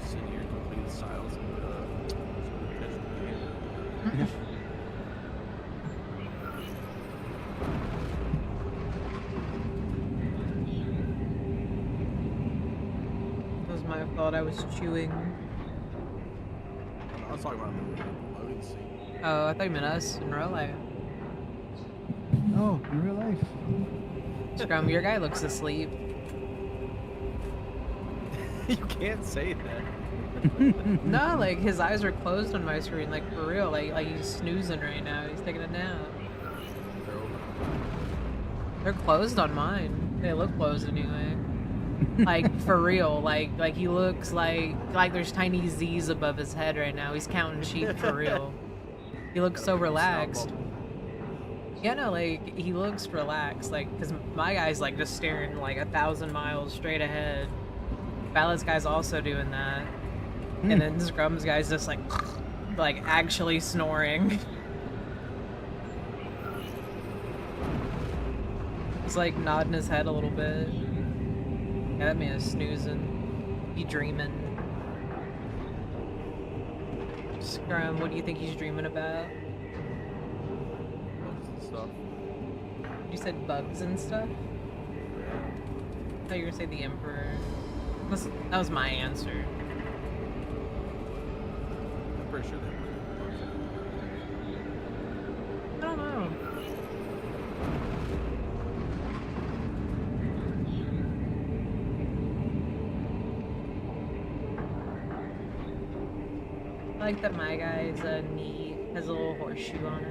Sitting here in complete silence and catch the game. It was my fault. I was chewing. I was talking about the loading scene. Oh, I thought you meant us in real life. Oh, in real life. Scrum, your guy looks asleep. You can't say that. No, like his eyes are closed on my screen, like for real. Like he's snoozing right now. He's taking a nap. They're closed on mine. They look closed anyway. Like for real. Like he looks like there's tiny Z's above his head right now. He's counting sheep for real. He looks so relaxed. Yeah, no, like he looks relaxed. Like, cause my guy's like just staring like 1,000 miles straight ahead. Violet's guy's also doing that. And then Scrum's guy's just like actually snoring. He's like nodding his head a little bit. Yeah, that man is snoozing. He dreaming. Scrum, what do you think he's dreaming about? Bugs and stuff. You said bugs and stuff? I thought you were gonna say the Emperor. That was my answer. I'm pretty sure they were bugs. I don't know. I like that my guy's knee has a little horseshoe on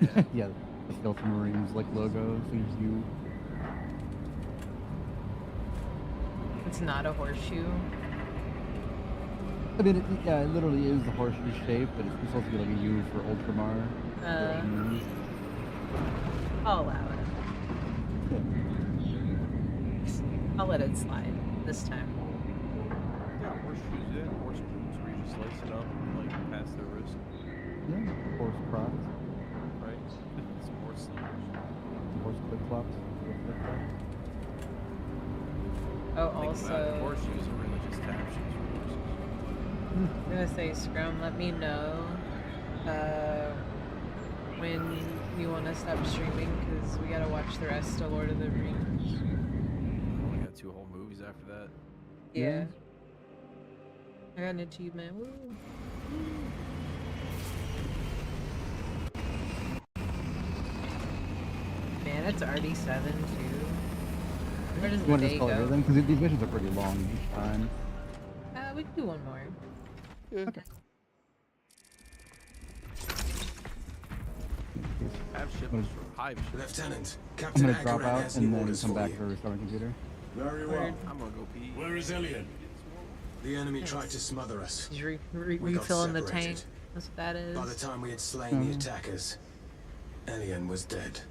it. Yeah, the Skeleton Marines like logo seems you. It's not a horseshoe. I mean, yeah, it literally is the horseshoe shape, but it's supposed to be like a U for Ultramar. I'll allow it. I'll let it slide this time. Yeah, horseshoes, yeah. Horse boots where you just lace it up like past their wrist. Yeah, horse crocs, Right? Some horse slippers. horse flip-flops. Oh, Think about it, also, horseshoes are really just tap shoes for horses. I'm gonna say, Scrum, let me know when you want to stop streaming, because we gotta watch the rest of Lord of the Rings. I only got 2 whole movies after that. Yeah. I got an achievement. Woo. Man, it's already 7 too. Where does You the want to day just call it go? everything? Because these missions are pretty long each time. We can do one more. Okay. Have shipments for hive shit. Lieutenant, I'm Captain gonna drop Agaran out has and new then orders come for back you. to restart my computer. Very well. I'm gonna go pee. Where is Elian? The enemy tried to smother us. He's We got refilling the separated. tank. That's what that is. By the time we had slain the attackers, Elian was dead.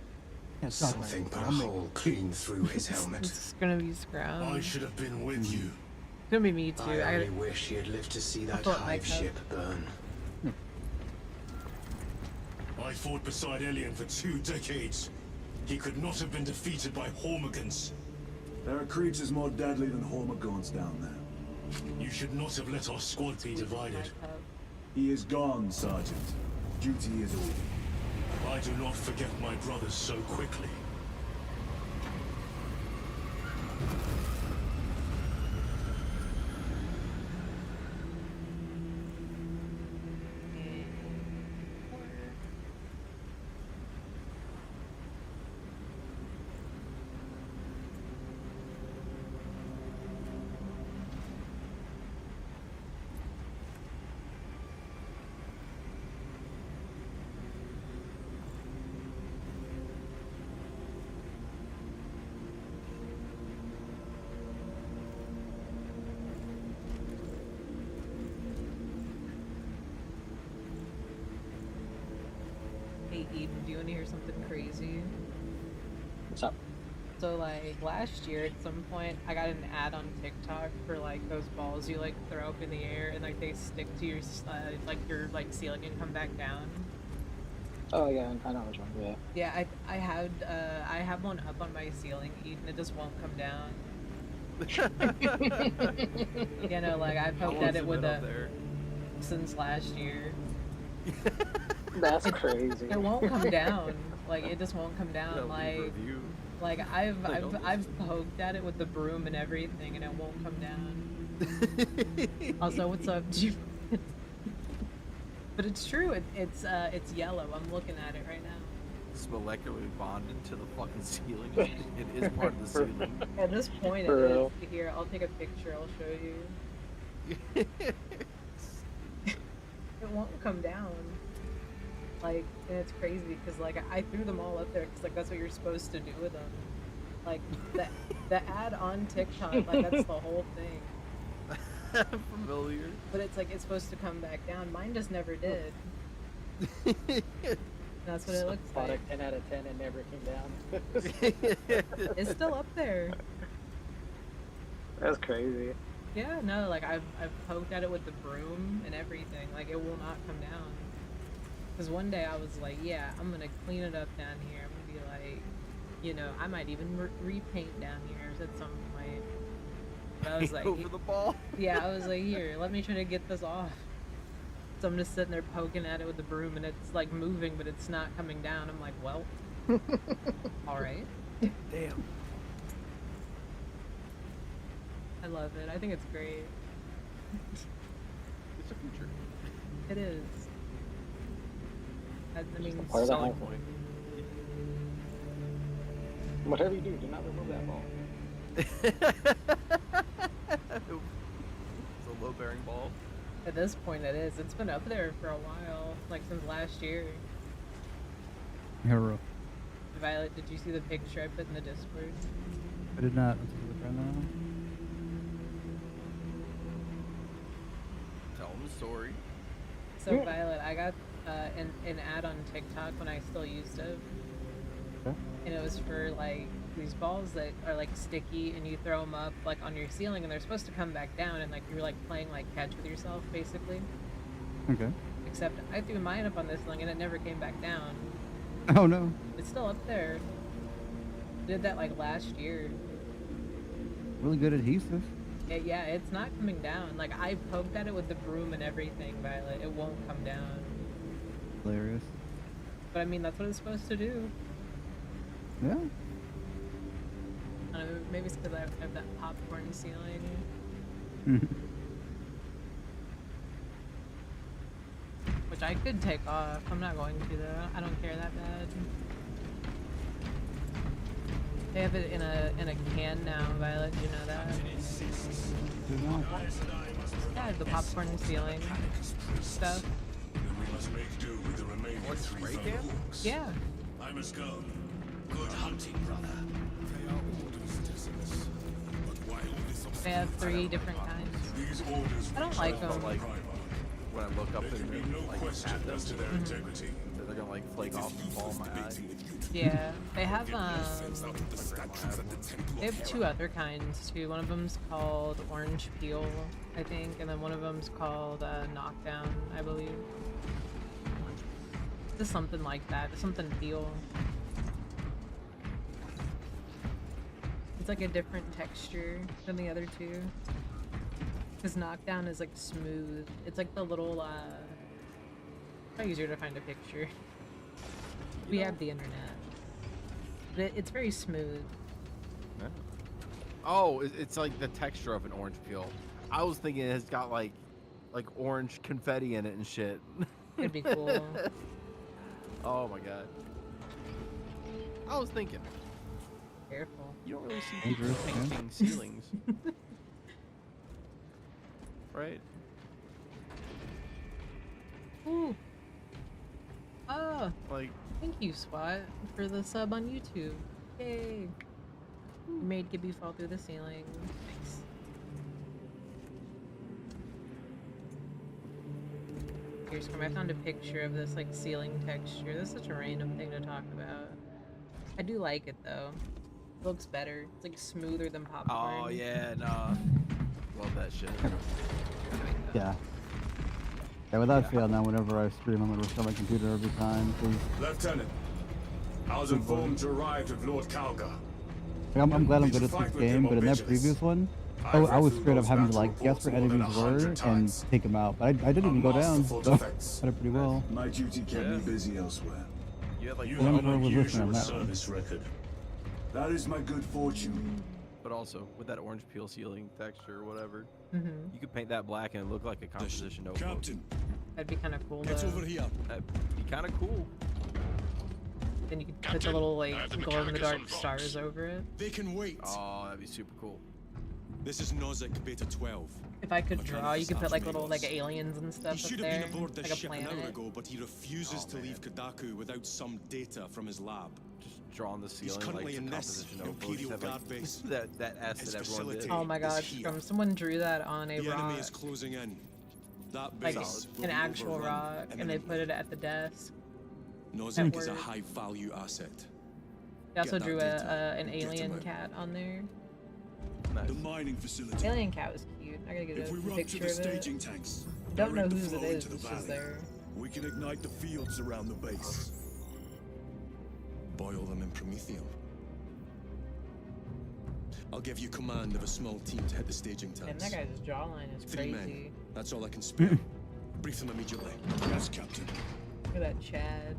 Yeah, it's not my Something put a helmet. hole clean through his helmet. It's gonna be scrum. I should have been with you. It's gonna be me too. I I only gotta... wish he had lived to see that fill up my hive cup. ship burn. I fought beside Elian for 2 decades. He could not have been defeated by Hormigans. There are creatures more deadly than Hormigons down there. You should not have let our squad be divided. He is gone, Sergeant. Duty is over. I do not forget my brothers so quickly. Hey Eden, do you want to hear something crazy? What's up? So like last year at some point I got an ad on TikTok for like those balls you like throw up in the air and like they stick to your your ceiling and come back down. Oh yeah, I know which one. Yeah. Yeah, I have one up on my ceiling, Eden. It just won't come down. You know, like I poked at it with a since last year. That's crazy. It won't come down. Like it just won't come down. That'll leave a Like review. like I've poked at it with the broom and everything, and it won't come down. Also, what's up? But it's true. It's yellow. I'm looking at it right now. It's molecularly bonded to the fucking ceiling. It is part of the ceiling. At this point, it For is. real. Here, I'll take a picture. I'll show you. It won't come down. Like, and it's crazy because like I threw them all up there because like that's what you're supposed to do with them. Like the ad on TikTok, like that's the whole thing. Familiar. But it's like it's supposed to come back down. Mine just never did. That's what it looks like. Product 10 out of 10 and never came down. It's still up there. That's crazy. Yeah, no, like I've poked at it with the broom and everything. Like it will not come down. Because one day I was like, yeah, I'm gonna clean it up down here. I'm gonna be like, you know, I might even repaint down here at some point. But I was like, Over the ball. yeah, I was like, here, let me try to get this off. So I'm just sitting there poking at it with the broom, and it's like moving, but it's not coming down. I'm like, well, all right. Damn. I love it. I think it's great. It's a future. It is. I mean, Part of the Selling hype. point. Whatever you do not remove that ball. It's a low-bearing ball. at this point it is. It's been up there for a while, like since last year. Hero. Violet, did you see the picture I put in the Discord? I did not. Let's look right now. Tell them the story. So Violet, I got an ad on TikTok when I still used it. Okay. And it was for like these balls that are like sticky and you throw them up like on your ceiling and they're supposed to come back down and like you're like playing like catch with yourself basically. Okay. Except I threw mine up on this thing and it never came back down. Oh no. It's still up there. Did that like last year. Really good adhesive. Yeah, it's not coming down. Like I poked at it with the broom and everything, Violet. It won't come down. Hilarious. But I mean, that's what it's supposed to do. Yeah. I don't know, maybe it's because I have that popcorn ceiling. I could take off. I'm not going to though. I don't care that bad. They have it in a can now, Violet. Do you know that? Yeah, the popcorn ceiling stuff. We must make do with the remaining three folks. Yeah. I must go. Good hunting, brother. They are orders, Decimus. But while this They have 3 different kinds. these orders I don't like them. Like when I look up there can be and no like question at them, as to their integrity. they're gonna like flake off and fall in my eye. Yeah, they have they have 2 other kinds too. One of them's called orange peel, I think, and then one of them's called knockdown, I believe. Just something like that, something peel. It's like a different texture than the other 2. Because knockdown is like smooth. It's like the little probably easier to find a picture. We have the internet. But it's very smooth. Yeah. Oh, it's like the texture of an orange peel. I was thinking it's got like orange confetti in it and shit. It'd be cool. Oh my god. I was thinking. Careful. You don't really see people painting ceilings. Right? Ooh. Oh. Like, thank you, SWAT, for the sub on YouTube. Yay. You made Gibby fall through the ceiling. Nice. Here's come. I found a picture of this like ceiling texture. This is such a random thing to talk about. I do like it though. It looks better. It's like smoother than popcorn. oh yeah, nah. Love that shit. Yeah. Yeah, without fail now, whenever I stream, I'm gonna restart my computer every time. Lieutenant, I was informed you arrived with Lord Calgar. I'm glad I'm good at this game, but in that previous one, I was straight up having to like guess where enemies were and take them out. But I didn't even go down, so I did pretty well. My duty kept me busy elsewhere. You had like You Yeah, have I an was listening on unusual that one. service record. That is my good fortune. But also, with that orange peel ceiling texture or whatever, Mm-hmm. you could paint that black and it look like a composition notebook. Captain, That'd be kind of cool Get though. over here. That'd be kind of cool. Then you could put the Captain, little like I have the glow in the Mechanicus dark on stars Vox. over it. They can wait. Oh, that'd be super cool. This is Nozick Beta 12. If I could Mechanicus draw, you could put like little like Archimagos. aliens and He stuff should up have there, been aboard this like a ship an hour planet. ago, but he refuses to leave Kadaku without some data from his lab. Just drawing the ceiling currently like in a this composition notebook. Imperial Just have, Guard base. that S His that everyone did. facility. Oh my is god, here. someone drew that on a The rock, enemy is closing in. That like base will an be actual overrun rock, and they imminently. put it at the desk. Nozick is a work. high-value asset. They also Get that drew data. an Get alien him out. cat on there. Nice. The mining facility. Alien cat was cute. I gotta get If we a rupture picture the of it. staging tanks, Don't know direct the whose it flow is. into the It's just valley. there. We can ignite the fields around the base. Boil them in promethium. I'll give you command of a small team to hit the staging And tanks. that guy's jawline is 3 crazy. men. That's all I can spare. Brief them immediately. Yes, Captain. Look at that Chad.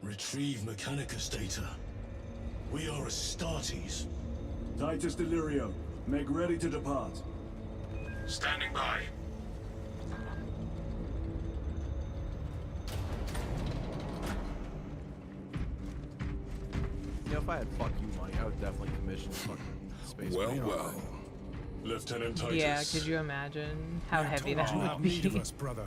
retrieve Mechanicus data. We are Astartes. Titus Delirio, make ready to depart. Standing by. You know, if I had fuck you money, I would definitely commission fucking space. Well, Marine well. armor. Lieutenant Titus. Yeah, could you imagine how heavy that would be? brother.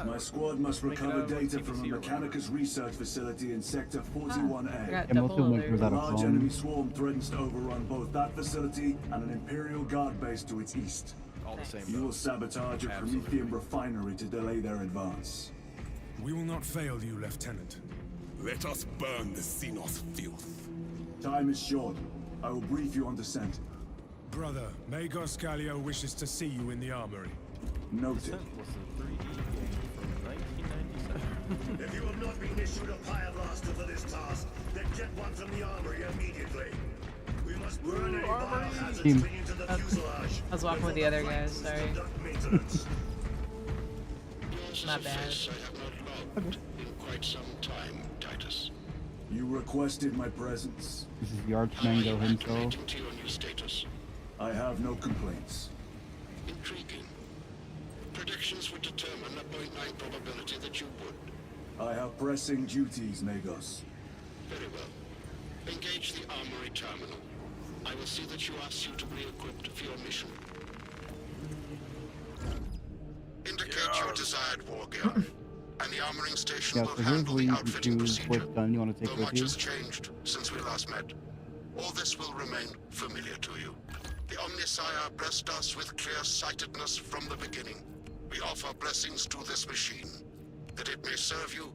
My squad must Make it recover out of data from a TBC or whatever. Mechanicus research facility in Sector I 41A. got Yeah, most double people make sure alerts. that A it's large wrong. enemy swarm threatens to overrun both that facility and an Imperial Guard base to its east. All the same. You though. will sabotage a Absolutely. Promethium refinery to delay their advance. We will not fail you, Lieutenant. Let us burn the Xenos filth. Time is short. I will brief you on descent. Brother, Magos Gallio wishes to see you in the armory. Noted. Descent was a 3D game from 1997. If you have not been issued a fire blaster for this task, then get one from the armory immediately. We must burn any biohazards Team. clinging to the fuselage. I was walking with the other guys, before the sorry. flight conduct maintenance. Not bad. I have not logged in quite some time, Titus. You requested my presence. This is the How are Archmango you himself. acclimating to your new status? I have no complaints. Intriguing. Predictions would determine a 0.9 probability that you would. I have pressing duties, Magos. Very well. Engage the armory terminal. I will see that you are suitably equipped for your mission. Indicate your desired war gear, and the armoring station Yeah, will so here's handle where the you outfitting can choose procedure. what gun you want to take Though with much you. has changed since we last met, all this will remain familiar to you. The Omnisire blessed us with clear-sightedness from the beginning. We offer blessings to this machine, that it may serve you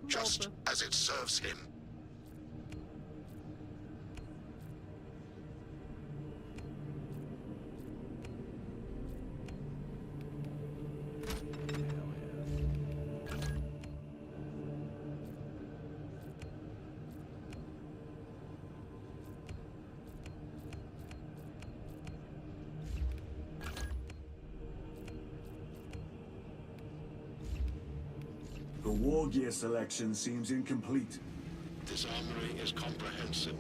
just as it serves him. The war gear selection seems incomplete. This armory is comprehensive,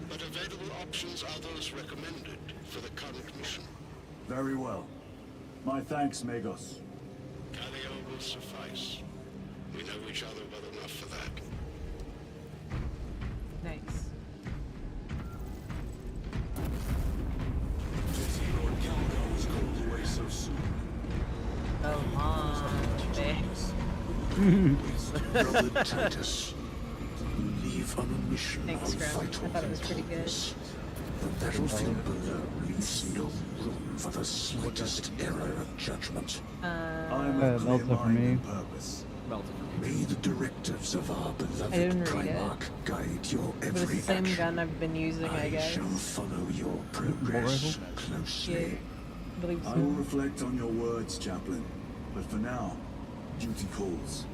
but available options are those recommended for the current mission. Very well. My thanks, Magos. Calio will suffice. We know each other well enough for that. Nice. Lord Calgo was called away so soon. Oh, on, babe. Brother Titus, you leave on a mission Thanks, of Scrum. I vital thought it was pretty good. importance. The battlefield below leaves no room for the slightest error of judgment. I'm of clear Delta for mind me. and purpose. May the directives of our beloved didn't read it. Primarch guide your But it's every the same action. gun I've been using, I guess. shall follow your progress closely. Yeah, I believe I will so. reflect on your words, Chaplain. But for now, duty calls.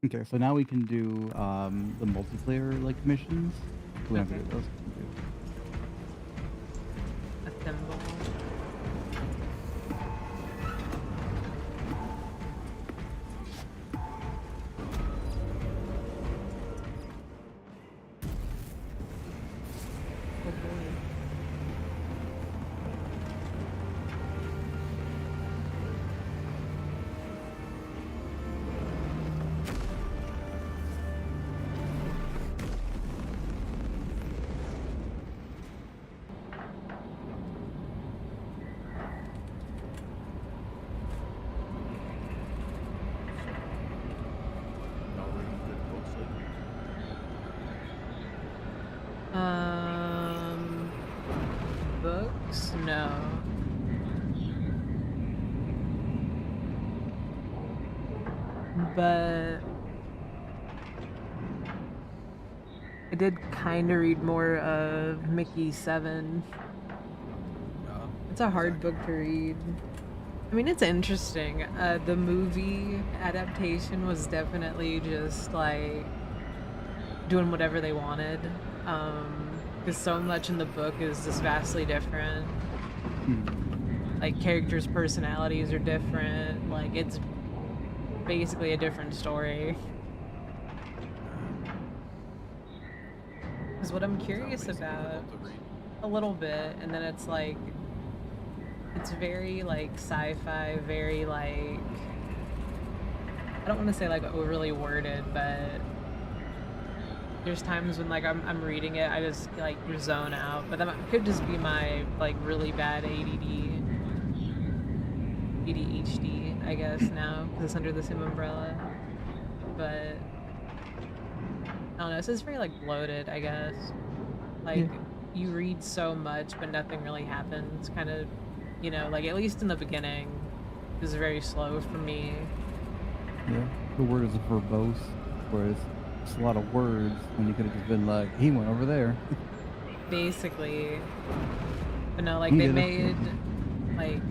Okay, so now we can do the multiplayer like missions. We don't have to Okay. do those. A thimble. Oh boy. Books? No. But I did kind of read more of Mickey 7. It's a hard book to read. I mean, it's interesting. The movie adaptation was definitely just like doing whatever they wanted. Because so much in the book is just vastly different. Like, characters' personalities are different. Like, it's basically a different story. Because what I'm curious about, a little bit, and then it's like, it's very like sci-fi, very like, I don't want to say like overly worded, but there's times when like I'm reading it, I just like zone out. But that could just be my like really bad ADHD, I guess now, because it's under the same umbrella. But I don't know, it's just very like bloated, I guess. Like you read so much, but nothing really happens. Kind of, you know, like at least in the beginning, it was very slow for me. Yeah, the word is verbose, whereas it's a lot of words when you could have just been like, he went over there. Basically. But no, like He they did it. made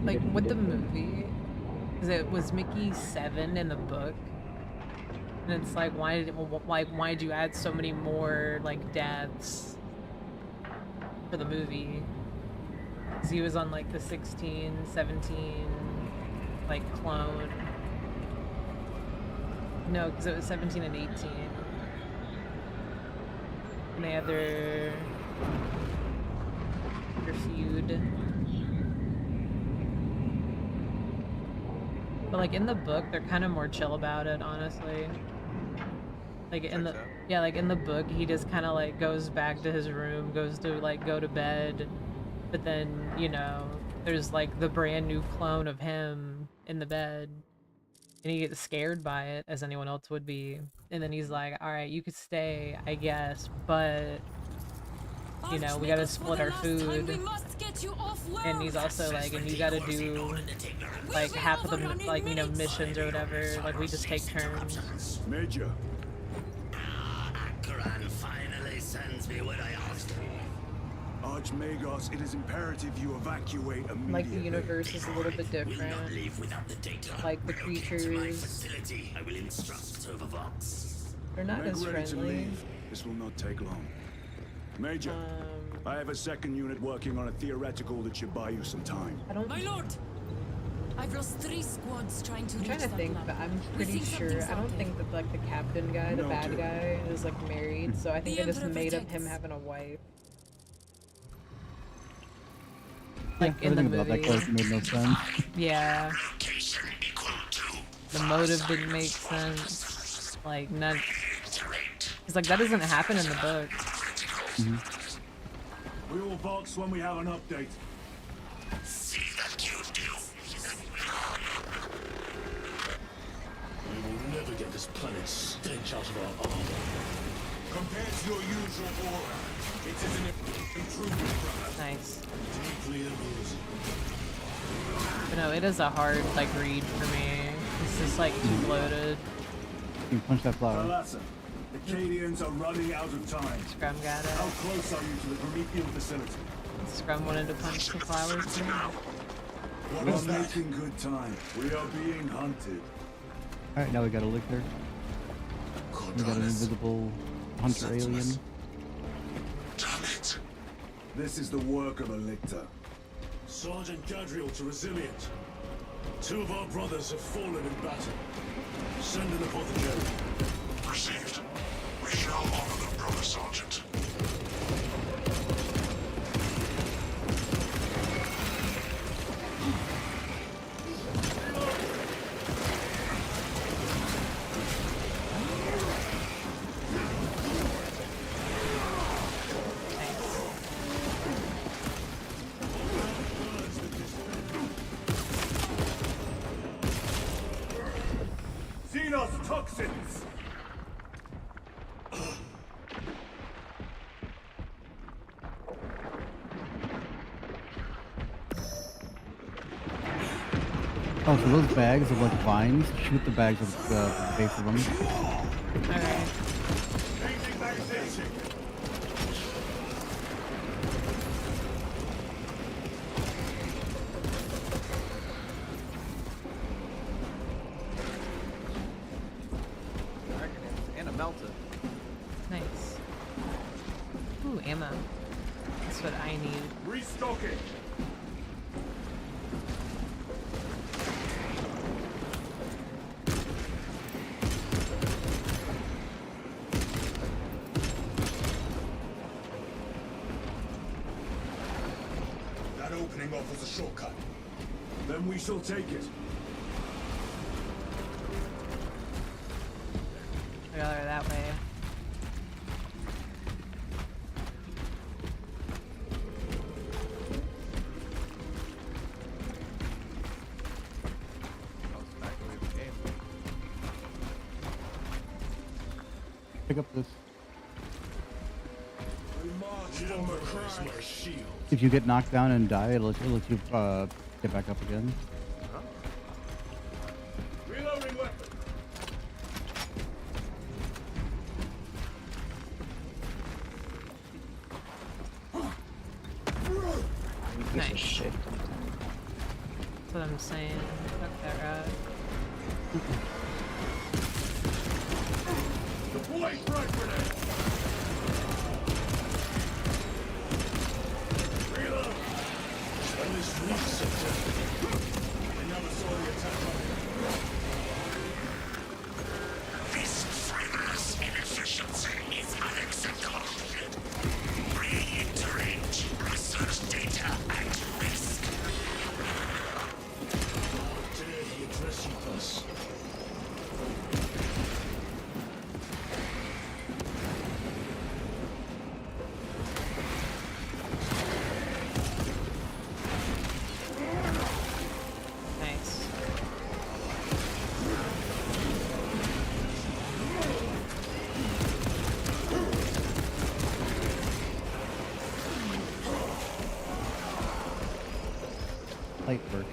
like with the movie, because it was Mickey 7 in the book, and it's like why did you add so many more like deaths for the movie? Because he was on like the 16, 17 like clone. No, because it was 17 and 18. And they had their feud. But like in the book, they're kind of more chill about it, honestly. Like in the like in the book, he just kind of like goes back to his room, goes to like go to bed, but then you know there's like the brand new clone of him in the bed, and he gets scared by it as anyone else would be, and then he's like, "All right, you could stay, I guess, but you know we gotta split our food." And he's also like, "And you gotta do like half of the like you know missions or whatever. Like we just take turns." Major. Akran finally sends me what I asked for. Archmagos, it is imperative you evacuate immediately. Like the universe is a little bit different. Like the creatures, I will instruct they're not as friendly. This will not take long. Major, I have a second unit working on a theoretical that should buy you some time. I don't. My lord, I've lost 3 squads trying to. I'm trying to think, but I'm pretty sure. I don't think that like the captain guy, the bad guy, is like married. So I think they just made up him having a wife. Like in the movie. About that character made no sense. Yeah. The motive didn't make sense. Like not. It's like that doesn't happen in the book. We will box when we have an update. See that you do. We will never get this planet's stench out of our armor. Compared to your usual aura, it is an improvement, brother. Nice. Deeply amusing. But no, it is a hard like read for me. It's just like too bloated. You can punch that flower. Alassa, the Cadians are running out of time. Scrum got it. How close are you to the Promethean facility? Scrum wanted to punch the flowers too. We are making good time. We are being hunted. Alright, now we got a liquor. We got an invisible hunter alien. Damn it. This is the work of a lictor. Sergeant Gadriel to Resilient. 2 of our brothers have fallen in battle. Send an apothecary. Received. We shall honor them, Brother Sergeant. Xenos toxins! Oh, so those bags of like vines, shoot the bags with the base of them. Alright. And a melta. Nice. Ooh, ammo. That's what I need. Restocking! That opening offers a shortcut. Then we shall take it. I'd rather that way. Pick up this. My shield. If you get knocked down and die, it'll let you get back up again. Reloading weapon. Nice. Shit. That's what I'm saying. Fuck that route. Deploy frag grenade. Reload. At least reset. I never saw the attack on This frivolous inefficiency is unacceptable. Necesitas. Nice. Light work.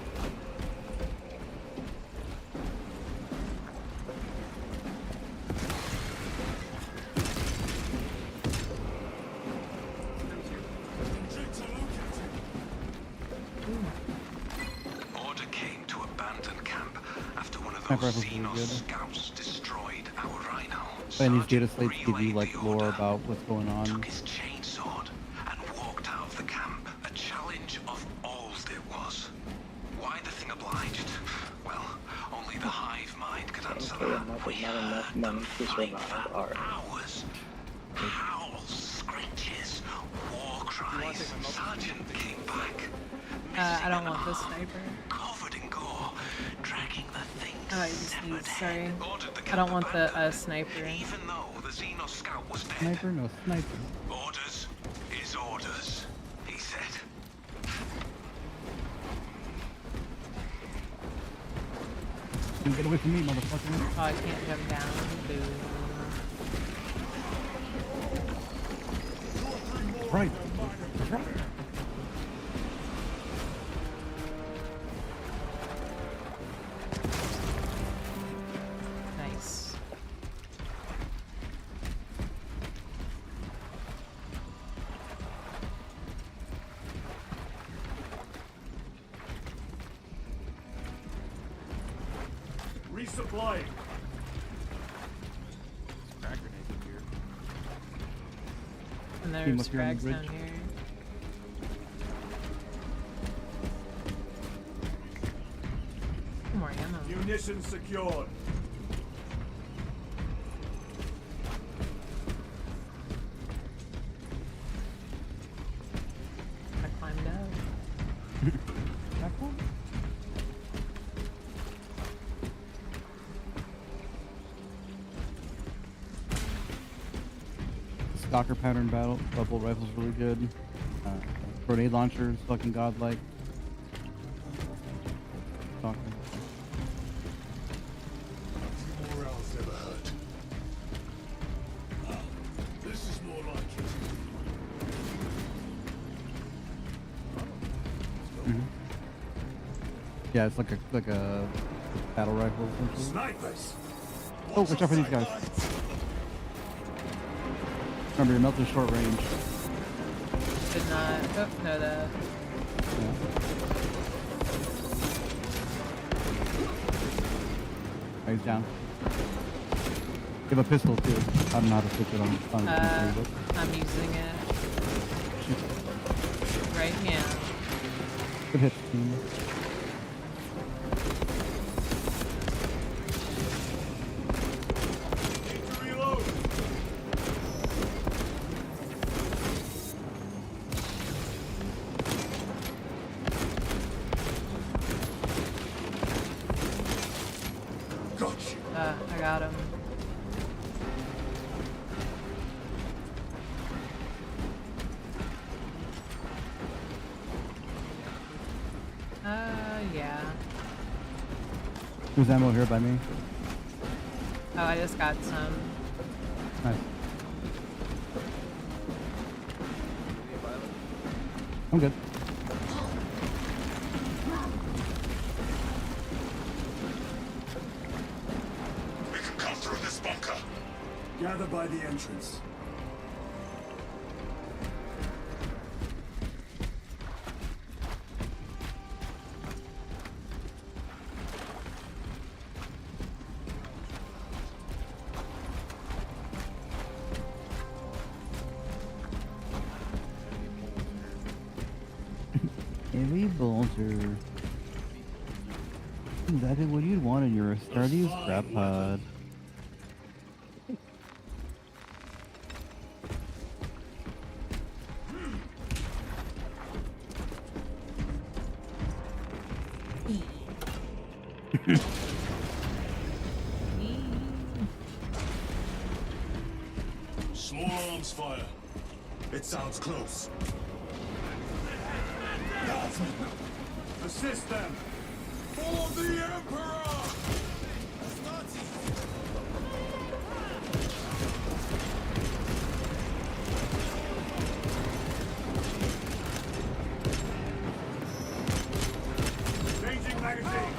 Order came to abandon camp after one of Sniper those rifle's really Xenos good. scouts destroyed our rhino. Playing these data Sergeant slates give you relayed like the lore order, about what's going on. took his chainsword, and walked out of the camp. A challenge of old it was. Why the thing obliged? Well, only the hive mind could answer Okay, that. We not enough heard money them to fight survive. for Alright. hours. Howls, screeches, war cries. Sergeant came back. I don't want this sniper. Covered in gore, dragging the thing's Oh, I just need, severed sorry. head. Ordered the I don't camp want the abandoned. sniper. Even though the Xenos scout was dead. Sniper? No sniper. Orders is orders, he said. You get away from me, motherfucker. Oh, I can't jump down. Boo. Right. Right. Nice. Resupplying. Crack grenades up here. And Team there's up here on the frags down bridge. here. More ammo. Munitions secured. I climbed up. That one? Stalker pattern battle bubble rifle's really good. Grenade launcher is fucking godlike. Stalker. Morale's never hurt. This is more like it. Mhm. Yeah, it's like a battle rifle essentially. Snipers. Oh, watch out for these guys. Remember, your melt is short range. Did not know that. Yeah. Oh, he's down. You have a pistol too. I don't know how to switch it on I'm using it right now. Good hit, team. Need to reload. Gotcha. I got him. Yeah. There's ammo here by me. Oh, I just got some. Nice. I'm good. We can come through this bunker. Gather by the entrance. Heavy bolter. Exactly what you'd want in your sturdy scrap pod. Small arms fire. It sounds close. Assist them! For the Emperor! Changing magazine!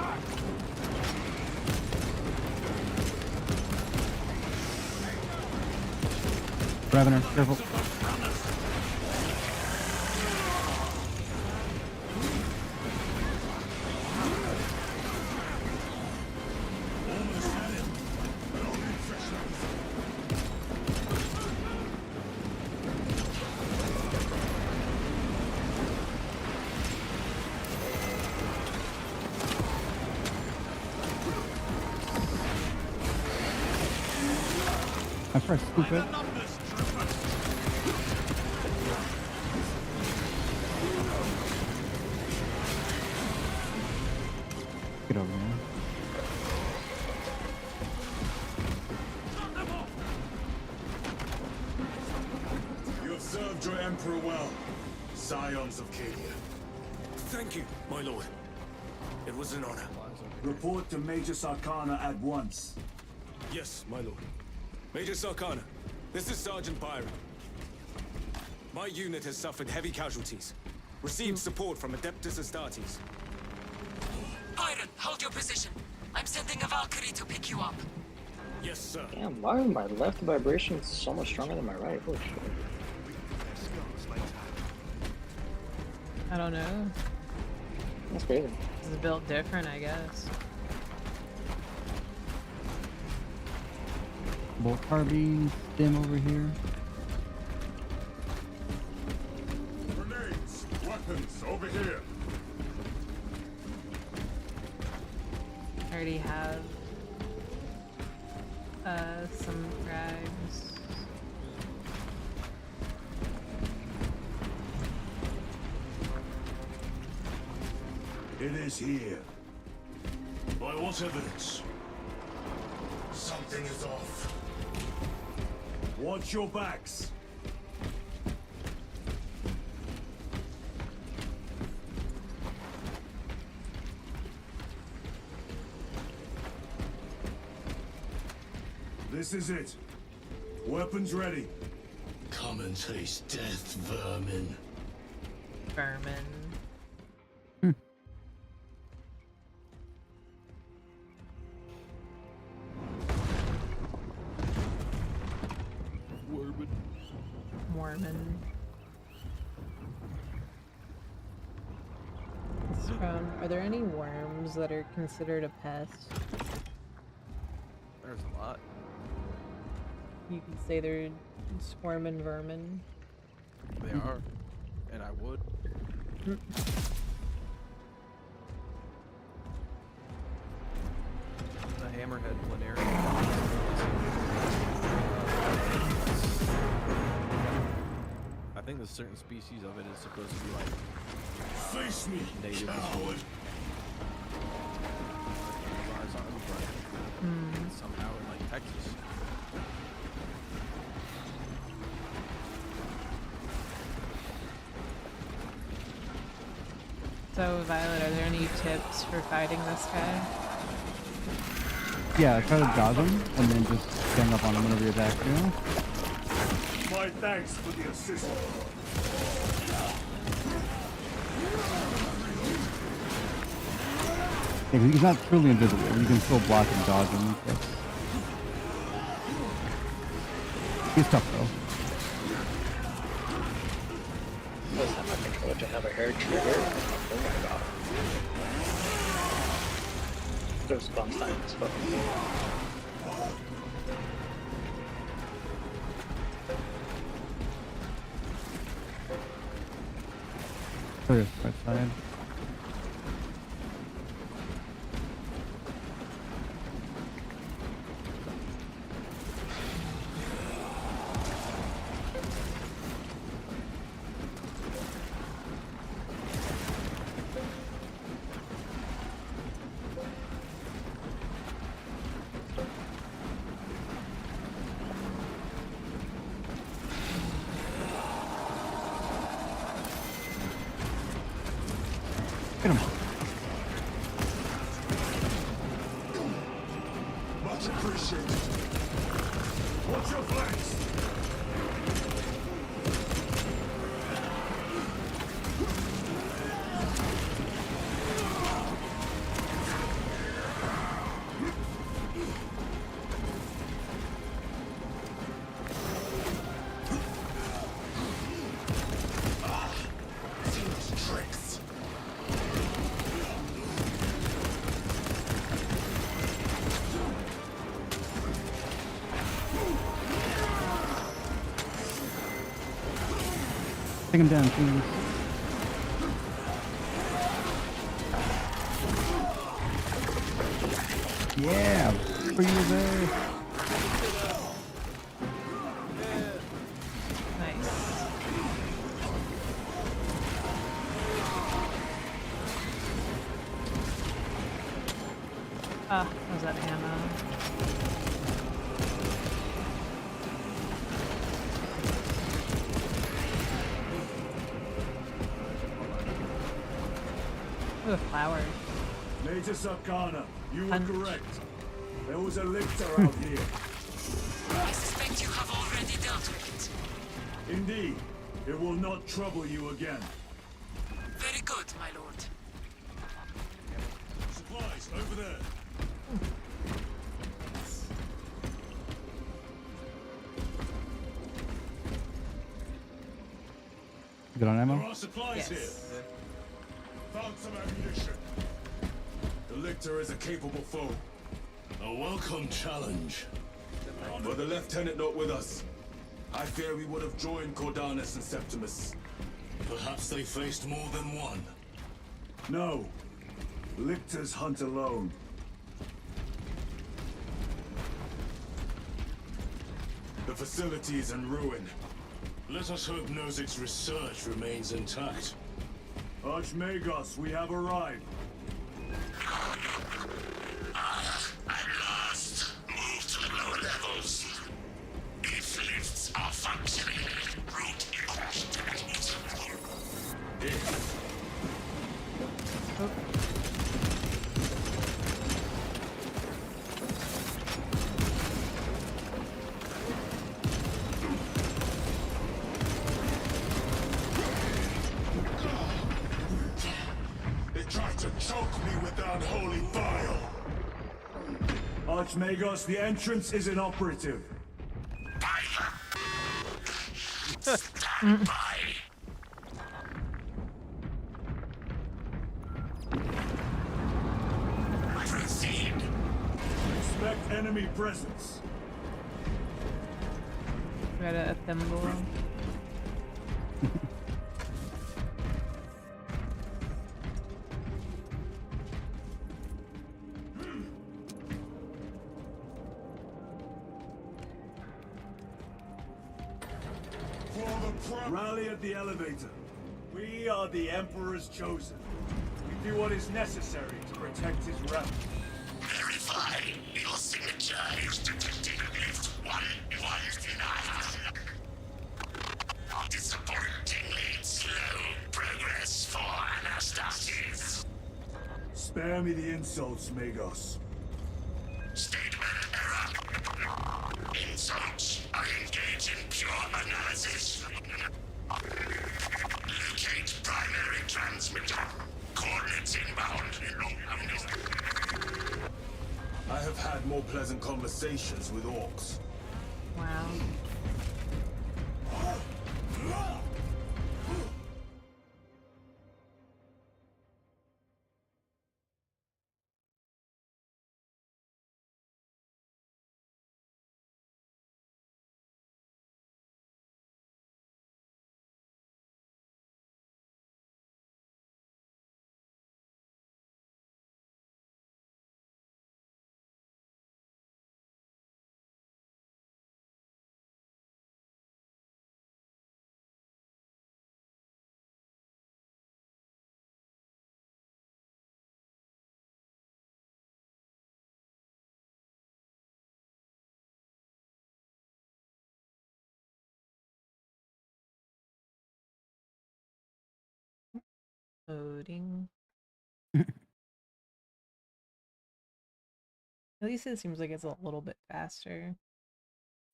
Revenant, careful. That's right, stupid. Get over here. You have served your Emperor well, Scions of Cadia. Thank you, my lord. It was an honor. Report to Major Sarkana at once. Yes, my lord. Major Sarkana, this is Sergeant Byron. My unit has suffered heavy casualties. Received support from Adeptus Astartes. Byron, hold your position. I'm sending a Valkyrie to pick you up. Yes, sir. Damn, why are my left vibrations so much stronger than my right? Holy shit. I don't know. That's crazy. It's built different, I guess. Bolt carbine, stim over here. Grenades, weapons, over here. I already have some frags. It is here. By what evidence? Something is off. Watch your backs. This is it. Weapons ready. Come and taste death, vermin. Vermin. Mormon. Are there any worms that are considered a pest? There's a lot. You could say they're swarming vermin. They are. And I would. The hammerhead planaria. I think there's certain species of it is supposed to be like Face me, native. coward. Somehow in like Texas. So, Violet, are there any tips for fighting this guy? Yeah, try to dodge him and then just gang up on him whenever you attack, you know? My thanks for the assist. Yeah, 'cause he's not truly invisible. You can still block and dodge him. He's tough though. Does have my controller to have a hair trigger? Oh my god. There's bumps time as fuck. Clear, right side. Much appreciated. Watch your flanks. Tricks. Take him down, Cheems. Yeah, freezer. Nice. Ah, was that ammo? Ooh, a flower. Major Sarkana, you were Punch. correct. There was a lictor out here. I suspect you have already dealt with it. Indeed. It will not trouble you again. Very good, my lord. Supplies over there. Good on There ammo? are supplies Yes. here. Found some ammunition. The lictor is a capable foe. A welcome challenge. Were the lieutenant not with us, I fear we would have joined Cordanus and Septimus. Perhaps they faced more than one. No. Lictors hunt alone. The facility is in ruin. Let us hope Nozik's research remains intact. Archmagos, we have arrived. At last, move to the lower levels. If lifts are functioning, route evacuate. They tried to choke me with the unholy bile. Archmagos, the entrance is inoperative. Stand by. Proceed. Expect enemy presence. Got a thimble. Rally at the elevator. We are the Emperor's chosen. We do what is necessary to protect his realm. Verify your signature is detected at lift 119. Disappointingly slow progress for Anastasis. Spare me the insults, Magos. Statement error. Insults are engaged in pure analysis. Locate primary transmitter. Coordinates inbound. I have had more pleasant conversations with orcs. Wow. Loading. At least it seems like it's a little bit faster.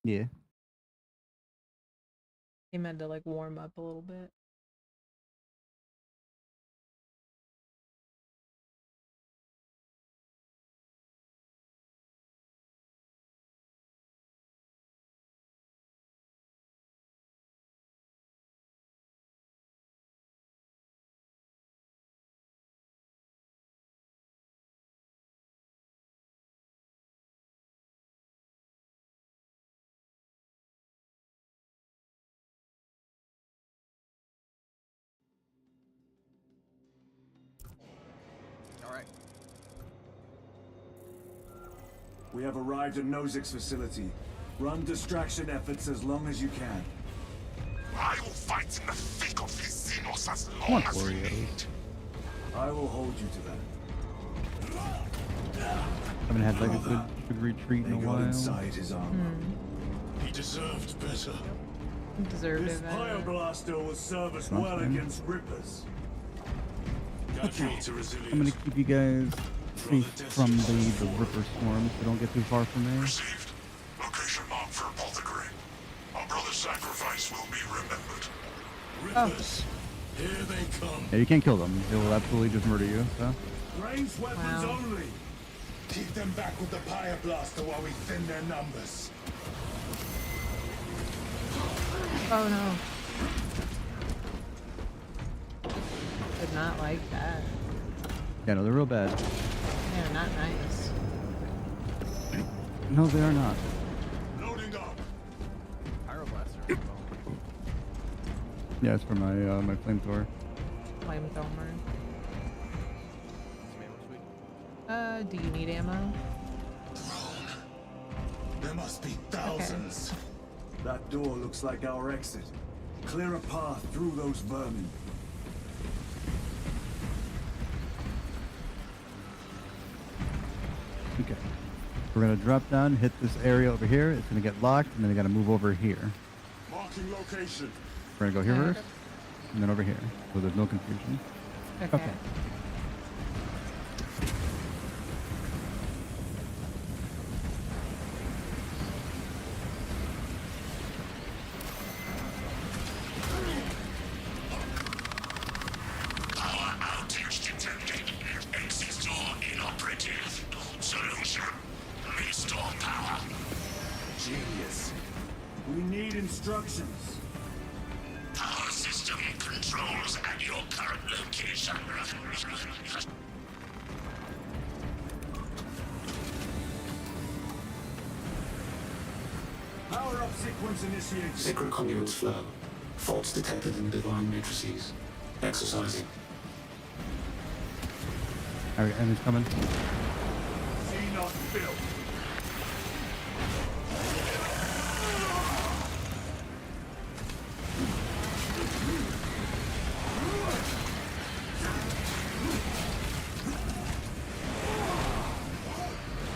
Yeah. He meant to like warm up a little bit. All right. We have arrived at Nozik's facility. Run distraction efforts as long as you can. I will fight in the thick of these Xenos as Come on, long as we Oreos. need. I will hold you to that. Haven't had like a good retreat in a They got while. inside his armor. He deserved better. Deserved This it. Pyreblaster will serve us Sounds well fine. against Rippers. Casual to resilience. I'm gonna keep you guys safe from the Ripper swarms, so don't get too far from me. Received. Location marked for Apothecary. Our brother's sacrifice will be remembered. Rippers. Here they come. Yeah, you can't kill them. They will absolutely just murder you, so. Ranged weapons Wow. only. Keep them back with the Pyreblaster while we thin their numbers. Oh no. Did not like that. Yeah, no, they're real bad. They're not nice. No, they are not. Loading up. Pyroblaster. Well, Yeah, it's for my my flamethrower. Flamethrower. this man was sweet. Do you need ammo? There must be thousands. That door looks like our exit. Clear a path through those vermin. Okay. We're gonna drop down, hit this area over here. It's gonna get locked, and then we gotta move over here. Marking location. We're gonna go here Okay. first, and then over here, so there's no confusion. Okay. Power outage detected. Exit door inoperative. Solution. Restore power. Genius. We need instructions. Power system controls at your current location. Power up sequence initiated. Sacred conduits flow. Faults detected in the divine matrices. Exercising. Alright, enemy's coming. Xenos built.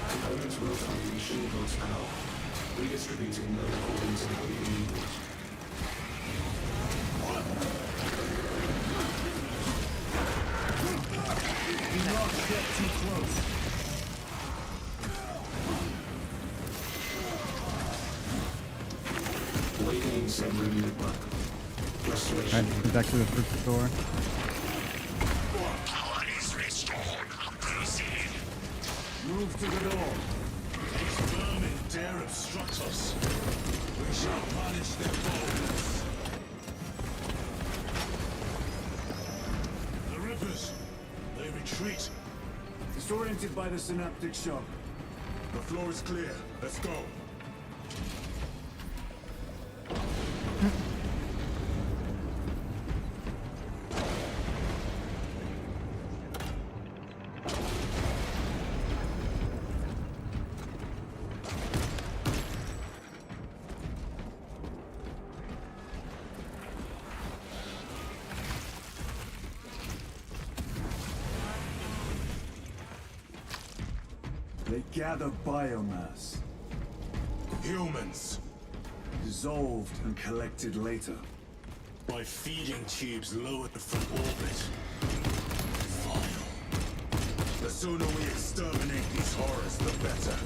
Components will find the machine build's power. Redistributing load according to how you need it. Do not get too close. Awakening Severing Network. Restoration. Alright, get back to the first door. Power is restored. Proceed. Move to the door. These vermin dare obstruct us. We shall punish their boldness. The Rippers. They retreat. Disoriented by the synaptic shock. The floor is clear. Let's go. They gather biomass, Humans. dissolved and collected later. By feeding tubes lowered from orbit. Vile. The sooner we exterminate these horrors, the better.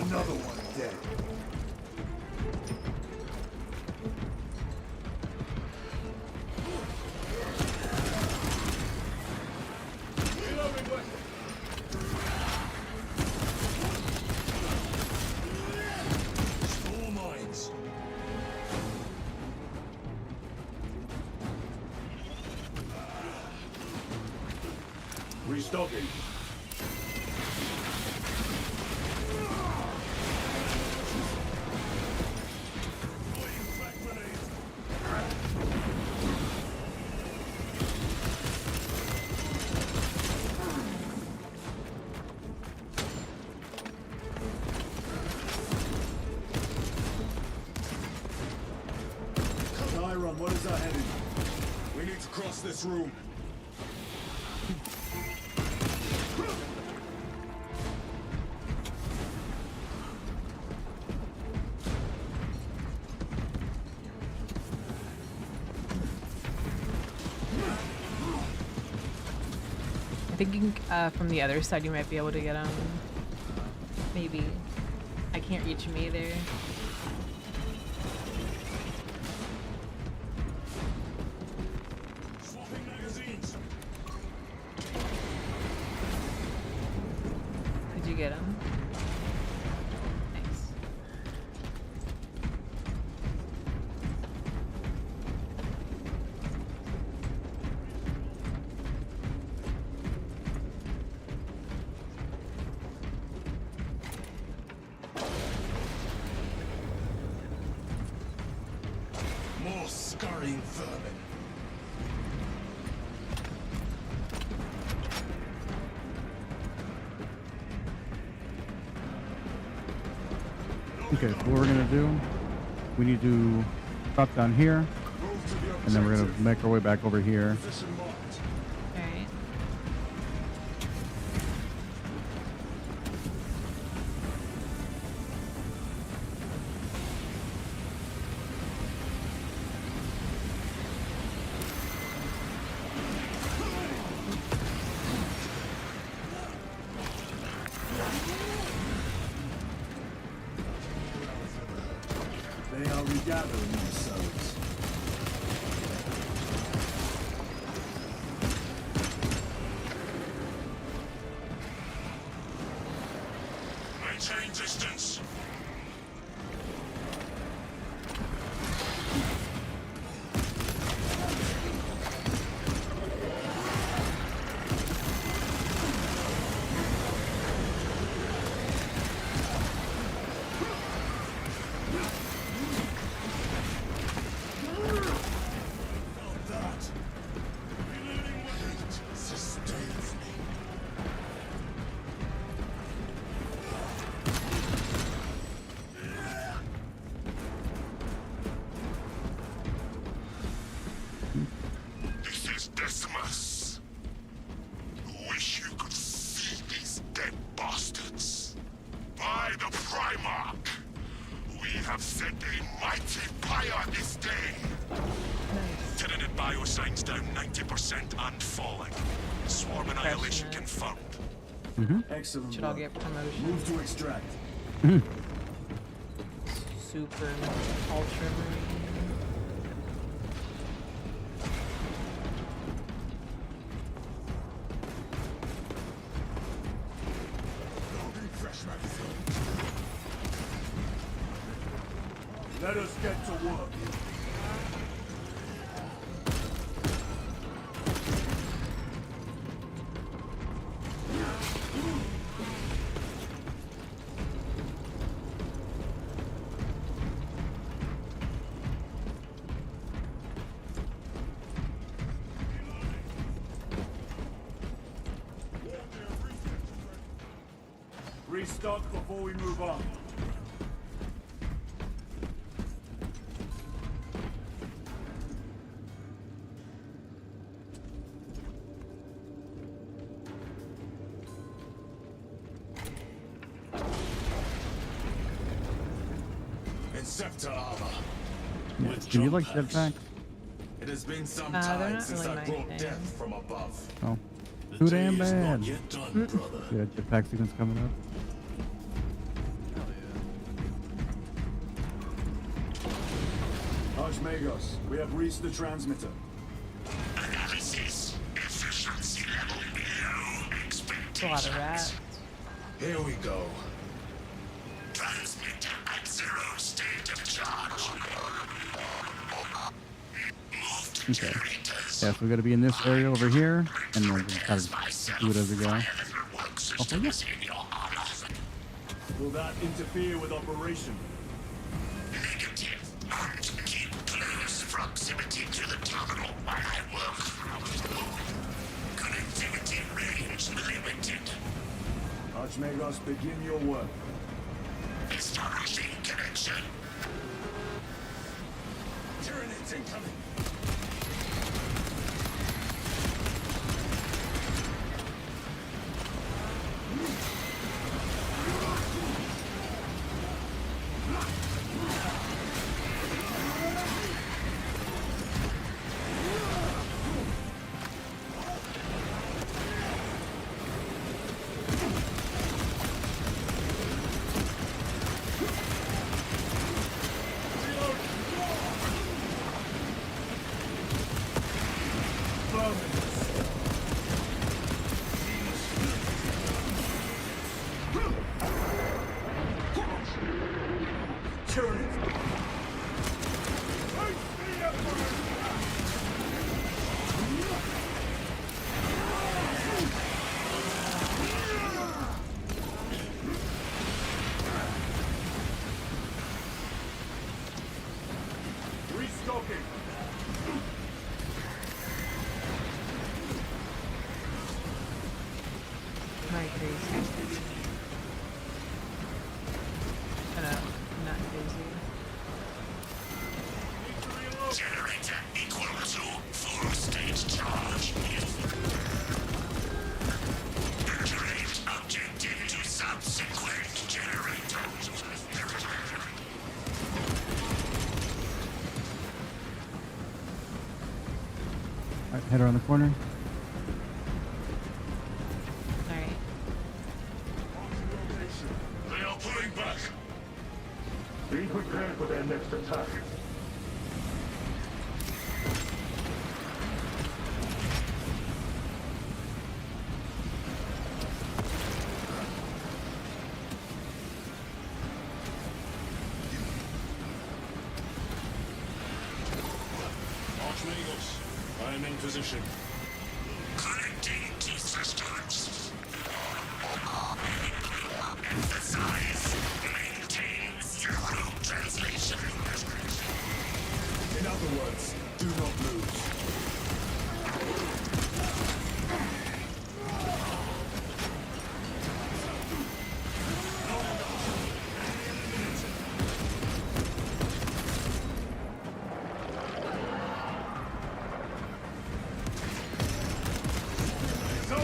Another one dead. Small mines. Restocking. Tyron, what is our heading? We need to cross this room. Thinking from the other side you might be able to get him. Maybe. I can't reach him either. Swapping magazines. Did you get him? Nice. More scurrying vermin. Okay, so what we're gonna do, we need to drop down here, and then we're gonna make our way back over here. Position marked. Alright. They are regathering themselves. Maintain distance. Felt that. Reloading weight sustains me. This is Decimus. Wish you could see these dead bastards. By the Primarch, we have set a mighty pyre this day. Tenanted biosigns down 90% and falling. Swarm annihilation confirmed. Excellent Should all work. get promotion. Move to extract. Super ultramarine. Loading fresh magazine. Let us get to work. Restock before we move on. Inceptor armor. Yeah. Do you like jetpacks? It has been some they're time not since really I my brought thing. death from above. Oh. The Too day damn is bad. not yet done, brother. Yeah, jetpack sequence coming up. Archmagos, we have reached the transmitter. Analysis. Efficiency level below It's a lot of expectations. rats. Here we go. Transmitter at 0 state of charge. Move to Okay. generators. Yeah, so we gotta be in this area over here, and then we'll kind of do it as we go. Work system is in your honor. Will that interfere with operation? Negative. And keep close proximity to the terminal while I work. Connectivity range limited. Archmagos, begin your work. Establishing connection. Tyranids incoming. Restocking. My crazy. Not crazy. Generator equal to full state charge. Iterate objective to subsequent generator. Alright, head around the corner. Alright. They are pulling back. Be prepared for their next attack. Archmagos, I am in position. Connecting to systems. Emphasize. Maintain zero translation. In other words, do not lose. We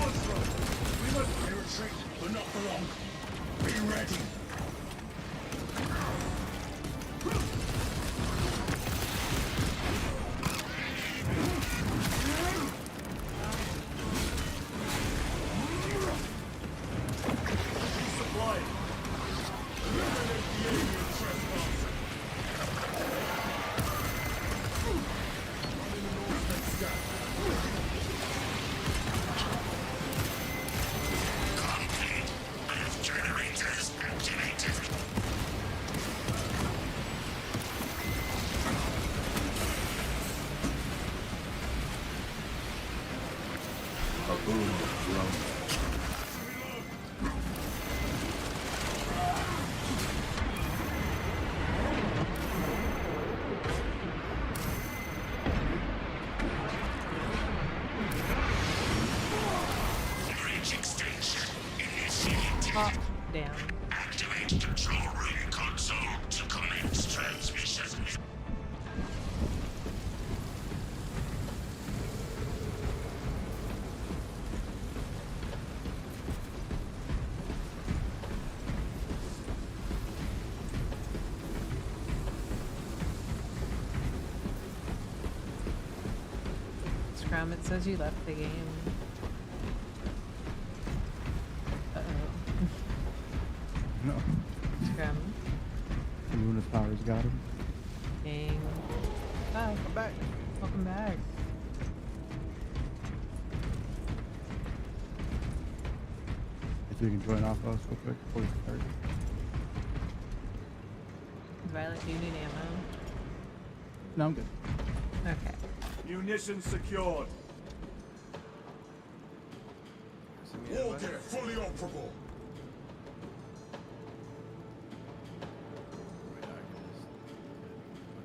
must retreat, but not for long. Be ready. Complete. Lift generators activated. A boom drone. Bridge extension initiated. Damn. Activate control room console to commence transmission. Scrum, it says you left the game. Uh-oh. No. Scrum. Luna's powers got him. Dang. Hi. I'm back. Welcome back. If you can join off us real quick before we start. Violet, do you need ammo? No, I'm good. Okay. Munitions secured. War gear fully operable.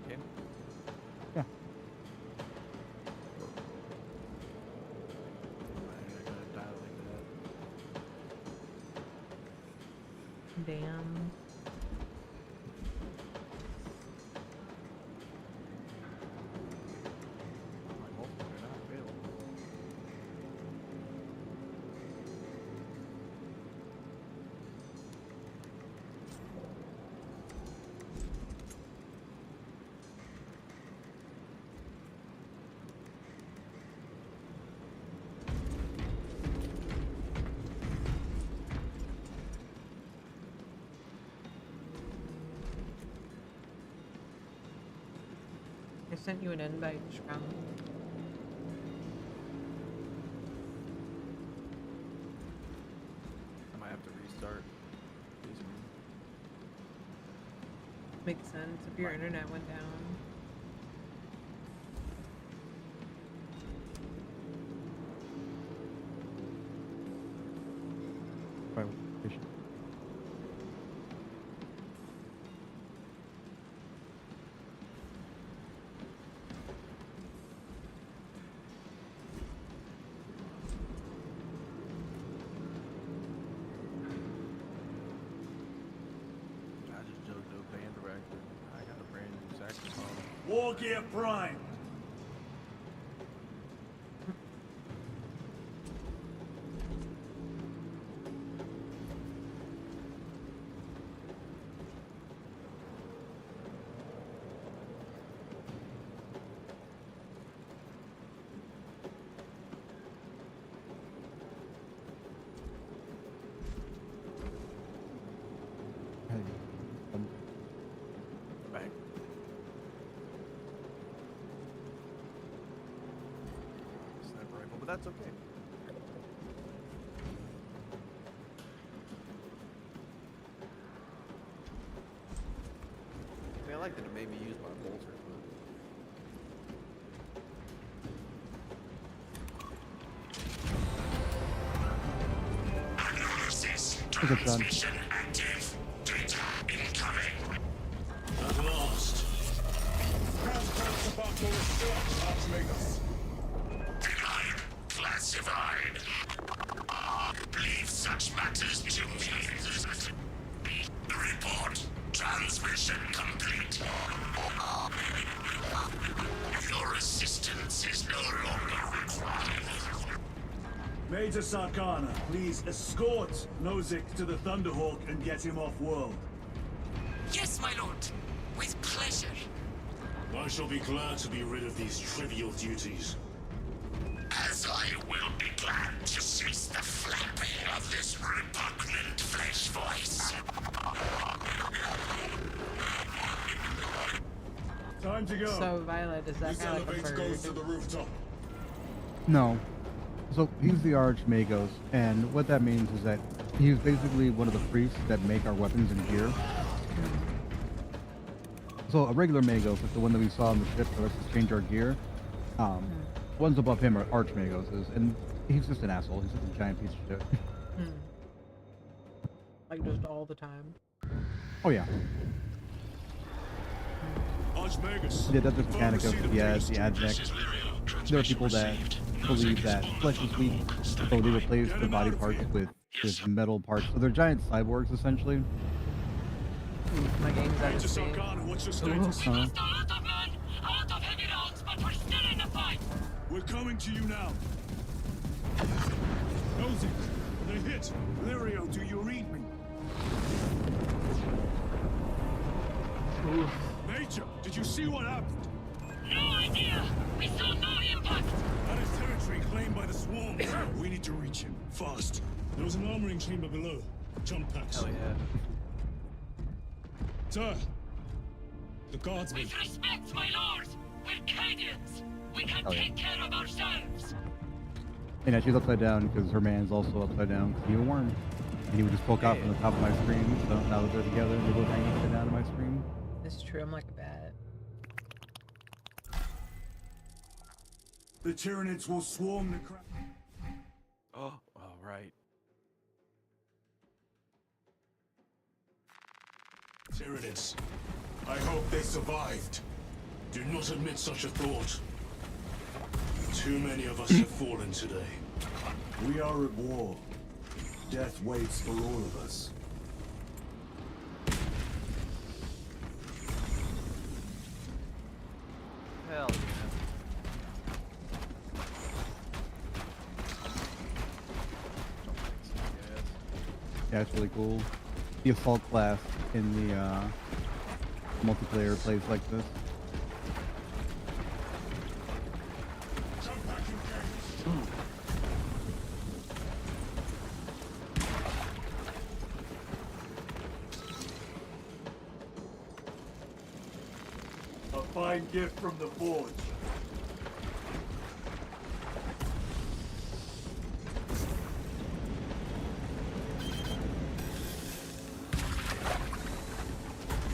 Okay. Yeah. I gotta die like that. Damn. My multiple are not available. I sent you an invite, Scrum. I might have to restart. Makes sense if your internet went down. Right, patient. I just joked no band director. I got a brand new saxophone. War gear prime. Hey, Bang. Sniper rifle, but that's okay. I mean, I like that it made me use my bolter, but Analysis. Look at John. Transmission active. Data incoming. At last. Transport about to restore, Denied. Classified. Leave such matters to me. Report. Transmission complete. Your assistance is no longer required. Major Sarkana, please escort Nozick to the Thunderhawk and get him off world. Yes, my lord. With pleasure. I shall be glad to be rid of these trivial duties. As I will be glad to cease the flapping of this repugnant flesh voice. Time to go. So, Violet, is that This guy like a elevator goes to bird? the rooftop. No. So he's the Archmagos, and what that means is that he's basically one of the priests that make our weapons and gear. So a regular Magos, like the one that we saw on the ship that lets us change our gear, ones above him are Archmagos, and he's just an asshole. He's just a giant piece of shit. Like just all the time. Oh yeah. Archmagus. Yeah, that's the mechanic of the adject. There are people that believe that flesh is weak, so they replace their body parts with with metal parts. So they're giant cyborgs essentially. Ooh, my game's out of Major sync. Sarkana, what's your Ooh. status? We lost a lot of men, a lot of heavy rounds, but we're still in the fight. We're coming to you now. Nosy, they hit. Lirio, do you read me? Ooh. Major, did you see what happened? No idea. We saw no impact. That is territory claimed by the swarm. We need to reach him, fast. There was an armoring chamber below. Jump packs. Hell yeah. Sir, the guardsmen. With respect, my lord, we're Cadians. We can Oh, yeah. take care of ourselves. And yeah, she's upside down because her man's also upside down because he's a worm. And he would just poke out from the top of my screen. So now that they're together, they both hang upside down on my screen. This is true. I'm like a bat. The Tyranids will swarm the crowd. Oh, all right. Tyranids. I hope they survived. Do not admit such a thought. Too many of us have fallen today. We are at war. Death waits for all of us. Hell yeah. Yeah, it's really cool. The assault class in the multiplayer plays like this. A fine gift from the forge.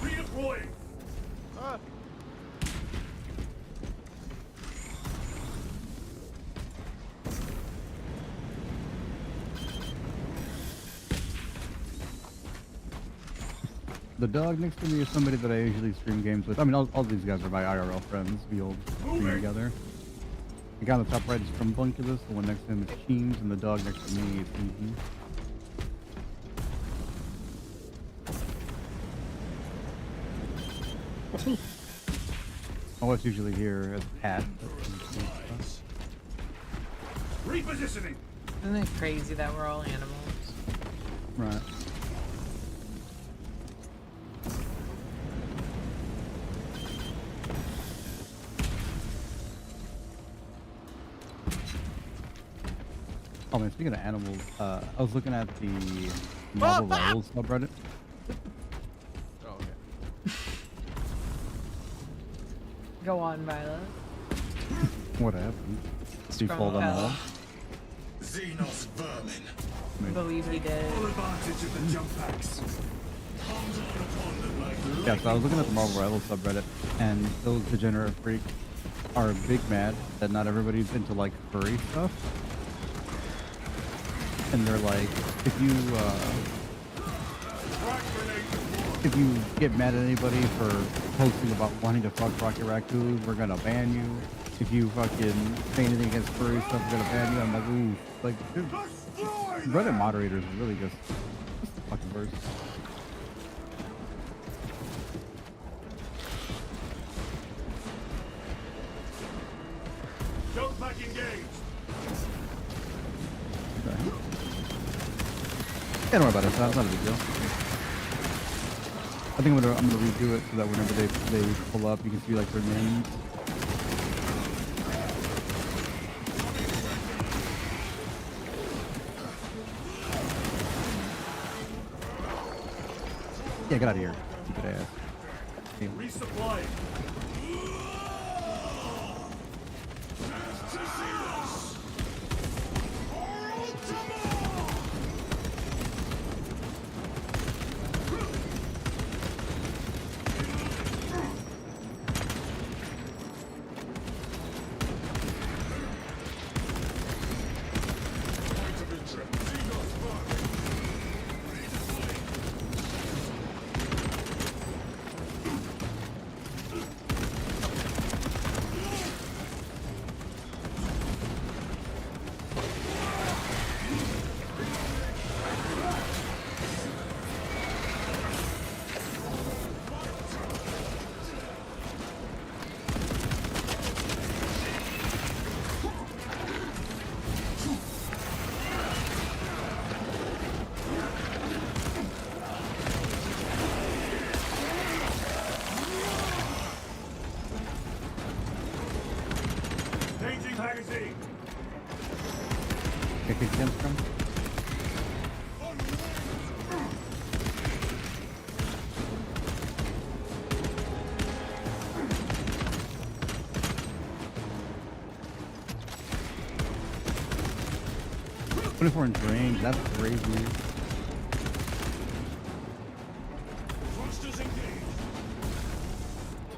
Redeploying. Ah. The dog next to me is somebody that I usually stream games with. I mean, all these guys are my IRL friends. We all stream together. The guy on the top right is from Bunkulus. The one next to him is Cheems, and the dog next to me is Easy. My wife's usually here as a cat. Repositioning. Isn't it crazy that we're all animals? Right. Oh man, speaking of animals, I was looking at the Marvel Rivals subreddit. Oh, okay. Go on, Violet. What happened? Did you fall down the hall? Xenos vermin. I believe he did. Full advantage of the jump packs. Yeah, so I was looking at the Marvel Rivals subreddit, and those degenerate freaks are big mad that not everybody's into like furry stuff. And they're like, if you get mad at anybody for posting about wanting to fuck Rocket Raccoon, we're gonna ban you. If you fucking say anything against furry stuff, we're gonna ban you. I'm like, ooh, like, dude, Reddit moderators are really just the fucking worst. Jump pack engaged. Yeah, don't worry about it. It's not a big deal. I think I'm gonna redo it so that whenever they pull up, you can see like their names. Yeah, get out of here, stupid ass. Yeah. Resupplying. 24-inch range. That's crazy. Thrusters engaged.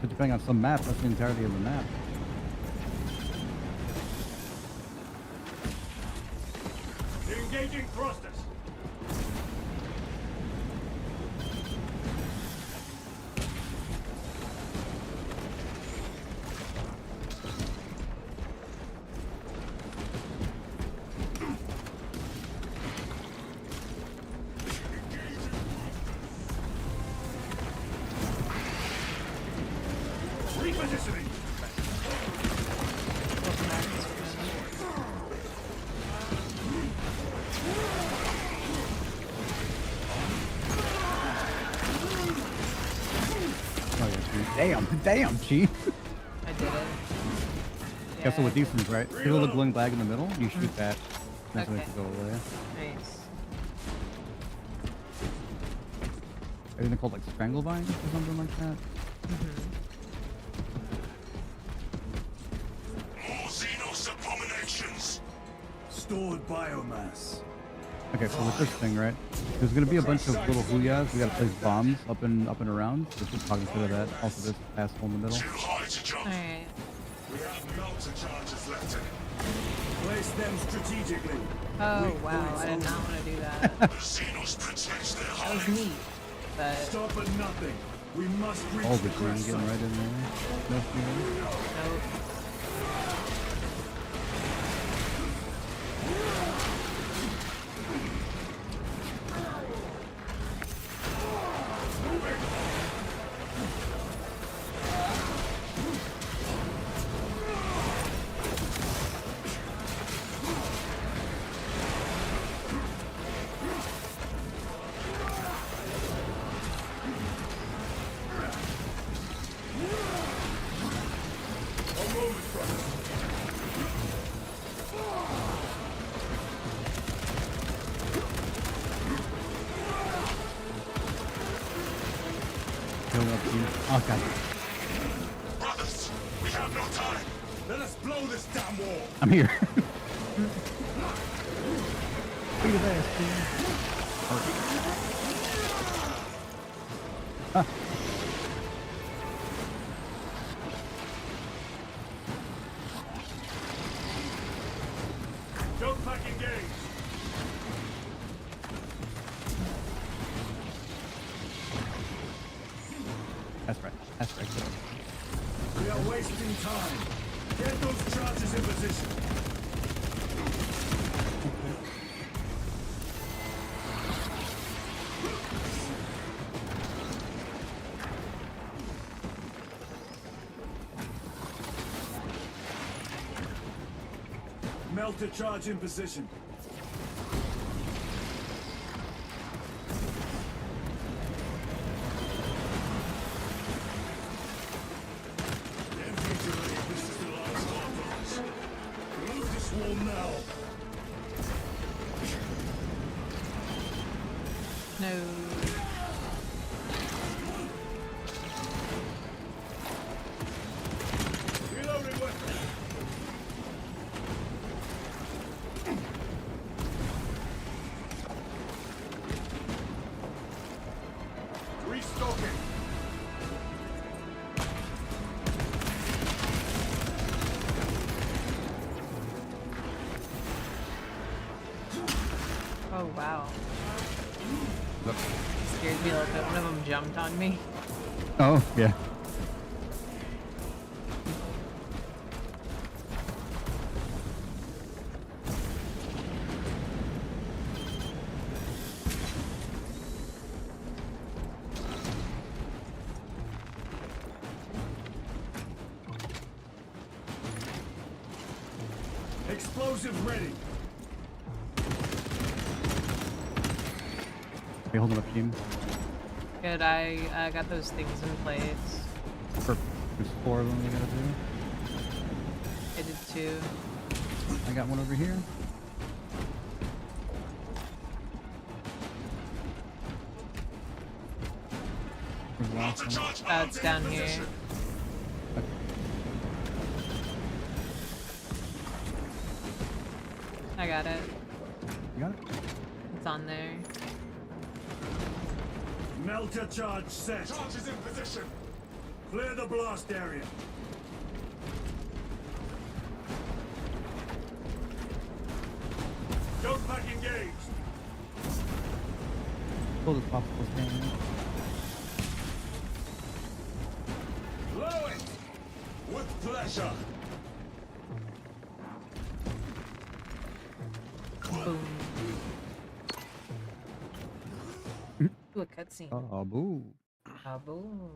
But depending on some maps, that's the entirety of the map. Engaging thrusters. Repositioning. Oh, yeah, damn, Cheems. I did it. Yeah, so with these ones, right? See the little glowing bag in the middle? You shoot that. That's when it Okay. can go away. Nice. Everything called like strangle vines or something like that. More Xenos abominations. Stored biomass. Okay, so with this thing, right? There's gonna be a bunch of little huyas. We gotta place bombs up and around. So just talking to that. Also this asshole in the middle. Too high to jump. Alright. We have melter charges, Lieutenant. Place them strategically. Oh, wow. I did not want to do that. The Xenos protects their That was hive. neat. But Stop at nothing. We must reach All the the green crest getting site. right in there. No fear. nope. Going up Cheems. Oh god. Brothers, we have no time. Let us blow this damn wall. I'm here. Beat his ass, Cheems. Ah. Jump pack engaged. That's right. That's right. Good. We are wasting time. Get those charges in position. Melter charge in position. Infantry, this is the last orders. Move this wall now. No. Reloading weapon. Restocking. Oh, wow. Look. Scared me a little bit. One of them jumped on me. Oh, yeah. Explosives ready. Okay, hold on up, Cheems. Good, I got those things in place. Perfect. There's 4 of them we gotta do. I did 2. I got one over here. Where's the last one? Oh, it's down here. I got it. You got it? It's on there. Melter charge set. Charge is in position. Clear the blast area. Don't pack engaged. Pull this possible stand. Blow it! With pleasure. Boom. Ooh, a cutscene. Oh, boo. Ah, boom.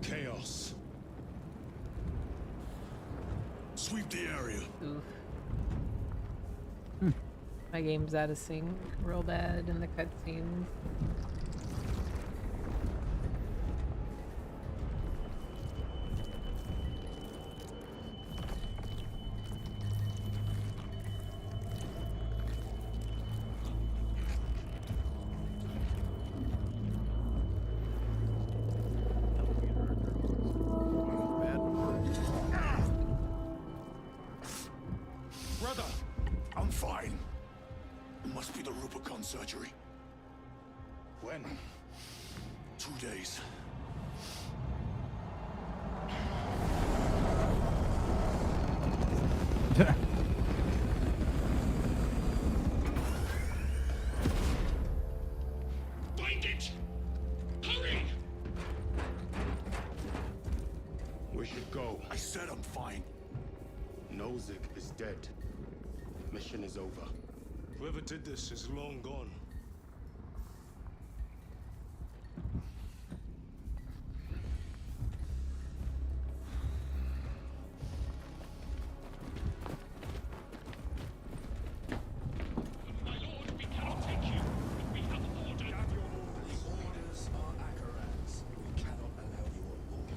Chaos. Sweep the area. Oof. My game's out of sync real bad in the cutscenes. Brother, I'm fine. It must be the Rubicon surgery. When? 2 days. Find it! Hurry! We should go. I said I'm fine. Nozick is dead. Mission is over. Whoever did this is long gone. My lord, we cannot take you. We have orders. Orders are Akarans. We cannot allow you on board.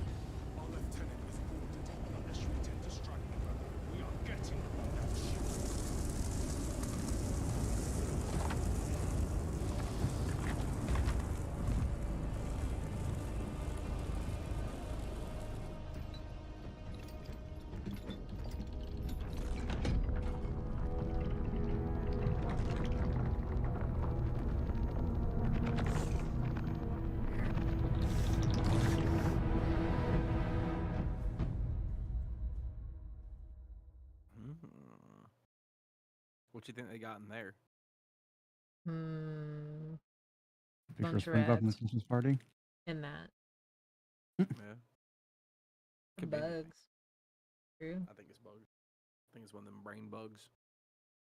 Our lieutenant was ordered unless you intend to strike me, brother. We are getting on that ship. What you think they got in there? Hmm. Picture Bunch of SpongeBob from the rats. Christmas party. In that. Yeah. The Could be anything. bugs. True. I think it's bugs. I think it's one of them brain bugs.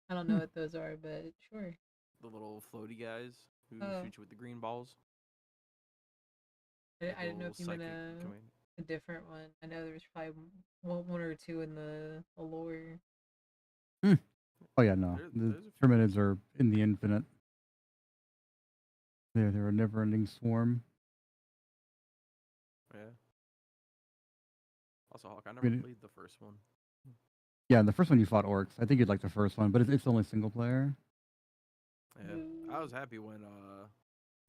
I don't know what those are, but sure. The little floaty guys who Oh. shoot you with the green balls. I Like didn't know little if you meant psychic command. a different one. I know there's probably one or two in the lore. Oh yeah, no. The There's a few. Terminids are in the infinite. They're a never-ending swarm. Yeah. Also, Hawk, I never mean, played the first one. Yeah, in the first one you fought orcs. I think you'd like the first one, but it's only single player. Yeah. I was happy when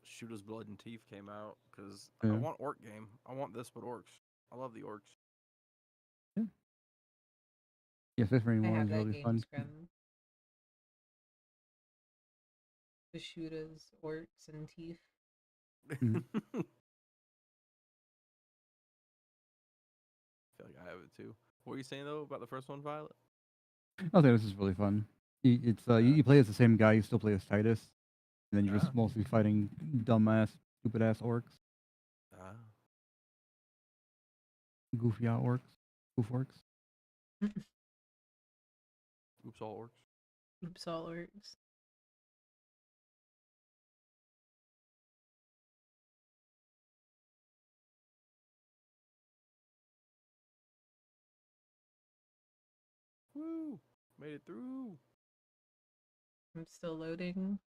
Shooter's Blood and Teeth came out because Yeah. I want orc game. I want this but orcs. I love the orcs. Yeah, Fifth Rain I 1 have is that really game, fun. Scrum. The shooters, orcs, and teeth. Mhm. I feel like I have it too. What were you saying though about the first one, Violet? I think this is really fun. You play as the same guy. You still play as Titus, and then you're just mostly fighting dumbass, stupid ass orcs, goofy out orcs, goof orcs. Oops, all orcs. Oops, all orcs. Made it through. I'm still loading,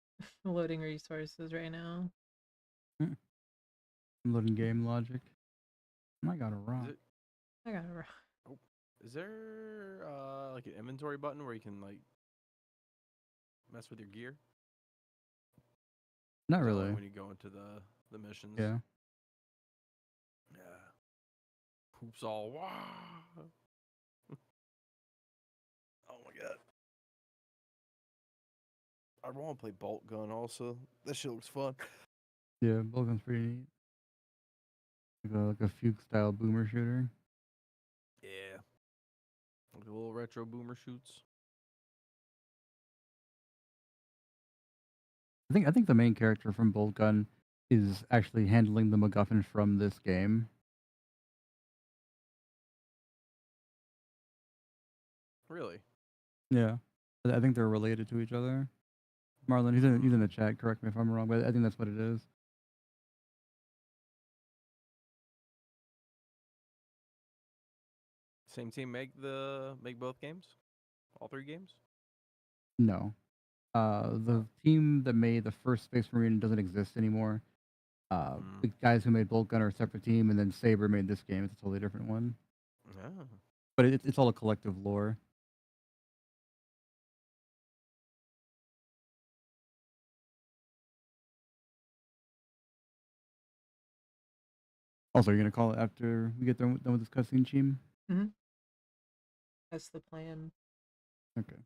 loading resources right now. I'm loading game logic. I got a rock. Is it? I got it. Oh, is there like an inventory button where you can like mess with your gear? Not Is that, like, really. when you go into the missions. Yeah. Yeah. Hoops all. Wow. Oh my god. I want to play bolt gun also. That shit looks fun. Yeah, Vulcan's pretty neat. Like a fugue style boomer shooter. Yeah. Like the little retro boomer shoots. I think the main character from Bolt Gun is actually handling the MacGuffin from this game. Really? Yeah. I think they're related to each other. Marlon, he's in the chat, correct me if I'm wrong, but I think that's what it is. Same team make both games? All 3 games? No. The team that made the first Space Marine doesn't exist anymore. The guys who made Bolt Gun are a separate team, and then Saber made this game. It's a totally different one. Oh. But it's all a collective lore. Also, you're gonna call it after we get done with this cutscene, Cheem? Mm-hmm. That's the plan. Okay.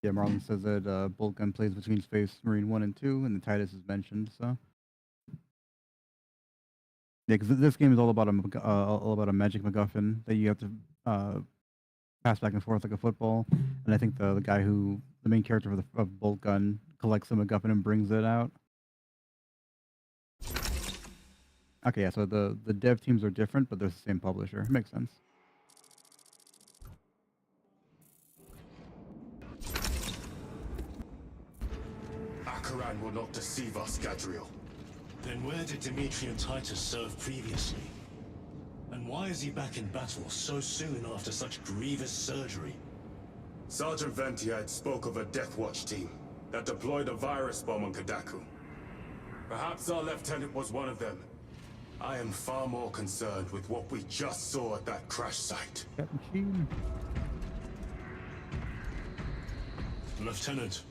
Yeah, Marlon says that Bolt Gun plays between Space Marine 1 and 2, and the Titus is mentioned, so. Yeah, because this game is all about a magic MacGuffin that you have to pass back and forth like a football. And I think the main character of Bolt Gun collects the MacGuffin and brings it out. Okay, yeah, so the dev teams are different, but they're the same publisher. Makes sense. Akaran will not deceive us, Gadriel. Then where did Dimitri and Titus serve previously? And why is he back in battle so soon after such grievous surgery? Sergeant Ventiad spoke of a Death Watch team that deployed a virus bomb on Kadaku. Perhaps our lieutenant was one of them. I am far more concerned with what we just saw at that crash site. Lieutenant.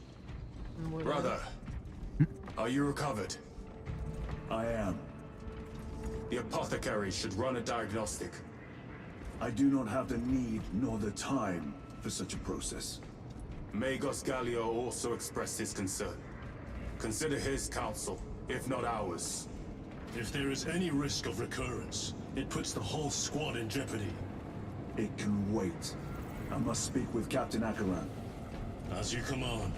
Brother, are you recovered? I am. The apothecary should run a diagnostic. I do not have the need nor the time for such a process. Magos Gallio also expressed his concern. Consider his counsel, if not ours. If there is any risk of recurrence, it puts the whole squad in jeopardy. It can wait. I must speak with Captain Akaran. As you command.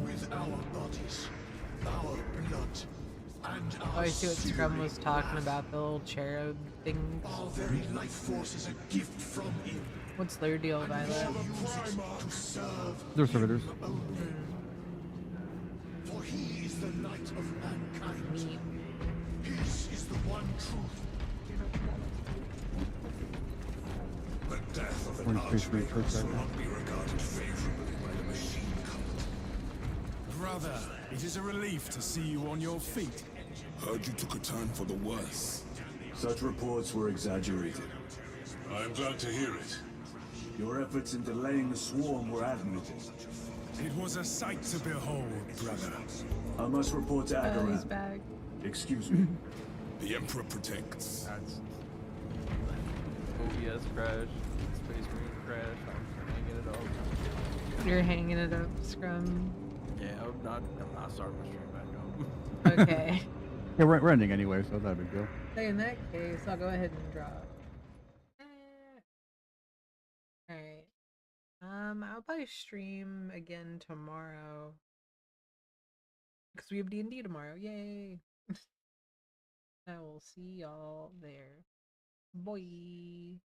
With our bodies, our blood, and Oh, our I see what Scrum was talking about, the little cherub things. Our very life force is a gift from him. What's their deal, Violet? To serve They're servitors. For he is the light of mankind. His is the one truth. The death of an archmage will not be regarded favorably by the machine cult. Brother, it is a relief to see you on your feet. Heard you took a turn for the worse. Such reports were exaggerated. I am glad to hear it. Your efforts in delaying the swarm were admirable. It was a sight to behold, brother. I must report to Oh, he's Akaran. back. Excuse me. The Emperor protects. That's OBS crash. Space Marine crash. I'm hanging it up. You're hanging it up, Scrum. Yeah, I'm not starting my stream back up. Okay. Yeah, we're ending anyway, so that's a big deal. So in that case, I'll go ahead and drop. Alright. I'll probably stream again tomorrow. Because we have D&D tomorrow. Yay! I will see y'all there. Bye!